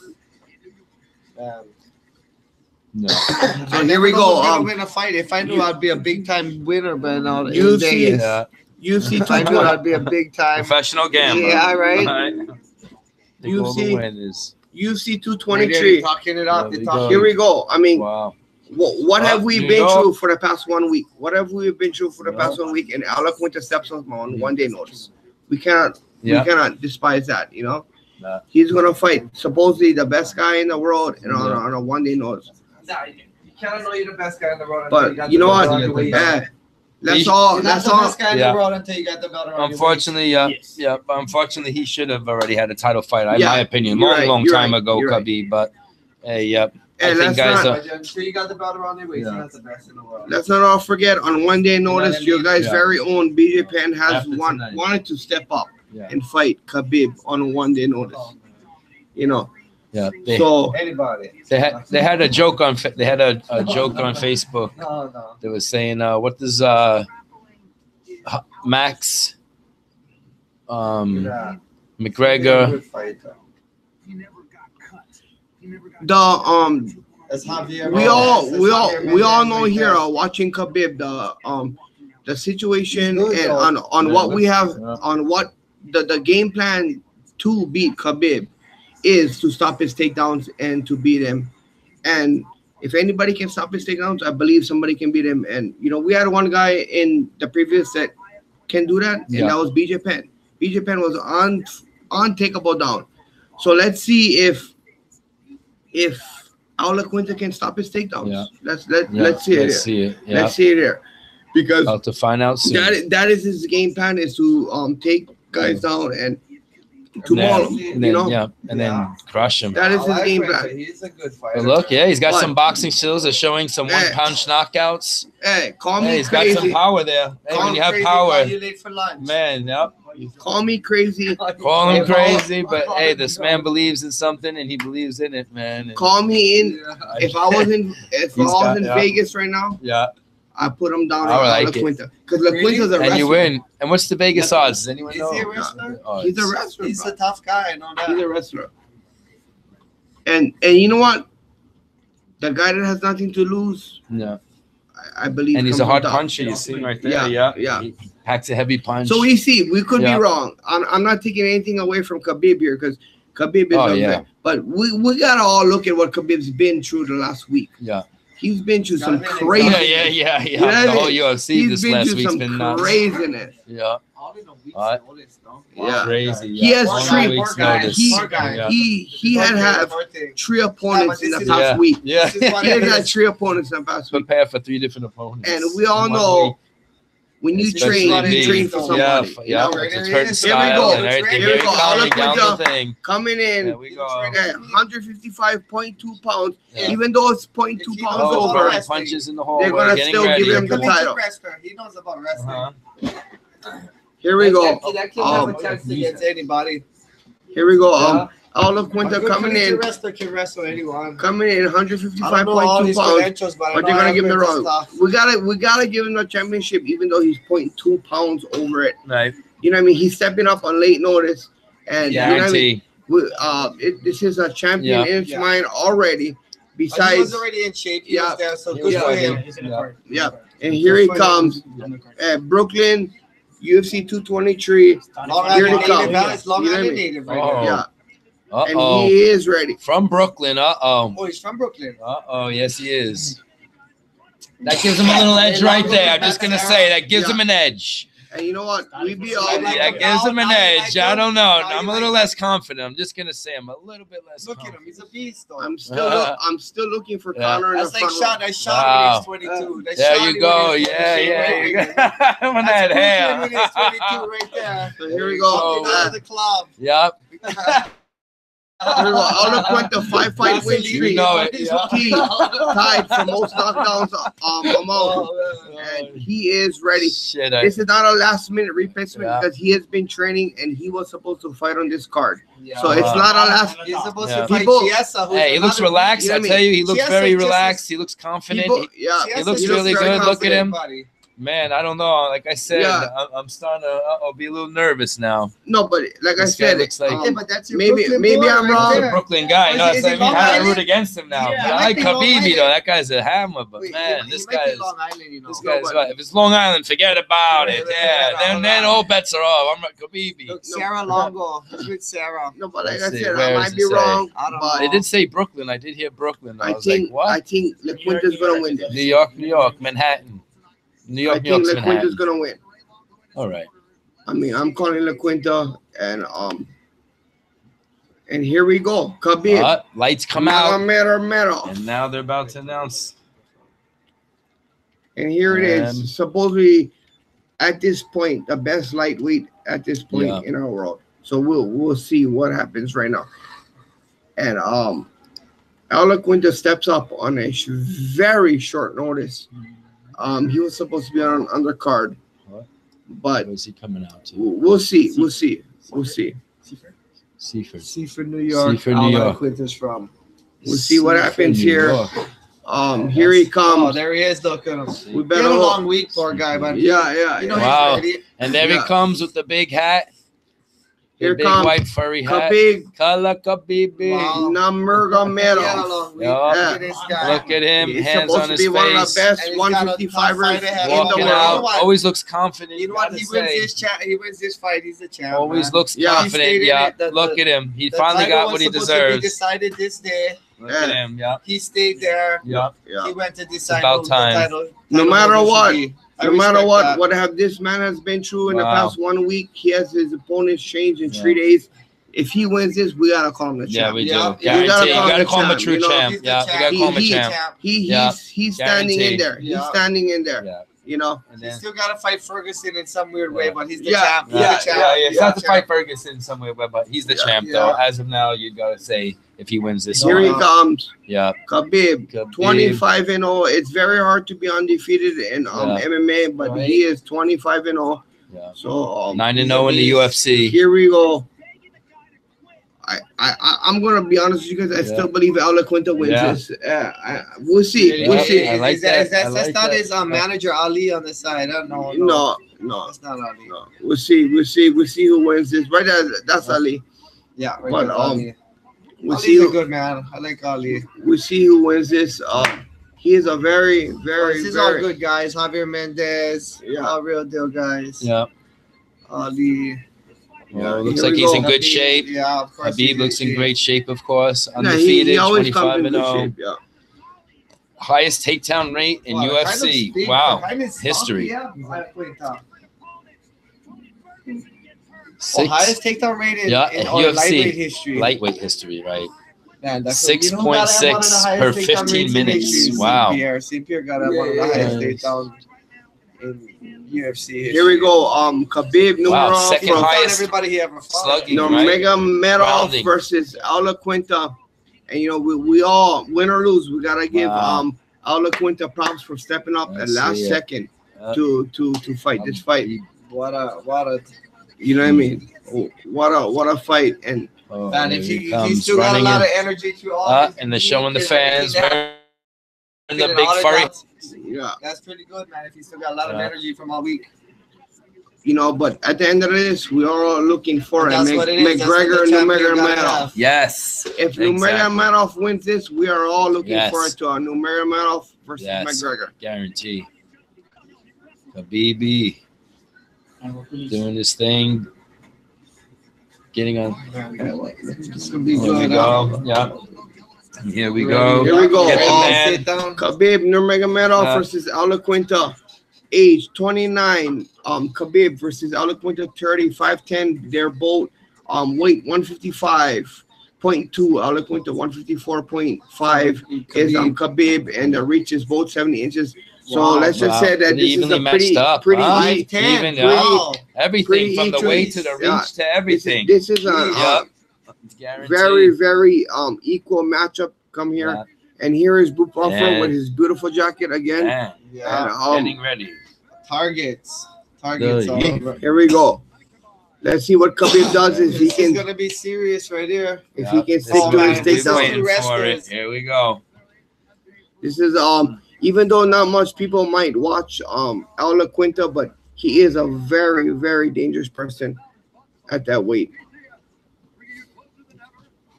no. So here we go. I'm gonna win a fight. If I knew I'd be a big time winner, but no, UFC. Yeah. UFC If I knew 220. I'd be a big time. Professional gambler. Yeah, right. The golden UFC. win is. UFC You're 223. talking it up. There we You're talking. go. Here we go. I mean, Wow. what have we New been York. through for the past 1 week? What have we been through for the Yeah. past 1 week? And Iaquinta steps on 1 day notice. We cannot despise that. You know, Nah. he's gonna fight supposedly the best guy in the world, and on a 1 day notice. You cannot know you're the best guy in the world. But you know what? That's all. You're not That's the all. best guy in Yeah. the world until you got the belt around your waist. Unfortunately, yeah. But unfortunately, he should have already had a title fight. In Yeah, my opinion, you're long, right, long you're time right, ago, you're right. Khabib. But hey, yep. I And think let's guys not, are. But until you got the belt around your waist, Yeah. you're not the best in the world. let's not all forget on 1 day notice, your guys' Yeah. very own BJ Penn has After tonight. wanted to step up Yeah. and fight Khabib on 1 day notice. You know, Yeah. They, so Anybody? they had a joke on a joke on Facebook. No. They was saying, what does Max Yeah. McGregor? Good fighter. the That's Javier. we all know here watching Khabib the situation He's good, and though. on what we have Yeah. on what the game plan to beat Khabib is to stop his takedowns and to beat him. And if anybody can stop his takedowns, I believe somebody can beat him. And you know, we had one guy in the previous set can do that, and Yeah. that was BJ Penn. BJ Penn was untakeable down. So let's see if Iaquinta can stop his takedowns. Yeah. Let's see it. Let's see it. Yeah. Let's see it here, because About to find out soon. that is his game plan, is to take guys down and to maul him. And then, then crush him. That is his game plan. He's a good fighter. But look, he's got But- some boxing skills. They're showing some one-punch knockouts. Hey, call me He's got some crazy. power there. Hey, when you have Crazy, power, you late for lunch. man, Call me crazy. call him crazy, but hey, this man believes in something and he believes in it, man. And, Call me in. If I was in Vegas right now, yeah, I put him down I on like it. Iaquinta, because Iaquinta's a wrestler. and you win. And what's the Vegas odds? Does anyone Is know? he a wrestler? Oh, He's a it's- wrestler. He's bro. a tough guy, I know that. He's a wrestler. And you know what? The guy that has nothing to lose, Yeah, I believe. and he's a comes hard down. puncher. You see right there. Yeah. He packs a heavy punch. So we see, we could Yeah. be wrong. I'm not taking anything away from Khabib here, because Khabib is a yeah. guy. But we gotta all look at what Khabib's been through the last week. Yeah. He's been through some Gotta crazy. Yeah. You know what I The whole mean? UFC He's this been last through week's some been nuts. craziness. Yeah, All in a week's What? notice, no? Yeah. crazy. He has One three- week's guy. notice. Poor guy. Yeah. He had three opponents in the this past yeah. week. Yeah. This is what He it had is. three opponents in the past week. Prepare for 3 different opponents. And we all in one know week. when you Especially train, me. you train for somebody. Yeah, you yeah. know? It's a Here certain we style go. and everything. Here we Here go. coming I'll down look the thing. Coming in There we go. at 155.2 pounds, Yeah. even though it's 0.2 If he pounds knows Oh, about over. burning wrestling. punches in the They're hallway. gonna Getting still ready. give him the He's a title. wrestler. He knows about wrestling. Uh-huh. Here we go. That kid have a chance against anybody. Here we go. Yeah. Iaquinta coming in, Wrestler can wrestle anyone. coming in I don't know all 155.2 his pounds. credentials, but I But know they're gonna give him the Iaquinta's wrong. tough. We gotta give him the championship, even though he's 0.2 pounds over it. Right. You know what I mean? He's stepping up on late notice, and you know what I mean? Guarantee. This is a champion Yeah. in its mind already. But he Besides, was already in shape. He was there, so good Yeah. for him. yeah, and here he comes at Brooklyn, UFC 223. Long Here Island they come. native, man. It's Long You know what I Island mean? native right Oh. there. Yeah, and Uh-oh. he is ready. From Brooklyn. Uh-oh. Oh, he's from Brooklyn. Uh-oh. Yes, he is. That gives him a little edge right there. I'm just going to say that gives him an edge. And you know what? We be all That gives him an edge. I don't know. I'm a little less confident. I'm just going to say I'm a little bit less Look at him. confident. He's a beast, though. I'm still looking for Yeah. Connor in the That's like front shot. row. That shot Wow. when he's 22. That There shot you when go. he's Yeah. 22. You got him on that hair. When he's 22 right there. So here we Oh, go. Get out of the club. Yep. Here we go. Iaquinta 5-fight win streak. You know it. He tied for most knockdowns amount, and he is ready. Shit. This is not a last minute replacement Yeah. because he has been training and he was supposed to fight on this card. Yeah. So it's not a last. He's supposed Yeah. to fight People- Chiesa. who's Hey, he looks another- relaxed. you know I what I tell mean? you, he looks Chiesa very just- relaxed. He looks confident. People, yeah, Chiesa He looks just really very good. Look at him. confident. Man, I don't know. Like I said, Yeah. I'm starting to be a little nervous now. no, but like This I guy said, looks like- Yeah, but that's your maybe- Brooklyn maybe boy I'm right wrong. He's a there. Brooklyn guy. Is No, he so I mean, Long I Island? root against him now. Yeah, I he like might be Long Khabib, Island. though. That guy's a hammer. But Wait, man, he this might be guy's Long Island, you know. this guy's what? If it's Long Island, forget about it. Yeah, then all bets are off. I'm like Khabib. Look, Sarah Longo. He's with Sarah. no, but like Let's I see, said, where I does might be it say? wrong, I don't but They did say Brooklyn. I did hear Brooklyn. I was like, what? I think Iaquinta's gonna win this. New York, Manhattan. New I York, think Iaquinta's Manhattan. gonna win. All right. I mean, I'm calling Iaquinta, and here we go. Khabib. Lights come out. Matter. And now they're about to announce. And here it And- is. Supposedly, at this point, the best lightweight at this point Yeah. in our world. So we'll see what happens right now. And Iaquinta steps up on a very short notice. He was supposed to be on an undercard, What? but Where's he coming out to? we'll see. We'll see. Seaford. Seaford, New York. Seaford, New York. Quintus from. We'll see what happens New here. York. Here he Oh, comes. there he is. Look at him. We He better had a hope. long week, poor guy, but Yeah. you know Wow. he's ready. And there Yeah. he comes with the big hat. The Here big comes white furry hat. Khabib Kala Khabibi. Wow. He had a Nurmagomedov. long week. Yeah. Look at this guy. Look at him, He's hands supposed on to his be one of the face, best And he's got a tough 155ers fight ahead. in the walking You know out. what? Always looks confident. You know what? gotta He wins say. this he wins this fight. He's the champ. Always man. looks Yeah. He confident. stayed in Yeah, it. The- look the- at him. He The finally title got was what he supposed to be deserves. decided this day. Look at him. Yeah, He stayed there. yeah. Yeah. He went to decide about who time. the title. No title matter holder should what, be. I No matter respect what, that. what have this man has been through in the Wow. past 1 week, he has his opponents changed in Yeah. 3 days. if he wins this, we gotta call him the champ. Yeah, we do. Yeah, Guarantee. You gotta call him a champ, true you know? champ. He's the Yeah, we champ. gotta call him a He- champ. Yeah. He's standing in Guaranteed. there. He's Yeah. standing in there. Yeah. You know. And He's then, still got to fight Ferguson in some weird way, but he's the Yeah. champ. He's yeah, the champ. yeah, it's Yeah. not to fight Ferguson somewhere, but he's the champ though. As of now, you gotta say if he wins this Here he one. comes. Yeah. Khabib, Khabib. 25-0. It's very hard to be undefeated in MMA, but Right. he is 25-0. Yeah. So 9-0 in the UFC. here we go. I'm gonna be honest with you guys. I still believe Iaquinta wins Yeah. this. We'll see. Yeah. We'll see. I like that. I like That's not that. his manager Ali on the side. I don't know. No. That's not Ali. No. We'll see. We'll see who wins this. Right there, that's Ali. Yeah, right. But, there, Ali. We'll Ali's see. a good man. I like Ali. We'll see who wins this. He is a very, very, This is all very good guys. Javier Mendez. Yeah. All real deal guys. Yeah. Ali. Well, looks Here like we he's go. in good Khabib, shape. Yeah, of course. Habib looks in great shape, of course. Yeah, Undefeated, he always comes in good 25-0. shape. Yeah. Highest takedown rate in UFC. Wow. History. Six, highest takedown rate in, Yeah, in UFC. lightweight history. lightweight history, right? Man, that's 6.6 per 15 minutes. Wow. St. Pierre got one of the highest Yes. takedowns in UFC history. Here we go. Khabib Nurmagomedov second from highest everybody he ever fought. slugging, right? Nurmagomedov Rounding. versus Iaquinta. And you know, we all win or lose, we gotta give Wow. Iaquinta props for stepping up at Let's last see it. second Yeah. to fight this fight. What a You know what I mean? What a fight. And Oh, man! here If he he comes still got a running lot in. of energy through all this, And they're showing the fans and the all big of furry. that, yeah, That's pretty good, man. If he still got a lot of Yeah. energy from all week. you know, but at the end of this, we are all looking for That's what it is. That's what McGregor the champion gotta Nurmagomedov. have. Yes. If Exactly. Nurmagomedov wins this, we are all looking Yes. forward to a Nurmagomedov versus Yes. McGregor. Guarantee. Khabib doing this thing. Getting on. It's gonna be Here we good. go. Yeah. Here we go. Here we go. Get the man. Sit down. Khabib Nurmagomedov versus Iaquinta. Age 29. Khabib versus Iaquinta 35-10. They're both weight 155.2. Iaquinta 154.5 is Khabib, and the reach is both 70 inches. So Wow. let's just say that Pretty this is evenly a matched pretty up, pretty huh? easy. 5'10". Even, Wow. Everything Pretty from the easy. weight to the reach Yeah. to everything. This is a Guaranteed. very equal matchup. Come here, Yeah. and here is Boop Buffer Man. with his beautiful jacket again. Man, Yeah. And, getting ready. Targets. Good. All over. here we go. Let's see what Khabib does if he This is can gonna be serious right here. if he can This stick is to what his we've been takedown. waiting for it. Wrestlers. Here we go. This is even though not much people might watch Iaquinta, but he is a very dangerous person at that weight.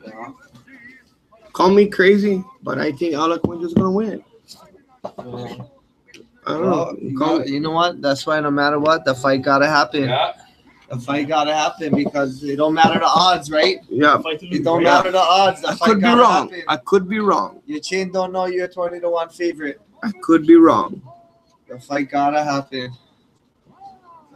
Yeah. Call me crazy, but I think Iaquinta is gonna win. I don't know. You know what? That's why no matter what, the fight gotta happen. Yeah. The fight gotta happen because it don't matter the odds, right? Yeah, It don't matter the odds. The I fight could be gotta wrong. happen. I could be wrong. Your chin don't know you're 20-1 favorite. I could be wrong. The fight gotta happen.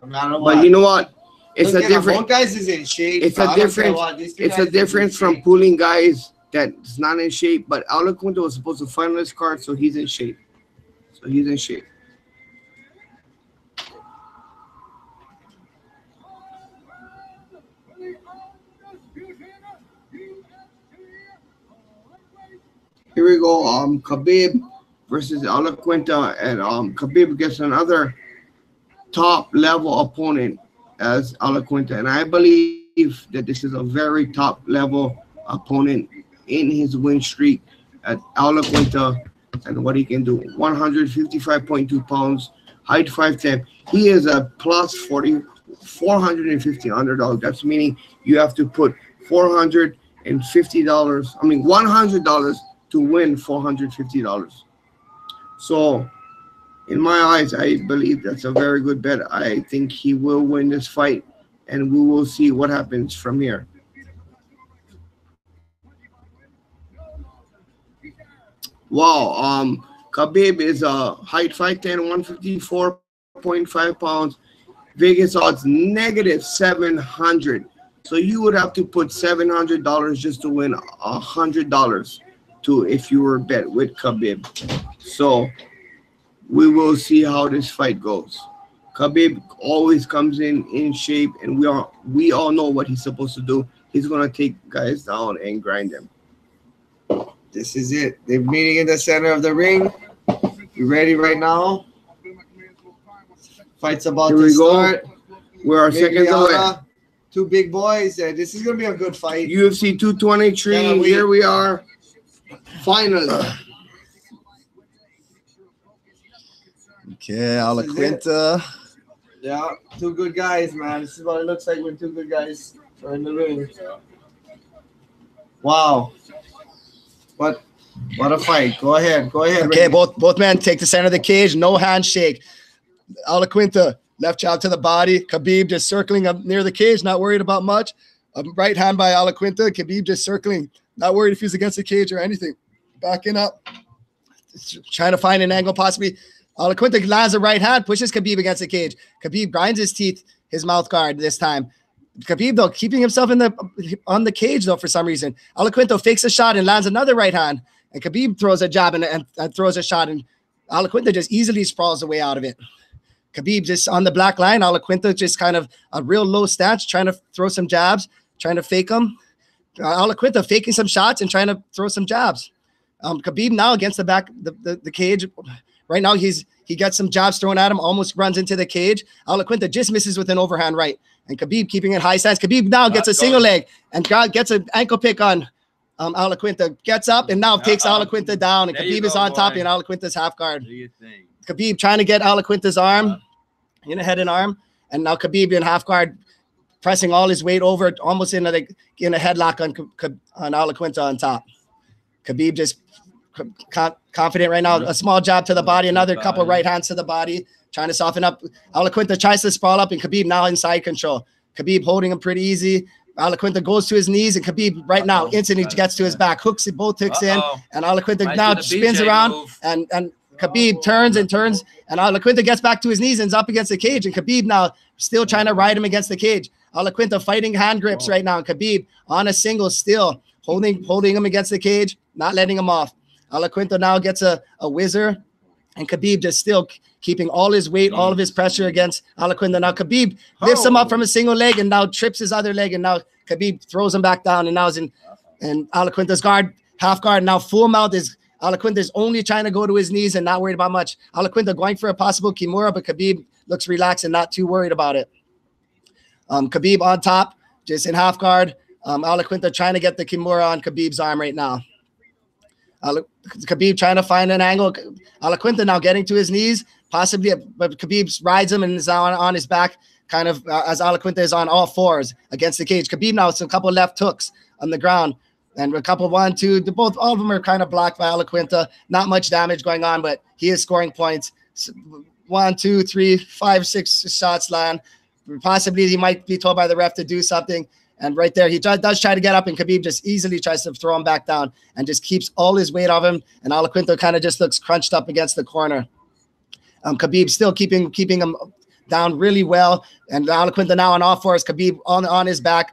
No matter what. But you know what? It's Look a at them. different. Both guys is in shape. It's so a I don't care difference. what, these two It's guys a is in difference from shape. pulling guys that's not in shape. But Iaquinta was supposed to fight on this card, so he's in shape. Here we go. Khabib versus Iaquinta, and Khabib gets another top level opponent as Iaquinta, and I believe that this is a very top level opponent in his win streak at Iaquinta and what he can do. 155.2 pounds, height 5'10". He is a plus 450 underdog. That's meaning you have to put $450. I mean $100 to win $450. So in my eyes, I believe that's a very good bet. I think he will win this fight, and we will see what happens from here. Wow, Khabib is a height 5'10", 154.5 pounds. Vegas odds -700. So you would have to put $700 just to win $100 to if you were bet with Khabib. So we will see how this fight goes. Khabib always comes in shape, and we all know what he's supposed to do. He's gonna take guys down and grind them. This is it. They're meeting in the center of the ring. You ready right now? Fight's about to start. We're our seconds away. Two big boys. This is gonna be a good fight. UFC 223. Here we are. Finally. Okay, Iaquinta. Yeah, two good guys, man. This is what it looks like when two good guys are in the ring. Wow. What a fight. Go ahead. Okay, both men take the center of the cage. No handshake. Iaquinta, left jab to the body. Khabib just circling up near the cage, not worried about much. Right hand by Iaquinta. Khabib just circling, not worried if he's against the cage or anything. Backing up, trying to find an angle possibly. Iaquinta lands a right hand, pushes Khabib against the cage. Khabib grinds his teeth, his mouth guard this time. Khabib, though, keeping himself on the cage, though, for some reason. Iaquinta fakes a shot and lands another right hand. And Khabib throws a jab and throws a shot. And Iaquinta just easily sprawls the way out of it. Khabib just on the black line. Iaquinta just kind of a real low stance, trying to throw some jabs, trying to fake them. Iaquinta faking some shots and trying to throw some jabs. Khabib now against the back, the cage. Right now, he gets some jabs thrown at him, almost runs into the cage. Iaquinta just misses with an overhand right. And Khabib keeping it high stance. Khabib now gets a single leg and gets an ankle pick on Iaquinta. Gets up and now takes Iaquinta down. And Khabib is on top and Iaquinta's half guard. What do you think? Khabib trying to get Iaquinta's arm, head and arm. And now Khabib in half guard, pressing all his weight over, almost in a headlock on Iaquinta on top. Khabib just confident right now. A small jab to the body, another couple right hands to the body, trying to soften up. Iaquinta tries to sprawl up, and Khabib now in side control. Khabib holding him pretty easy. Iaquinta goes to his knees, and Khabib right now instantly gets to his back, hooks it, both hooks in, and Iaquinta now spins around, and Khabib turns, and Iaquinta gets back to his knees and is up against the cage, and Khabib now still trying to ride him against the cage. Iaquinta fighting hand grips right now, and Khabib on a single still, holding him against the cage, not letting him off. Iaquinta now gets a whizzer, and Khabib just still keeping all his weight, all of his pressure against Iaquinta. Now Khabib lifts him up from a single leg and now trips his other leg, and now Khabib throws him back down, and now is in Iaquinta's guard, half guard. Now full mount is Iaquinta's only trying to go to his knees and not worried about much. Iaquinta going for a possible Kimura, but Khabib looks relaxed and not too worried about it. Khabib on top, just in half guard. Iaquinta trying to get the Kimura on Khabib's arm right now. Khabib trying to find an angle. Iaquinta now getting to his knees, possibly, but Khabib rides him and is on his back, kind of as Iaquinta is on all fours against the cage. Khabib now with a couple left hooks on the ground, and a couple 1, 2. All of them are kind of blocked by Iaquinta. Not much damage going on, but he is scoring points. 1, 2, 3, 5, 6 shots land. Possibly he might be told by the ref to do something. And right there, he does try to get up, and Khabib just easily tries to throw him back down and just keeps all his weight off him. And Iaquinta kind of just looks crunched up against the corner. Khabib still keeping him down really well. And Iaquinta now on all fours, Khabib on his back,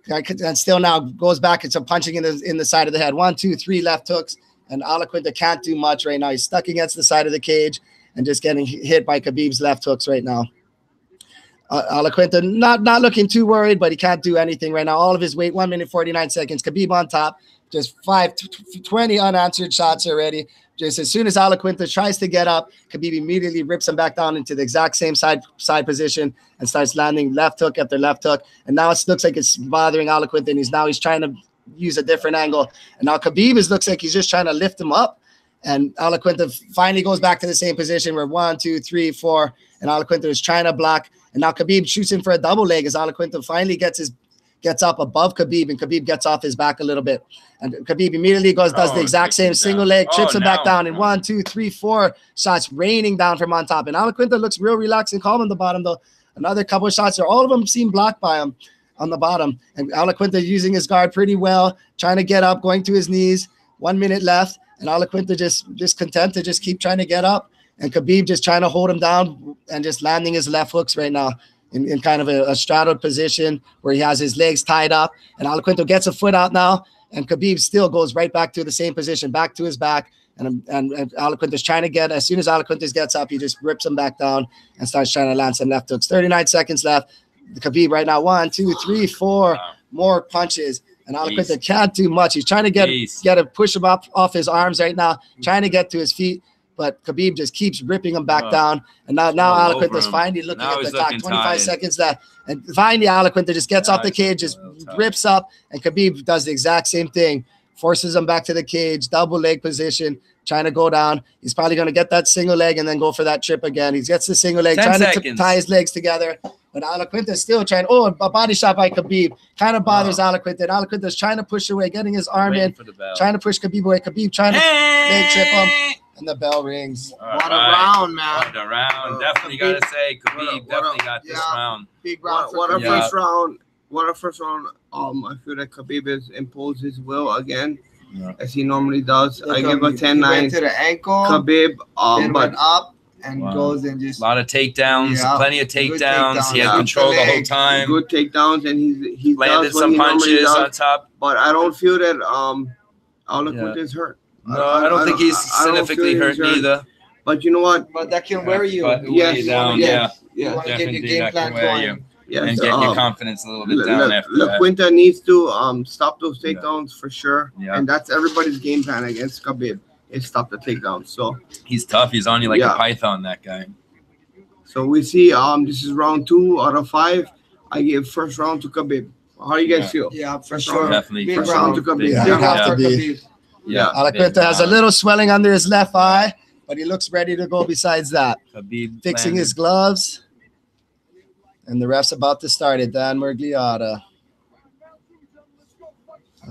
and still now goes back into punching in the side of the head. 1, 2, 3 left hooks, and Iaquinta can't do much right now. He's stuck against the side of the cage and just getting hit by Khabib's left hooks right now. Iaquinta not looking too worried, but he can't do anything right now. All of his weight, 1 minute 49 seconds. Khabib on top, just 20 unanswered shots already. Just as soon as Iaquinta tries to get up, Khabib immediately rips him back down into the exact same side position and starts landing left hook after left hook. And now it looks like it's bothering Iaquinta, and he's trying to use a different angle. And now Khabib looks like he's just trying to lift him up. And Iaquinta finally goes back to the same position where 1, 2, 3, 4, and Iaquinta is trying to block. And now Khabib shoots him for a double leg as Iaquinta finally gets up above Khabib, and Khabib gets off his back a little bit. And Khabib immediately does the exact same single leg, trips him back down, and 1, 2, 3, 4 shots raining down from on top. And Iaquinta looks real relaxed and calm on the bottom, though. Another couple of shots there, all of them seem blocked by him on the bottom. And Iaquinta using his guard pretty well, trying to get up, going to his knees. 1 minute left, and Iaquinta just content to just keep trying to get up. And Khabib just trying to hold him down and just landing his left hooks right now. in kind of a straddled position where he has his legs tied up, and Iaquinta gets a foot out now, and Khabib still goes right back to the same position, back to his back, and Iaquinta's trying to get, as soon as Iaquinta gets up, he just rips him back down and starts trying to land some left hooks. 39 seconds left. Khabib right now, 1, 2, 3, 4 more punches, and Iaquinta can't do much. He's trying to get to push him up off his arms right now, trying to get to his feet, but Khabib just keeps ripping him back down. And now Iaquinta's finally looking at the clock. 25 seconds left, and finally Iaquinta just gets off the cage, just rips up, and Khabib does the exact same thing, forces him back to the cage, double leg position, trying to go down. He's probably going to get that single leg and then go for that trip again. He gets the single leg, trying to tie his legs together. But Iaquinta's still trying. Oh, a body shot by Khabib kind of bothers Iaquinta. And Iaquinta's trying to push away, getting his arm in, trying to push Khabib away. Khabib trying to leg trip him, and the bell rings. What a round, man! What a round! Definitely gotta say, Khabib definitely got this round. Big round. What a first round! What a first round! I feel like Khabib has imposed his will again, as he normally does. I give a 10-9 to the ankle. Khabib, went up. And goes and just a lot of takedowns, plenty of takedowns. He had control the whole time. Good takedowns, and he landed some punches on top. But I don't feel that Iaquinta is hurt. No, I don't think he's significantly hurt either. But you know what? But that can wear you. Yes, down. Yeah. You want to get your game plan going. Yes, and get your confidence a little bit down after that. Iaquinta needs to stop those takedowns for sure. Yeah. And that's everybody's game plan against Khabib. Is stop the takedown. So he's tough. He's on you like a python, that guy. So we see this is round 2 out of 5. I give first round to Khabib. How do you guys feel? Yeah, for sure. Definitely. First round to Khabib. You have to be. Iaquinta has a little swelling under his left eye, but he looks ready to go besides that. Khabib fixing his gloves. And the ref's about to start it. Dan Murgliata.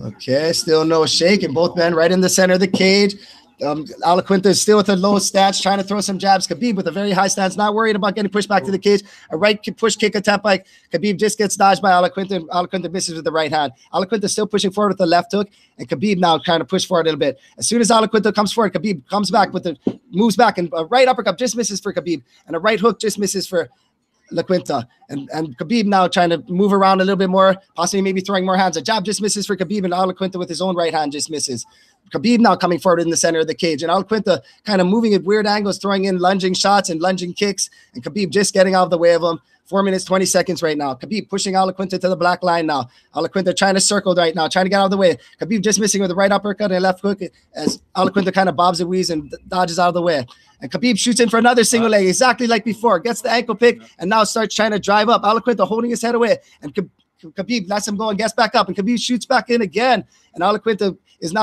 Okay, still no shake, and both men right in the center of the cage. Iaquinta is still with a low stance, trying to throw some jabs. Khabib with a very high stance, not worried about getting pushed back to the cage. A right push kick attempt by Khabib just gets dodged by Iaquinta, and Iaquinta misses with the right hand. Iaquinta still pushing forward with the left hook, and Khabib now trying to push forward a little bit. As soon as Iaquinta comes forward, Khabib comes back with moves back, and a right uppercut just misses for Khabib, and a right hook just misses for Iaquinta, and Khabib now trying to move around a little bit more, possibly maybe throwing more hands. A jab just misses for Khabib, and Iaquinta with his own right hand just misses. Khabib now coming forward in the center of the cage, and Iaquinta kind of moving at weird angles, throwing in lunging shots and lunging kicks, and Khabib just getting out of the way of him. 4 minutes, 20 seconds right now. Khabib pushing Iaquinta to the black line now. Iaquinta trying to circle right now, trying to get out of the way. Khabib just missing with a right uppercut and a left hook as Iaquinta kind of bobs and weaves and dodges out of the way. And Khabib shoots in for another single leg, exactly like before. Gets the ankle pick and now starts trying to drive up. Iaquinta holding his head away, and Khabib lets him go and gets back up, and Khabib shoots back in again. And Iaquinta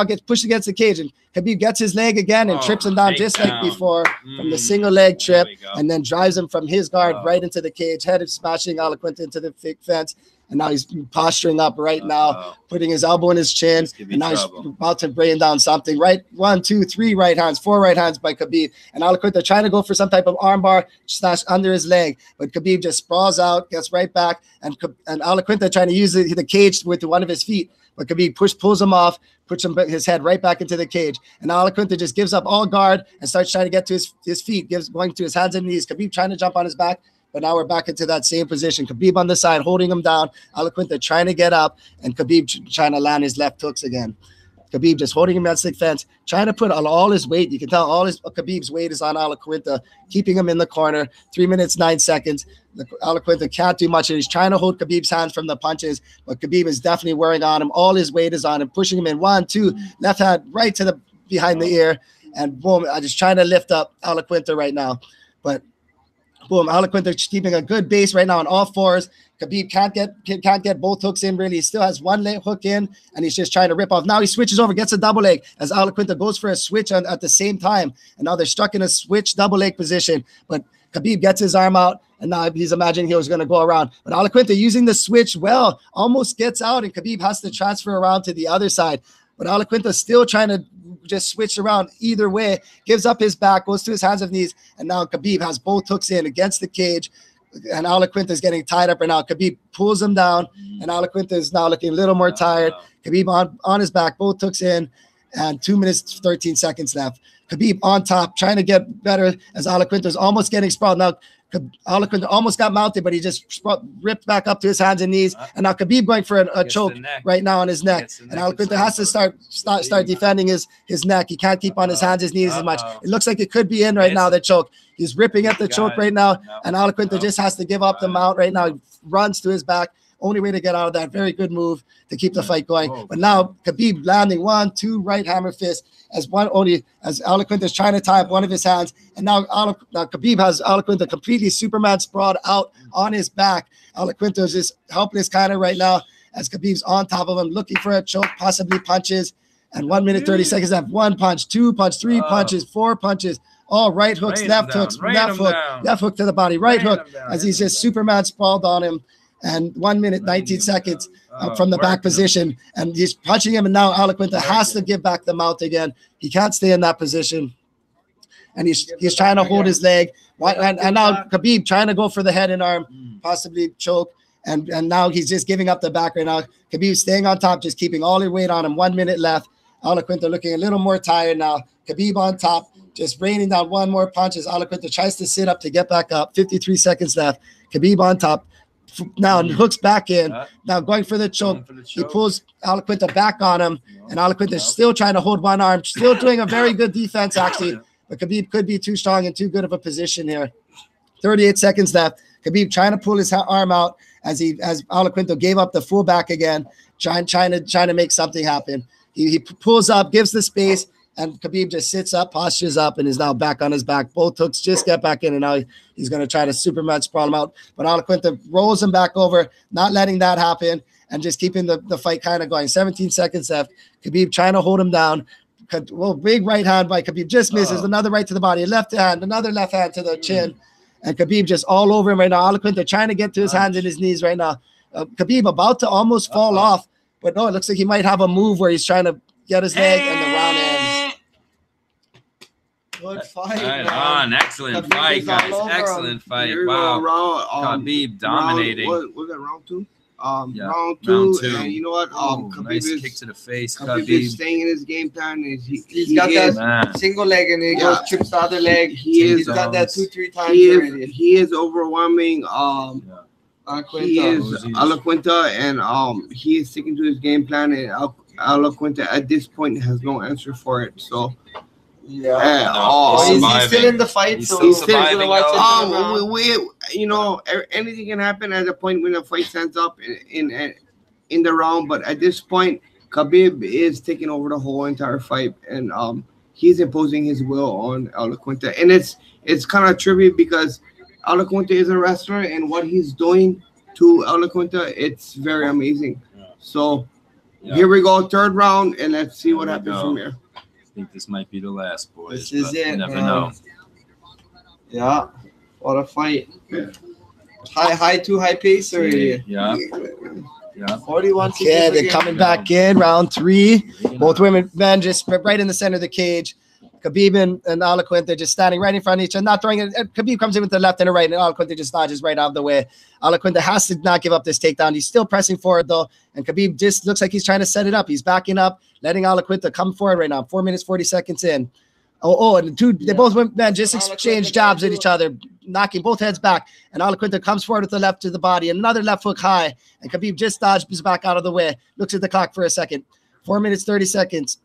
gets pushed against the cage, and Khabib gets his leg again and trips him down just like before from the single leg trip, and then drives him from his guard right into the cage, head is smashing Iaquinta into the fake fence. And now he's posturing up right now, putting his elbow in his chin, and now he's about to bring down something. Right, 1, 2, 3 right hands, 4 right hands by Khabib, and Iaquinta trying to go for some type of armbar slash under his leg, but Khabib just sprawls out, gets right back, and Iaquinta trying to use the cage with one of his feet, but Khabib pulls him off, puts his head right back into the cage, and Iaquinta just gives up all guard and starts trying to get to his feet, going to his hands and knees. Khabib trying to jump on his back. But now we're back into that same position. Khabib on the side, holding him down. Iaquinta trying to get up, and Khabib trying to land his left hooks again. Khabib just holding him against the fence, trying to put all his weight. You can tell Khabib's weight is on Iaquinta, keeping him in the corner. 3 minutes, 9 seconds. Iaquinta can't do much. He's trying to hold Khabib's hands from the punches, but Khabib is definitely wearing on him. All his weight is on him, pushing him in. 1, 2, left hand right to the behind the ear, and boom, I'm just trying to lift up Iaquinta right now. But boom, Iaquinta keeping a good base right now on all fours. Khabib can't get both hooks in really. He still has one leg hook in, and he's just trying to rip off. Now he switches over, gets a double leg as Iaquinta goes for a switch at the same time. And now they're stuck in a switch double leg position. But Khabib gets his arm out, and now he's imagining he was going to go around. But Iaquinta using the switch well, almost gets out, and Khabib has to transfer around to the other side. But Iaquinta still trying to just switch around either way, gives up his back, goes to his hands and knees, and now Khabib has both hooks in against the cage, and Iaquinta is getting tied up right now. Khabib pulls him down, and Iaquinta is now looking a little more tired. Khabib on his back, both hooks in, and 2 minutes, 13 seconds left. Khabib on top, trying to get better as Iaquinta is almost getting sprawled. Now, Iaquinta almost got mounted, but he just ripped back up to his hands and knees. And now Khabib going for a choke right now on his neck. And Iaquinta has to start defending his neck. He can't keep on his hands, his knees as much. It looks like it could be in right now, the choke. He's ripping at the choke right now. And Iaquinta just has to give up the mount right now. He runs to his back. Only way to get out of that. Very good move to keep the fight going. But now Khabib landing 1, 2 right hammer fists as Iaquinta is trying to tie up one of his hands. And now Khabib has Iaquinta completely Superman sprawled out on his back. Iaquinta is just helpless kind of right now as Khabib's on top of him, looking for a choke, possibly punches. And 1 minute, 30 seconds left. 1 punch, 2 punch, 3 punches, 4 punches. All right hooks, left hooks, left hook to the body, right hook as he's just Superman sprawled on him. And 1 minute, 19 seconds from the back position. And he's punching him. And now Iaquinta has to give back the mount again. He can't stay in that position. And he's trying to hold his leg. And now Khabib trying to go for the head and arm, possibly choke. And now he's just giving up the back right now. Khabib staying on top, just keeping all his weight on him. 1 minute left. Iaquinta looking a little more tired now. Khabib on top, just raining down 1 more punch as Iaquinta tries to sit up to get back up. 53 seconds left. Khabib on top. Now hooks back in. Now going for the choke. He pulls Iaquinta back on him. And Iaquinta is still trying to hold one arm. Still doing a very good defense, actually. But Khabib could be too strong and too good of a position here. 38 seconds left. Khabib trying to pull his arm out as Iaquinta gave up the full back again, trying to make something happen. He pulls up, gives the space, and Khabib just sits up, postures up, and is now back on his back. Both hooks just get back in, and now he's going to try to Superman sprawl him out. But Iaquinta rolls him back over, not letting that happen, and just keeping the fight kind of going. 17 seconds left. Khabib trying to hold him down. Well, big right hand by Khabib. Just misses. Another right to the body. Left hand. Another left hand to the chin. And Khabib just all over him right now. Iaquinta trying to get to his hands and his knees right now. Khabib about to almost fall off. But no, it looks like he might have a move where he's trying to get his leg and the round ends. Good fight. Right on. Excellent fight, guys. Excellent fight. Wow. Khabib dominating. What was that, round 2? Yeah, round two. Round 2. And you know what? Khabib nice kick to the face. Khabib is staying in his game plan. He's got that single leg and he goes trips the other leg. He's got that 2-3 times already. He is overwhelming. He is Iaquinta, and he is sticking to his game plan. And Iaquinta at this point has no answer for it. So. He's still in the fight, so he's still gonna watch it. You know, anything can happen at the point when the fight stands up in the round. But at this point, Khabib is taking over the whole entire fight, and he's imposing his will on Iaquinta. And it's kind of trivial because Iaquinta is a wrestler, and what he's doing to Iaquinta, it's very amazing. So here we go, 3rd round, and let's see what happens from here. I think this might be the last, boys. This is it. You never know. Yeah, what a fight! High pace already. Yeah. 41. Yeah, they're coming back in round 3. Both men just right in the center of the cage. Khabib and Iaquinta just standing right in front of each other, not throwing it. Khabib comes in with the left and the right, and Iaquinta just dodges right out of the way. Iaquinta has to not give up this takedown. He's still pressing forward, though, and Khabib just looks like he's trying to set it up. He's backing up, letting Iaquinta come forward right now. 4 minutes, 40 seconds in. And they both men just exchange jabs at each other, knocking both heads back, and Iaquinta comes forward with the left to the body, and another left hook high, and Khabib just dodges back out of the way, looks at the clock for a second. 4 minutes, 30 seconds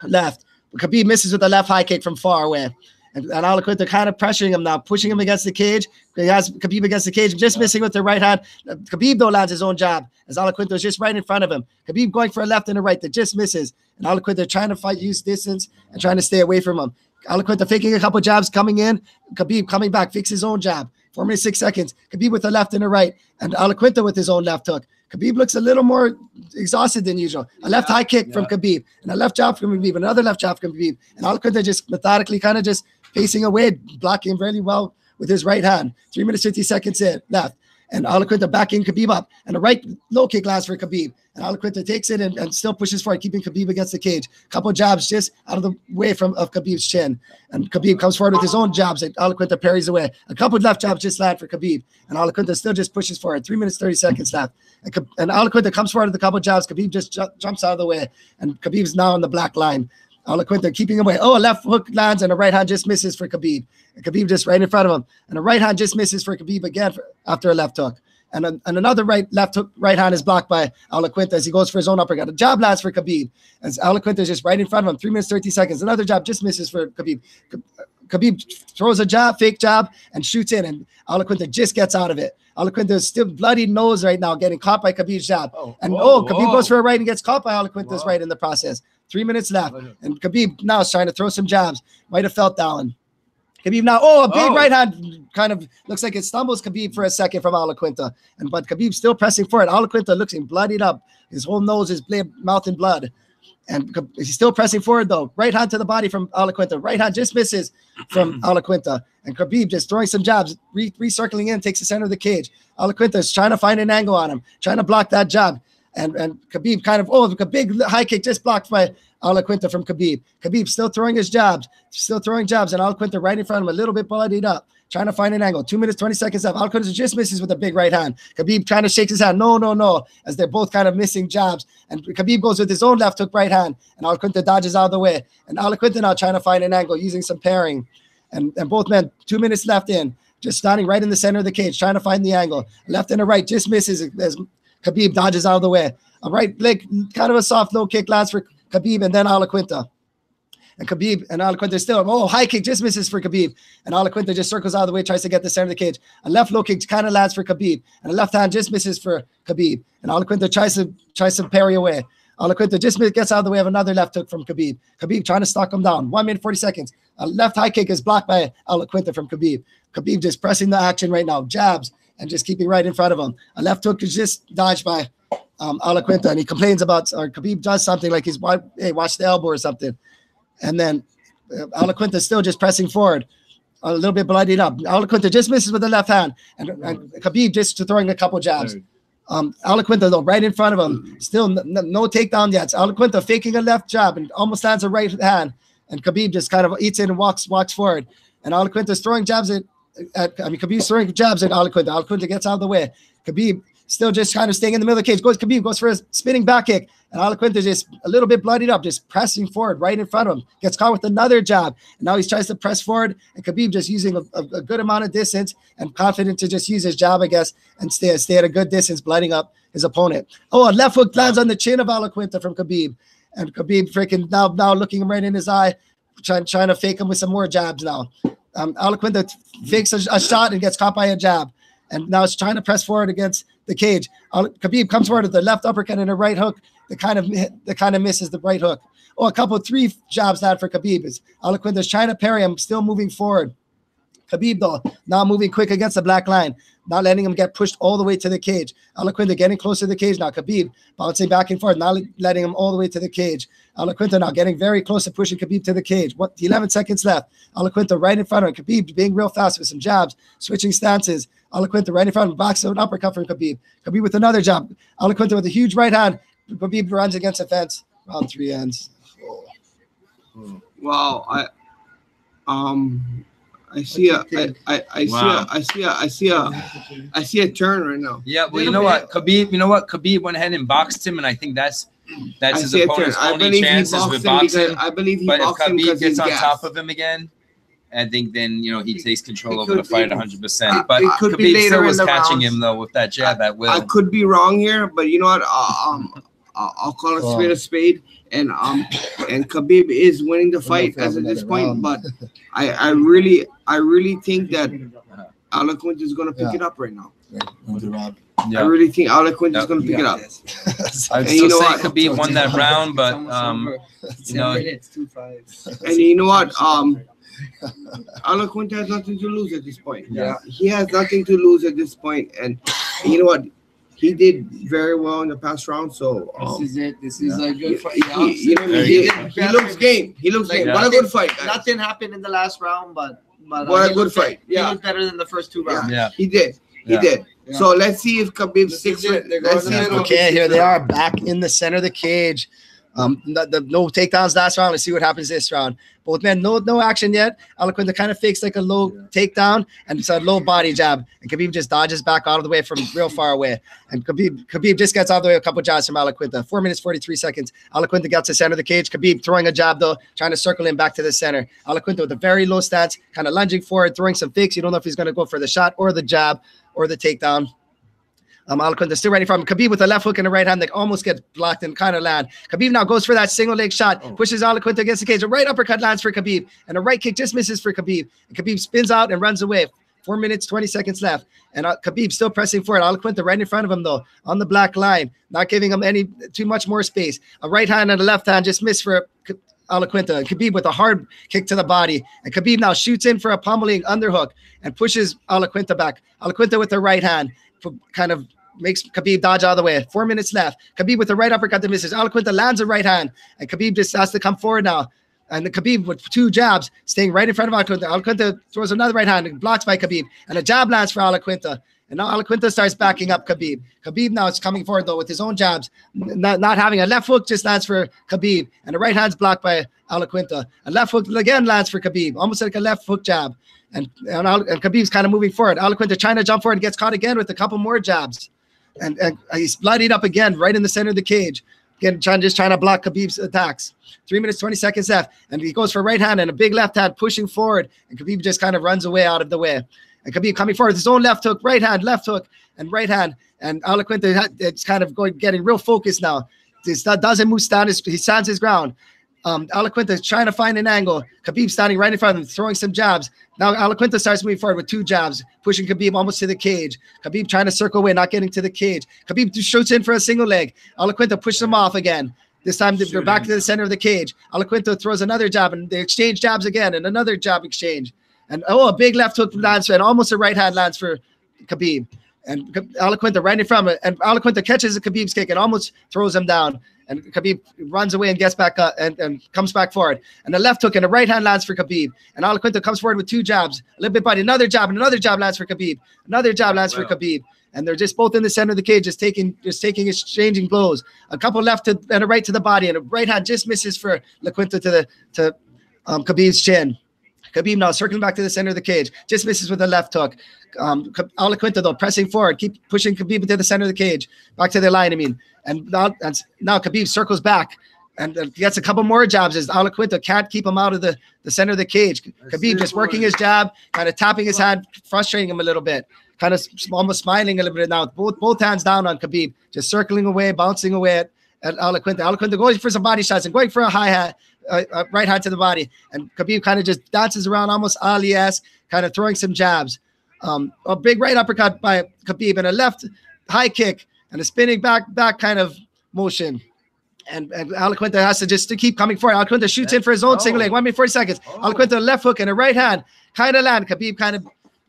left. Khabib misses with a left high kick from far away. And Iaquinta kind of pressuring him now, pushing him against the cage. He has Khabib against the cage, just missing with the right hand. Khabib, though, lands his own jab as Iaquinta is just right in front of him. Khabib going for a left and a right that just misses. And Iaquinta trying to use distance and trying to stay away from him. Iaquinta faking a couple jabs coming in. Khabib coming back, fix his own jab. 4 minutes, 6 seconds. Khabib with a left and a right. And Iaquinta with his own left hook. Khabib looks a little more exhausted than usual. A left high kick from Khabib, and a left jab from Khabib, another left jab from Khabib. And Iaquinta just methodically kind of just facing away, blocking really well with his right hand. 3 minutes, 50 seconds in, left. And Iaquinta backing Khabib up. And a right low kick lands for Khabib. And Iaquinta takes it and still pushes forward, keeping Khabib against the cage. Couple jabs just out of the way of Khabib's chin. And Khabib comes forward with his own jabs that Iaquinta parries away. A couple left jabs just land for Khabib. And Iaquinta still just pushes forward. 3 minutes, 30 seconds left. And Iaquinta comes forward with a couple jabs. Khabib just jumps out of the way. And Khabib's now on the black line. Iaquinta keeping away. Oh, a left hook lands and a right hand just misses for Khabib. And Khabib just right in front of him. And a right hand just misses for Khabib again after a left hook. And another left hook right hand is blocked by Iaquinta as he goes for his own uppercut. A jab lands for Khabib as Iaquinta is just right in front of him. 3 minutes 30 seconds. Another jab just misses for Khabib. Khabib throws a jab, fake jab, and shoots in, and Iaquinta just gets out of it. Iaquinta is still bloody nose right now, getting caught by Khabib's jab. Khabib goes for a right and gets caught by Iaquinta's right in the process. 3 minutes left, and Khabib now is trying to throw some jabs. Might have felt down. Khabib now, a big right hand kind of looks like it stumbles Khabib for a second from Iaquinta, but Khabib still pressing forward. Iaquinta looks bloodied up. His whole nose is mouth in blood. And he's still pressing forward, though. Right hand to the body from Iaquinta. Right hand just misses from Iaquinta. And Khabib just throwing some jabs, recircling in, takes the center of the cage. Iaquinta is trying to find an angle on him, trying to block that jab. And Khabib kind of, a big high kick just blocked by Iaquinta from Khabib. Khabib still throwing his jabs, and Iaquinta right in front of him, a little bit bloodied up, trying to find an angle. 2 minutes, 20 seconds left. Iaquinta just misses with a big right hand. Khabib trying to shake his hand. No, as they're both kind of missing jabs. And Khabib goes with his own left hook right hand, and Iaquinta dodges out of the way. And Iaquinta now trying to find an angle, using some pairing. And both men, 2 minutes left in, just standing right in the center of the cage, trying to find the angle. Left and a right just misses as Khabib dodges out of the way. A right leg, kind of a soft low kick lands for Khabib, and then Iaquinta. And Khabib and Iaquinta still, high kick just misses for Khabib. And Iaquinta just circles out of the way, tries to get the center of the cage. A left low kick kind of lands for Khabib. And a left hand just misses for Khabib. And Iaquinta tries to parry away. Iaquinta just gets out of the way of another left hook from Khabib. Khabib trying to stalk him down. 1 minute, 40 seconds. A left high kick is blocked by Iaquinta from Khabib. Khabib just pressing the action right now. Jabs and just keeping right in front of him. A left hook is just dodged by Iaquinta. And he complains about, or Khabib does something like he's, hey, watch the elbow or something. And then Iaquinta still just pressing forward, a little bit bloodied up. Iaquinta just misses with the left hand, and Khabib just throwing a couple jabs. Iaquinta, though, right in front of him, still no takedown yet. Iaquinta faking a left jab and almost lands a right hand, and Khabib just kind of eats it and walks forward. And Iaquinta's throwing jabs Khabib's throwing jabs at Iaquinta. Iaquinta gets out of the way. Khabib still just kind of staying in the middle of the cage. Khabib goes for a spinning back kick. And Iaquinta just a little bit bloodied up, just pressing forward right in front of him. Gets caught with another jab. And now he tries to press forward. And Khabib just using a good amount of distance and confident to just use his jab, I guess, and stay at a good distance, blooding up his opponent. A left hook lands on the chin of Iaquinta from Khabib. And Khabib freaking now looking him right in his eye, trying to fake him with some more jabs now. Iaquinta fakes a shot and gets caught by a jab. And now it's trying to press forward against the cage. Khabib comes forward with the left uppercut and a right hook. That kind of misses the right hook. Three jabs land for Khabib. Iaquinta's trying to parry him, still moving forward. Khabib, though, now moving quick against the black line, not letting him get pushed all the way to the cage. Iaquinta getting closer to the cage now. Khabib bouncing back and forth, not letting him all the way to the cage. Iaquinta now getting very close to pushing Khabib to the cage. 11 seconds left. Iaquinta right in front of him. Khabib being real fast with some jabs, switching stances. Iaquinta right in front of him, backs an uppercut from Khabib. Khabib with another jab. Iaquinta with a huge right hand. Khabib runs against the fence. Round 3 ends. Wow, I see a turn right now. Yeah, well, you know what, Khabib went ahead and boxed him, and I think that's his opponent's only chances with boxing. I believe he but if boxed him Khabib gets on gassed. top of him again, I think then he takes control over the fight 100%. But it could be Khabib still later was in the catching rounds. him though with that jab at will. I could be wrong here, but you know what? I'll call a spade, and Khabib is winning the fight as of this point. But I really think that Iaquinta is going to pick it up right now. Yeah. I really think Iaquinta is going to pick it up. I'd still say Khabib won that round, but and you know what? Iaquinta has nothing to lose at this point. Yeah. He has nothing to lose at this point, and you know what? He did very well in the past round, so this is it. This is a good fight. He looks game. He looks game. What a good fight, guys. Nothing happened in the last round, but what a good fight. He looked better than the first 2 rounds. Yeah. He did. He did. Yeah. So let's see if Khabib sticks with. Okay, here they are back in the center of the cage. No takedowns last round. Let's see what happens this round. Both men, no action yet. Iaquinta kind of fakes like a low takedown and it's a low body jab. And Khabib just dodges back out of the way from real far away. And Khabib just gets out of the way a couple jabs from Iaquinta. 4 minutes, 43 seconds. Iaquinta gets to the center of the cage. Khabib throwing a jab though, trying to circle him back to the center. Iaquinta with a very low stance, kind of lunging forward, throwing some fakes. You don't know if he's going to go for the shot or the jab or the takedown. Iaquinta still ready from him. Khabib with a left hook and a right hand that almost gets blocked and kind of land. Khabib now goes for that single leg shot, pushes Iaquinta against the cage. A right uppercut lands for Khabib, and a right kick just misses for Khabib. And Khabib spins out and runs away. 4 minutes, 20 seconds left. And Khabib still pressing forward. Iaquinta right in front of him, though, on the black line, not giving him too much more space. A right hand and a left hand just missed for Iaquinta. And Khabib with a hard kick to the body. And Khabib now shoots in for a pummeling underhook and pushes Iaquinta back. Iaquinta with the right hand kind of makes Khabib dodge out of the way. 4 minutes left. Khabib with the right uppercut that misses. Iaquinta lands a right hand, and Khabib just has to come forward now. And the Khabib with 2 jabs, staying right in front of Iaquinta. Iaquinta throws another right hand and blocks by Khabib, and a jab lands for Iaquinta. And now Iaquinta starts backing up Khabib. Khabib now is coming forward though with his own jabs, not having a left hook just lands for Khabib, and the right hand's blocked by Iaquinta. A left hook again lands for Khabib, almost like a left hook jab. And Khabib's kind of moving forward. Iaquinta trying to jump forward and gets caught again with a couple more jabs. And he's bloodied up again right in the center of the cage. Again, just trying to block Khabib's attacks. 3 minutes, 20 seconds left. And he goes for a right hand and a big left hand pushing forward. And Khabib just kind of runs away out of the way. And Khabib coming forward with his own left hook, right hand, left hook, and right hand. And Iaquinta, it's kind of getting real focused now. This doesn't move down. He stands his ground. Iaquinta is trying to find an angle. Khabib standing right in front of him, throwing some jabs. Now Iaquinta starts moving forward with 2 jabs, pushing Khabib almost to the cage. Khabib trying to circle away, not getting to the cage. Khabib shoots in for a single leg. Iaquinta pushes him off again. This time they're back to the center of the cage. Iaquinta throws another jab, and they exchange jabs again, and another jab exchange. And a big left hook lands, and almost a right hand lands for Khabib. And Iaquinta right in front of it, and Iaquinta catches Khabib's kick and almost throws him down. And Khabib runs away and gets back up and comes back forward. And a left hook and a right hand lands for Khabib. And Iaquinta comes forward with 2 jabs, a little bit body, another jab, and another jab lands for Khabib. Another jab lands for Khabib. And they're just both in the center of the cage, just exchanging blows. A couple left and a right to the body, and a right hand just misses for Iaquinta to Khabib's chin. Khabib now circling back to the center of the cage, just misses with a left hook. Iaquinta though pressing forward, keep pushing Khabib into the center of the cage, back to the line. And now Khabib circles back and gets a couple more jabs as Iaquinta can't keep him out of the center of the cage. Khabib just working his jab, kind of tapping his hand, frustrating him a little bit, kind of almost smiling a little bit now. Both hands down on Khabib, just circling away, bouncing away at Iaquinta. Iaquinta going for some body shots and going for a high hand. Right hand to the body, and Khabib kind of just dances around almost Ali-esque, kind of throwing some jabs. A big right uppercut by Khabib and a left high kick and a spinning back kind of motion. And Iaquinta has to keep coming forward. Iaquinta shoots in for his own single leg. 1 minute, 40 seconds. Iaquinta left hook and a right hand kind of land. Khabib kind of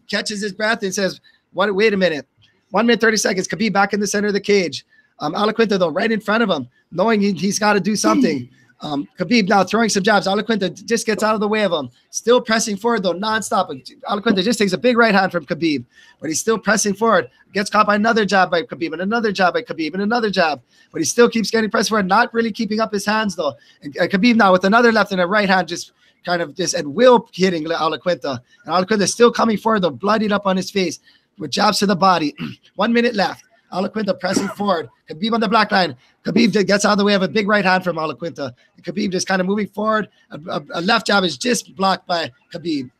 catches his breath and says, wait a minute. 1 minute, 30 seconds. Khabib back in the center of the cage. Iaquinta though right in front of him, knowing he's got to do something. Khabib now throwing some jabs. Iaquinta just gets out of the way of him. Still pressing forward though, nonstop. Iaquinta just takes a big right hand from Khabib, but he's still pressing forward. Gets caught by another jab by Khabib and another jab by Khabib and another jab, but he still keeps getting pressed forward, not really keeping up his hands though. And Khabib now with another left and a right hand, just kind of just at will hitting Iaquinta. And Iaquinta still coming forward though, bloodied up on his face with jabs to the body. 1 minute left. Iaquinta pressing forward. Khabib on the black line. Khabib gets out of the way of a big right hand from Iaquinta. Khabib just kind of moving forward. A left jab is just blocked by Khabib.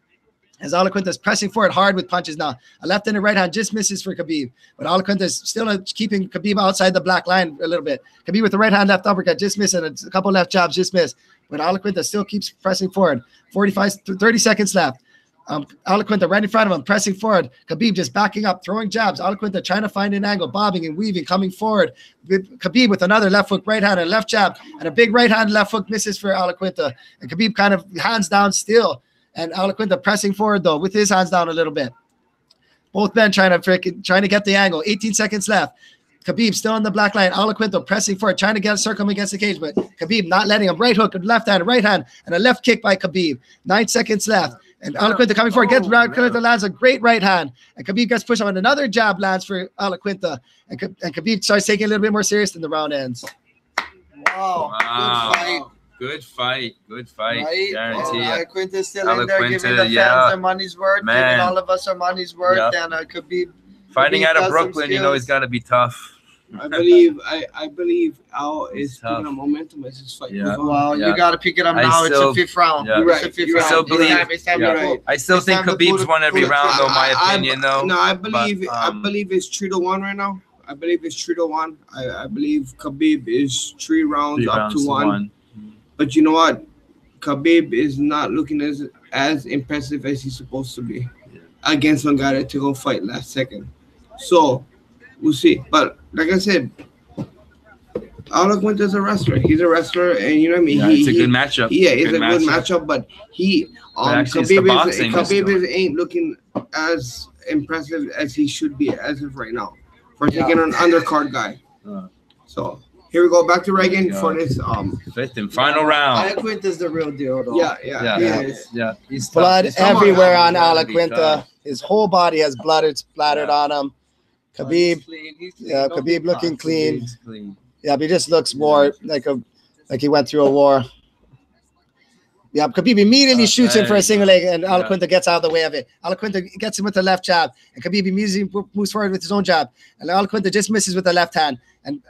As Iaquinta is pressing forward hard with punches now. A left and a right hand just misses for Khabib. But Iaquinta is still keeping Khabib outside the black line a little bit. Khabib with the right hand left uppercut just missing. A couple left jabs just missed. But Iaquinta still keeps pressing forward. 30 seconds left. Iaquinta right in front of him, pressing forward. Khabib just backing up, throwing jabs. Iaquinta trying to find an angle, bobbing and weaving, coming forward. Khabib with another left hook, right hand, and left jab. And a big right hand, left hook misses for Iaquinta. And Khabib kind of hands down still. And Iaquinta pressing forward, though, with his hands down a little bit. Both men trying to get the angle. 18 seconds left. Khabib still on the black line. Iaquinta pressing forward, trying to get a circle against the cage, but Khabib not letting him. Right hook, left hand, and a left kick by Khabib. 9 seconds left. And Iaquinta coming forward, Iaquinta lands a great right hand. And Khabib gets pushed on, and another jab lands for Iaquinta. And Khabib starts taking a little bit more serious than the round ends. Oh, Wow. Good fight. Right? Guarantee it. Iaquinta's still in there, giving the fans their money's worth, giving all of us our money's worth, and Khabib fighting out of does some Brooklyn, you know he's got to be tough. I believe Al is picking up momentum as his fight goes on. Well, you got to pick it up now. It's a fifth round. Yeah. You're right. It's a fifth round. I still think Khabib's won every round, though. My opinion, though. No, I believe it's 3-1 right now. I believe it's 3-1. I believe Khabib is 3 rounds up to 1. But you know what? Khabib is not looking as impressive as he's supposed to be against one guy that took a fight last second. So we'll see. But like I said, Iaquinta's a wrestler. He's a wrestler, and you know what I mean. Yeah, it's a good matchup. Yeah, it's a good matchup. But Khabib ain't looking as impressive as he should be as of right now for taking an undercard guy. So here we go back to Reagan for this 5th and final round. Iaquinta's the real deal, though. Yeah. He's blood everywhere on Iaquinta. His whole body has blood splattered on him. Khabib, Khabib looking clean. Yeah, but he just looks more like he went through a war. Yeah, Khabib immediately shoots in for a single leg, and Iaquinta gets out of the way of it. Iaquinta gets him with the left jab, and Khabib immediately moves forward with his own jab. And Iaquinta just misses with the left hand. And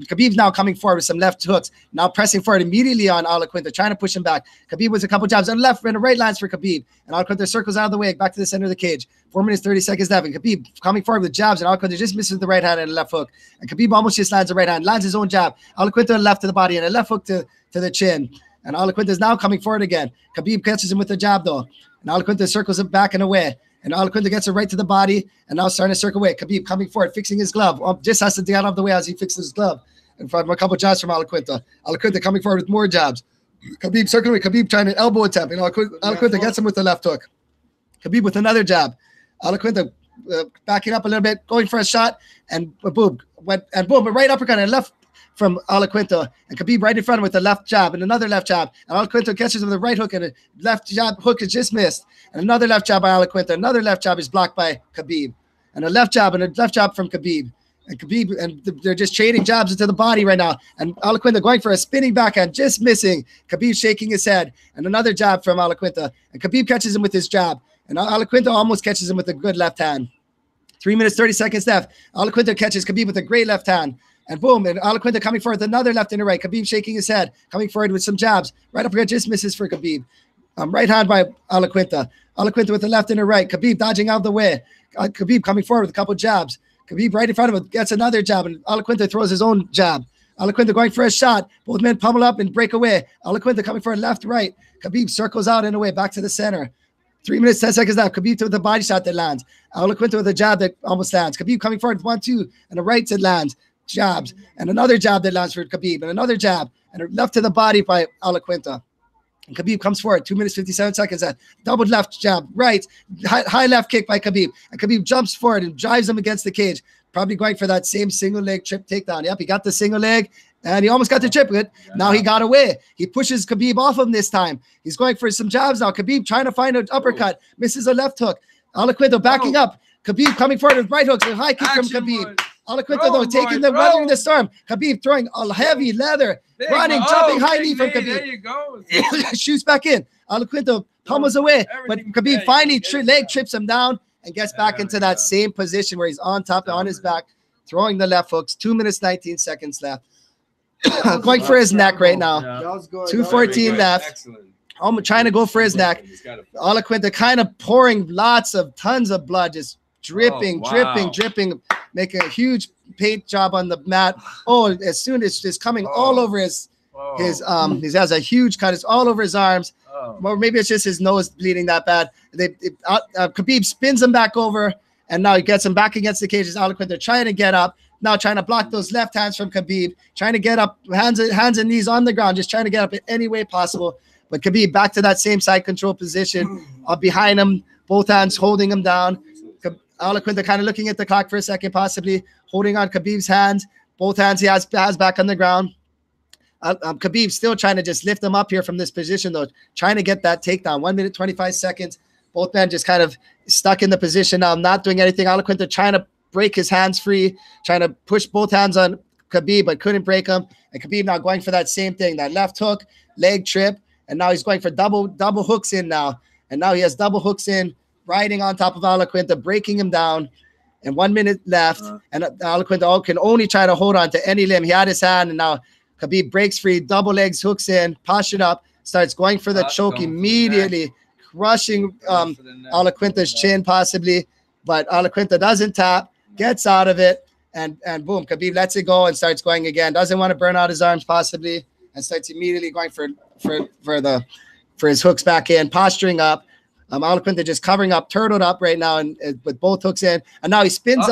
Khabib's now coming forward with some left hooks, now pressing forward immediately on Iaquinta, trying to push him back. Khabib with a couple jabs on the left and the right lands for Khabib. And Iaquinta circles out of the way, back to the center of the cage. 4 minutes, 30 seconds left. And Khabib coming forward with jabs, and Iaquinta just misses the right hand and the left hook. And Khabib almost just lands the right hand, lands his own jab. Iaquinta left to the body and a left hook to the chin. And Iaquinta is now coming forward again. Khabib catches him with the jab, though. And Iaquinta circles him back and away. And Iaquinta gets it right to the body and now starting to circle away. Khabib coming forward, fixing his glove. Just has to get out of the way as he fixes his glove. And from a couple of jabs from Iaquinta. Iaquinta coming forward with more jabs. Khabib circling away. Khabib trying to elbow attempt. And Iaquinta gets him with the left hook. Khabib with another jab. Iaquinta backing up a little bit, going for a shot. And boom. A right uppercut and left from Iaquinta, and Khabib right in front of him with the left jab and another left jab. And Iaquinta catches him with a right hook, and a left jab hook is just missed. And another left jab by Iaquinta. Another left jab is blocked by Khabib. And a left jab from Khabib. And Khabib, and they're just trading jabs into the body right now. And Iaquinta going for a spinning backhand, just missing. Khabib shaking his head. And another jab from Iaquinta. And Khabib catches him with his jab. And Iaquinta almost catches him with a good left hand. 3 minutes, 30 seconds left. Iaquinta catches Khabib with a great left hand. And boom, and Iaquinta coming forward with another left and a right. Khabib shaking his head, coming forward with some jabs. Right uppercut just misses for Khabib. Right hand by Iaquinta. Iaquinta with the left and a right. Khabib dodging out of the way. Khabib coming forward with a couple jabs. Khabib right in front of him gets another jab, and Iaquinta throws his own jab. Iaquinta going for a shot. Both men pummel up and break away. Iaquinta coming forward left, right. Khabib circles out and away, back to the center. 3 minutes, 10 seconds left. Khabib with the body shot that lands. Iaquinta with a jab that almost lands. Khabib coming forward with 1-2, and a right that lands. Jabs, and another jab that lands for Khabib, and another jab, and a left to the body by Iaquinta. And Khabib comes forward, 2 minutes, 57 seconds. Double left jab, right, high left kick by Khabib. And Khabib jumps forward and drives him against the cage, probably going for that same single leg trip takedown. Yep, he got the single leg, and he almost got the triplet. Now he got away. He pushes Khabib off him this time. He's going for some jabs now. Khabib trying to find an uppercut, misses a left hook. Iaquinta backing up. Khabib coming forward with right hooks, a high kick from Khabib. Iaquinta though taking the weathering the storm. Khabib throwing a heavy leather, running, jumping high knee from Khabib. There you go. Shoots back in. Iaquinta pummels away, but Khabib finally leg trips him down and gets back into that same position where he's on top, on his back, throwing the left hooks. 2 minutes, 19 seconds left. Going for his neck right now. 2:14 left. Excellent. I'm trying to go for his neck. Iaquinta kind of pouring tons of blood, just dripping, dripping, making a huge paint job on the mat. As soon as it's coming all over he has a huge cut. It's all over his arms. Or maybe it's just his nose bleeding that bad. Khabib spins him back over, and now he gets him back against the cages. Iaquinta trying to get up, now trying to block those left hands from Khabib, trying to get up, hands and knees on the ground, just trying to get up in any way possible. But Khabib back to that same side control position, behind him, both hands holding him down. Iaquinta kind of looking at the clock for a second, possibly holding on Khabib's hands. Both hands he has back on the ground. Khabib still trying to just lift him up here from this position, though, trying to get that takedown. 1 minute, 25 seconds. Both men just kind of stuck in the position now, not doing anything. Iaquinta trying to break his hands free, trying to push both hands on Khabib, but couldn't break him. And Khabib now going for that same thing, that left hook, leg trip, and now he's going for double hooks in now. And now he has double hooks in, riding on top of Iaquinta, breaking him down. And 1 minute left, and Iaquinta can only try to hold on to any limb. He had his hand, and now Khabib breaks free, double legs, hooks in, postured up, starts going for the choke immediately, crushing Iaquinta's chin possibly. But Iaquinta doesn't tap, gets out of it, and boom, Khabib lets it go and starts going again. Doesn't want to burn out his arms possibly, and starts immediately going for his hooks back in, posturing up. Iaquinta just covering up, turtled up right now, and with both hooks in, and now he spins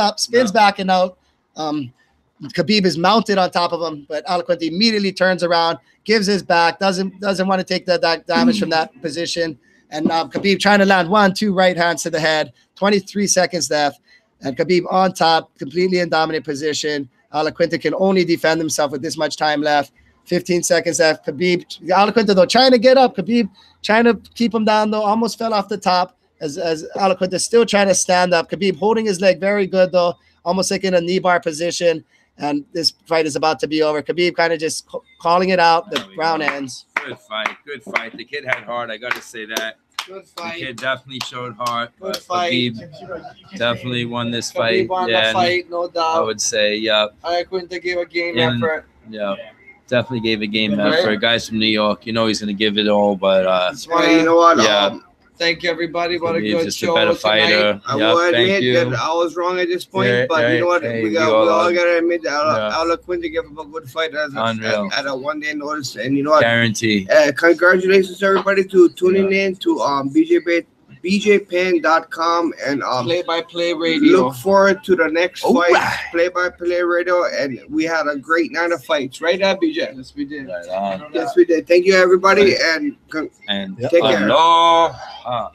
back and out. Khabib is mounted on top of him, but Iaquinta immediately turns around, gives his back, doesn't want to take that damage from that position, and Khabib trying to land 1-2 right hands to the head. 23 seconds left, and Khabib on top, completely in dominant position. Iaquinta can only defend himself with this much time left. 15 seconds left. Iaquinta though trying to get up. Khabib trying to keep him down though. Almost fell off the top as Iaquinta still trying to stand up. Khabib holding his leg very good though, almost like in a knee bar position. And this fight is about to be over. Khabib kind of just calling it out. The round ends. Good fight. Good fight. The kid had heart. I got to say that. Good fight. The kid definitely showed heart. Good fight. Khabib definitely won this Khabib fight. won the fight, no doubt. I would say, yeah. Iaquinta gave a game effort. Yeah. Definitely gave a game effort. Guys from New York, you know he's going to give it all, but that's why, you know what? Yeah. Thank you, everybody. What a Khabib's good just show a better fighter. tonight. I will admit that I was wrong at this point, but you know what? Hey, we all got to admit that Iaquinta gave him a good fight at a 1 day notice. And you know what? Guarantee. Congratulations, everybody, to tuning in to BJPenn.com and Play-by-play radio. Look forward to the next fight, Play-by-play radio, and we had a great night of fights, right, BJ? Yes, we did. Right on. Yes, we did. Thank you, everybody, and take care. Aloha.